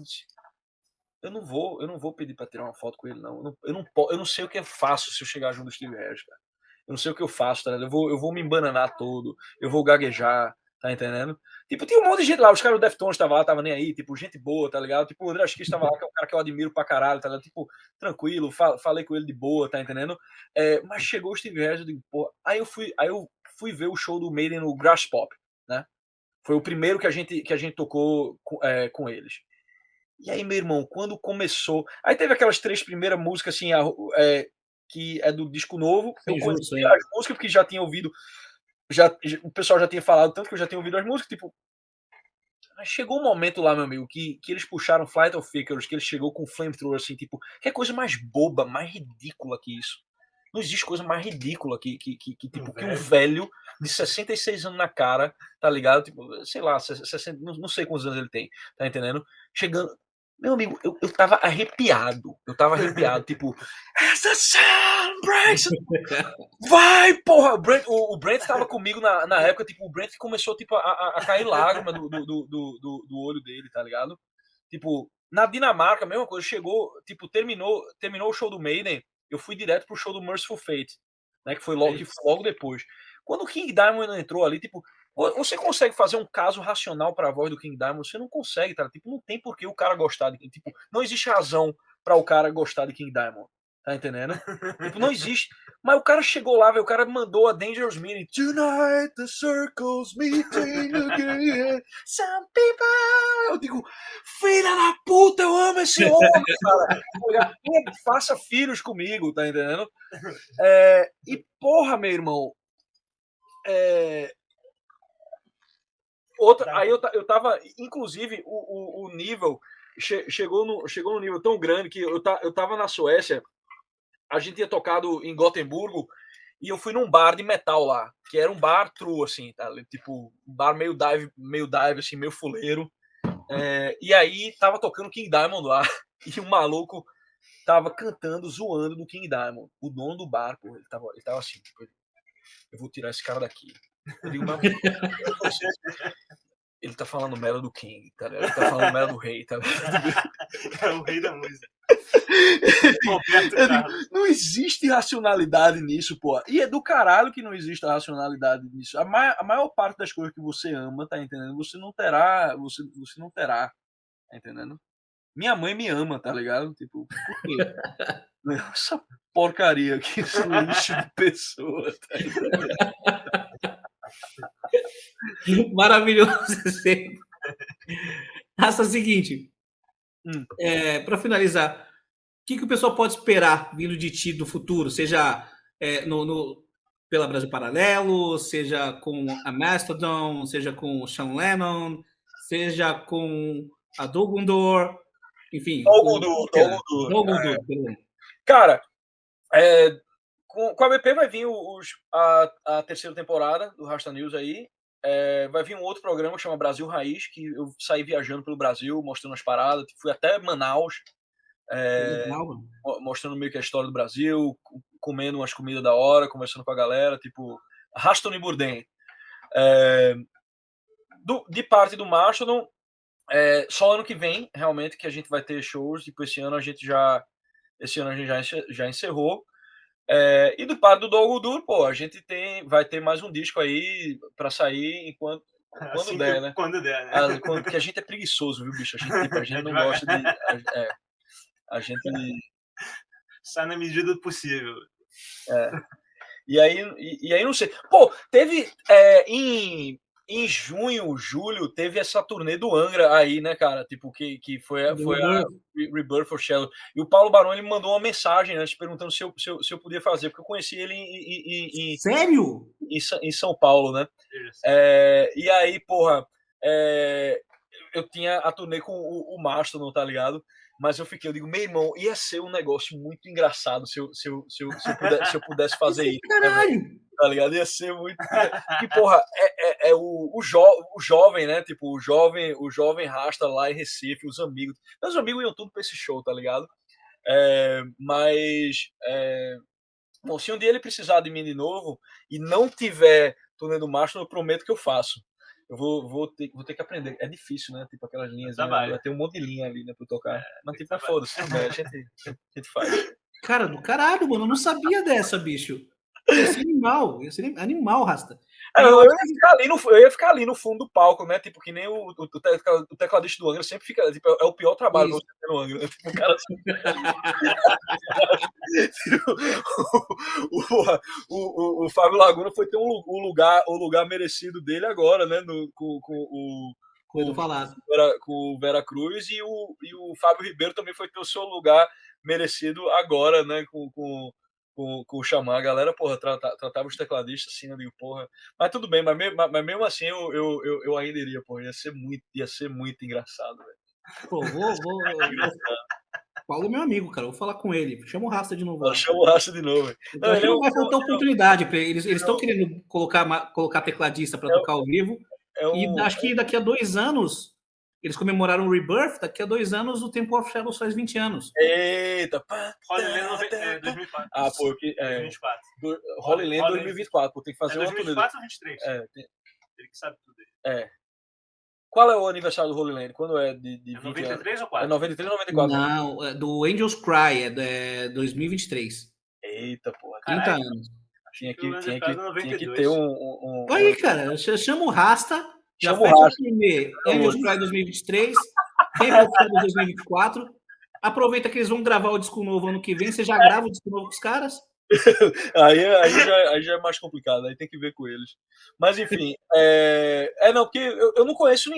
Eu não vou pedir pra tirar uma foto com ele, não. Eu não sei o que eu faço se eu chegar junto do Steve Harris, cara. Eu não sei o que eu faço, tá ligado? Eu vou me embananar todo, eu vou gaguejar, tá entendendo? Tipo, tinha um monte de gente lá, os caras do Deftones estavam lá, tava nem aí, tipo, gente boa, tá ligado? Tipo, o André Asquith estava lá, que é um cara que eu admiro pra caralho, tá ligado? Tipo, tranquilo, falei com ele de boa, tá entendendo? Mas chegou o Steve Harris, eu digo, pô, aí eu fui ver o show do Maiden no Grass Pop, né? Foi o primeiro que a gente tocou com eles. E aí, meu irmão, quando começou. Aí teve aquelas 3 primeiras músicas, assim, que é do disco novo. Eu conhecia as músicas porque já tinha ouvido. O pessoal já tinha falado, tanto que eu já tinha ouvido as músicas. Tipo, mas chegou um momento lá, meu amigo, que eles puxaram Flight of Icarus, que ele chegou com Flamethrower, assim, tipo, que é coisa mais boba, mais ridícula que isso. Não existe coisa mais ridícula que um velho de 66 anos na cara, tá ligado? Tipo, sei lá, 60, não sei quantos anos ele tem, tá entendendo? Chegando. Meu amigo, eu tava arrepiado. Tipo, as the sun breaks. Vai, porra! O Brent tava comigo na época, tipo, o Brent começou tipo, a cair lágrima do olho dele, tá ligado? Tipo, na Dinamarca, a mesma coisa, chegou, tipo, terminou o show do Maiden, eu fui direto pro show do Merciful Fate, né? Que foi logo depois. Quando o King Diamond entrou ali, tipo, você consegue fazer um caso racional para a voz do King Diamond? Você não consegue, tá? Tipo, não tem por que o cara gostar de. Tipo, não existe razão para o cara gostar de King Diamond. Tá entendendo? Tipo, não existe. Mas o cara chegou lá, velho. O cara mandou a Dangerous Meeting. Tonight the circles meeting again. Some people. Eu digo, filha da puta, eu amo esse homem, cara. Faça filhos comigo, tá entendendo? E porra, meu irmão. Aí eu tava, inclusive, o nível chegou no nível tão grande que eu tava na Suécia, a gente tinha tocado em Gotemburgo e eu fui num bar de metal lá, que era um bar true, assim, tá? Tipo, um bar meio dive, assim, meio fuleiro. E aí tava tocando King Diamond lá e o maluco tava cantando, zoando no King Diamond. O dono do bar, pô, ele tava assim, tipo, eu vou tirar esse cara daqui. Eu digo, mas ele tá falando merda do King, tá ligado? Ele tá falando merda do rei, tá ligado? É o rei da música. Não existe racionalidade nisso, pô. E é do caralho que não existe a racionalidade nisso. A maior parte das coisas que você ama, tá entendendo? Você não terá, tá entendendo? Minha mãe me ama, tá ligado? Tipo, por quê? Essa porcaria aqui, esse lixo de pessoa, tá entendendo? Maravilhoso exemplo. Raça, é o seguinte, para finalizar, o que o pessoal pode esperar vindo de ti do futuro? Seja pela Brasil Paralelo, seja com a Mastodon, seja com o Sean Lennon, seja com a Dogundor, enfim. Dogundor. Dogundor. Cara, Com a BP vai vir a terceira temporada do Rasta News aí. Vai vir um outro programa que chama Brasil Raiz, que eu saí viajando pelo Brasil, mostrando as paradas. Fui até Manaus, Legal, mano. mostrando meio que a história do Brasil, comendo umas comidas da hora, conversando com a galera, tipo, Rastoni Burden. De parte do Mastodon, só ano que vem, realmente, que a gente vai ter shows. Tipo, esse ano a gente já encerrou. E do parte do Dogodur, pô, a gente vai ter mais um disco aí pra sair quando Assim der, né? Quando der, né? Porque a gente é preguiçoso, viu, bicho? A gente não gosta de... A gente... Sai na medida do possível. E aí não sei. Pô, teve em junho, julho, teve essa turnê do Angra aí, né, cara? Tipo, que foi a Rebirth for Shallow. E o Paulo Barão, ele me mandou uma mensagem antes perguntando se eu podia fazer, porque eu conheci ele Sério? em São Paulo, né? E aí, porra, eu tinha a turnê com o Mastodon, tá ligado? Mas eu digo, meu irmão, ia ser um negócio muito engraçado se eu pudesse fazer isso. Caralho! Tá ligado? Ia ser muito. E, porra, o jovem, né? Tipo, o jovem Rasta lá em Recife, os amigos. Meus amigos iam tudo pra esse show, tá ligado? Bom, se um dia ele precisar de mim de novo e não tiver turnê do Mastodon, eu prometo que eu faço. Eu vou ter que aprender. É difícil, né? Tipo, aquelas linhas. Vai ter um monte de linha ali, né? Pra tocar. Mas, tipo, foda-se. A gente faz. Cara, do caralho, mano. Eu não sabia dessa, bicho. Ia ser animal, Rasta. Eu ia ficar ali no fundo do palco, né? Tipo, que nem o tecladista do Angra sempre fica. Tipo, é o pior trabalho você ter no Angra, né? Tipo, o cara. O Fábio Laguna foi ter o lugar merecido dele agora, né? Com o Vera Cruz, e o Fábio Ribeiro também foi ter o seu lugar merecido agora, né? Com o Xamã. A galera, porra, tratava os tecladistas assim, eu digo, porra. Mas tudo bem, mas mesmo assim eu ainda iria, porra. Ia ser muito engraçado, velho. Pô, Paulo é meu amigo, cara. Eu vou falar com ele. Chama o Rasta de novo. Chama o Rasta de novo. Então, não vai faltar oportunidade pra eles. Eles estão querendo colocar tecladista para tocar ao vivo. E acho que daqui a 2 anos, eles comemoraram o Rebirth. Daqui a 2 anos, o Temple of Shadows faz 20 anos. Eita! Holy Land 2004. Ah, pô, 2024. Holy Land 2024. Pô, tem que fazer uma turnê. 2024 ou 23? Ele que sabe tudo aí. Qual é o aniversário do Holy Land? Quando é de 93 ou 4? É 93 ou 94? Não, do Angels Cry, é 2023. Eita, porra. 30 anos. Tinha que ter um... Aí, cara, chama o Rasta. Já Chama o faz Rasta. o Angels Cry 2023. Temple of Shadows 2024. Aproveita que eles vão gravar o disco novo ano que vem. Você já grava o disco novo com os caras? aí já é mais complicado, aí tem que ver com eles. Mas enfim, não, porque eu não conheço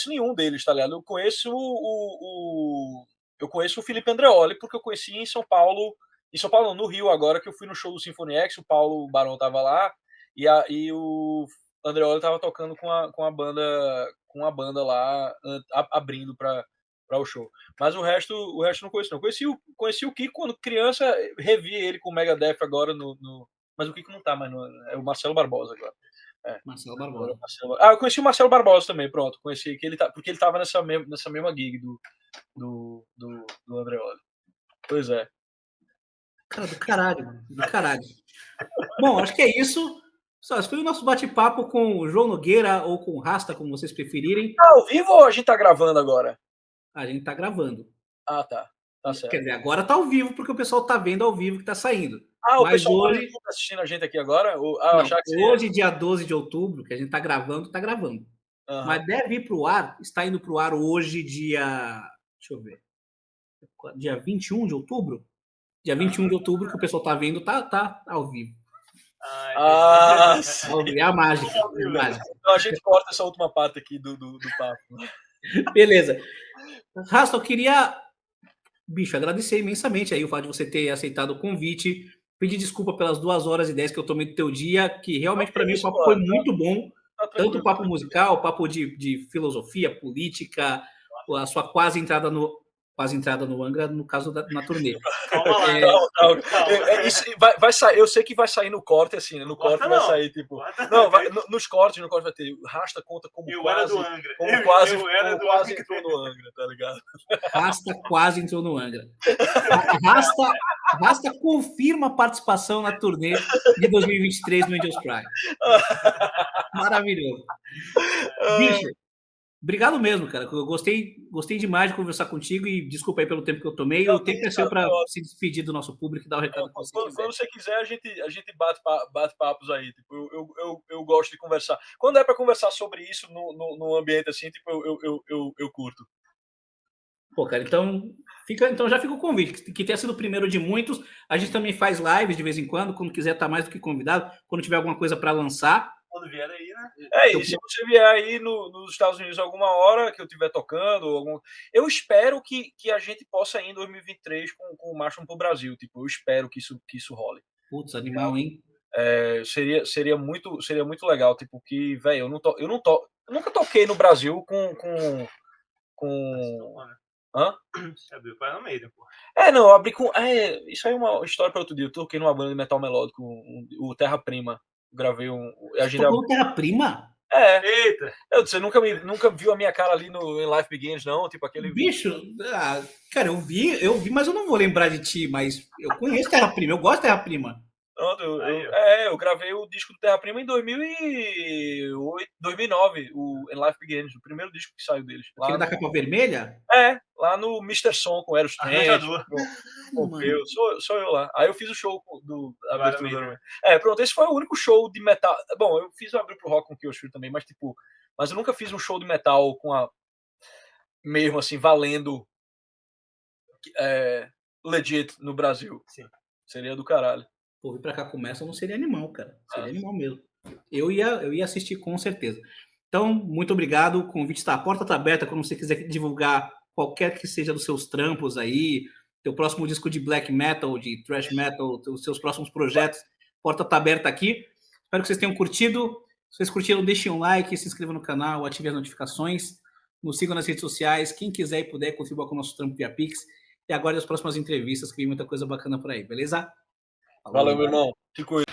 nenhum deles, tá ligado? Eu conheço o Felipe Andreoli, porque eu conheci em São Paulo, não, no Rio agora, que eu fui no show do Symphony X, o Paulo Barão tava lá, e o Andreoli tava tocando com a banda lá, abrindo para o show. Mas o resto não conheço, não. Conheci o Kiko quando criança, revi ele com o Megadeth agora mas o Kiko não tá mais é o Marcelo Barbosa agora. Marcelo Barbosa. Eu conheci o Marcelo Barbosa também, pronto. Conheci porque ele tava nessa mesma gig do Andreoli. Pois é. Cara, do caralho, mano. Do caralho. Bom, acho que é isso. Esse foi o nosso bate-papo com o João Nogueira ou com o Rasta, como vocês preferirem. Tá ao vivo ou a gente tá gravando agora? A gente tá gravando. Ah, tá. Tá certo. Quer dizer, agora tá ao vivo, porque o pessoal tá vendo ao vivo que tá saindo. O pessoal hoje tá assistindo a gente aqui agora? Hoje, dia 12 de outubro, que a gente tá gravando, Uhum. Mas deve ir pro ar, está indo pro ar hoje, dia... Deixa eu ver. Dia 21 de outubro? Dia 21 de outubro, que o pessoal tá vendo, tá ao vivo. É a mágica. Então a gente corta essa última parte aqui do papo. Beleza. Rasta, eu queria, bicho, agradecer imensamente aí o fato de você ter aceitado o convite. Pedir desculpa pelas 2 horas e 10 que eu tomei do teu dia, que realmente para mim o papo foi muito bom. Tanto o papo musical, papo de filosofia, política, a sua quase entrada quase entrada no Angra, no caso na turnê. Calma lá. Calma. Isso vai sair, eu sei que vai sair no corte, assim, né? No corte vai sair, tipo... Não, nos cortes, no corte vai ter Rasta conta como quase... Como quase entrou no Angra, tá ligado? Rasta quase entrou no Angra. Rasta confirma a participação na turnê de 2023 no Angels Prime. Maravilhoso. Bicho, obrigado mesmo, cara. Eu gostei demais de conversar contigo e desculpa aí pelo tempo que eu tomei. O tempo é seu para se despedir do nosso público e dar o recado que você quiser. Quando você quiser, a gente bate papos aí. Tipo, eu gosto de conversar. Quando é para conversar sobre isso no ambiente assim, tipo, eu curto. Pô, cara, então já fica o convite, que tenha sido o primeiro de muitos. A gente também faz lives de vez em quando quiser estar mais do que convidado, quando tiver alguma coisa para lançar. Quando vier aí, né? E se você vier aí nos Estados Unidos alguma hora que eu estiver tocando, eu espero que a gente possa ir em 2023 com o Mushroom pro Brasil. Tipo, eu espero que isso role. Putz, animal, hein? Seria muito legal, tipo, que, velho, eu nunca toquei no Brasil com Hã? Você abriu para no meio, pô. Não, eu abri com. Isso aí é uma história para outro dia. Eu toquei numa banda de metal melódico, o Terra Prima. Gravei Tocou Terra Prima? Eita! Você nunca viu a minha cara ali em Life Begins, não? Tipo aquele. Bicho, cara, eu vi, mas eu não vou lembrar de ti, mas eu conheço Terra Prima, eu gosto de Terra Prima. Eu gravei o disco do Terra Prima em 2009, o In Life Begins, o primeiro disco que saiu deles. Aquele da capa vermelha? Lá no Mr. Som, com Eros Trent, sou eu lá. Aí eu fiz o show do abertura. Pronto, esse foi o único show de metal. Bom, eu fiz o abrir pro Rock com o Kyoshiro também, mas tipo, eu nunca fiz um show de metal com mesmo assim, valendo legit no Brasil. Sim. Seria do caralho. Pô, vir pra cá começa, não seria animal, cara. Seria animal mesmo. Eu ia assistir com certeza. Então, muito obrigado. O convite está, a porta está aberta quando você quiser divulgar qualquer que seja dos seus trampos aí, teu próximo disco de black metal, de thrash metal, os seus próximos projetos. A porta está aberta aqui. Espero que vocês tenham curtido. Se vocês curtiram, deixem um like, se inscrevam no canal, ativem as notificações. Nos sigam nas redes sociais. Quem quiser e puder, contribua com o nosso trampo via Pix. E aguarde as próximas entrevistas, que vem muita coisa bacana por aí, beleza? Valeu, meu irmão. Que coisa.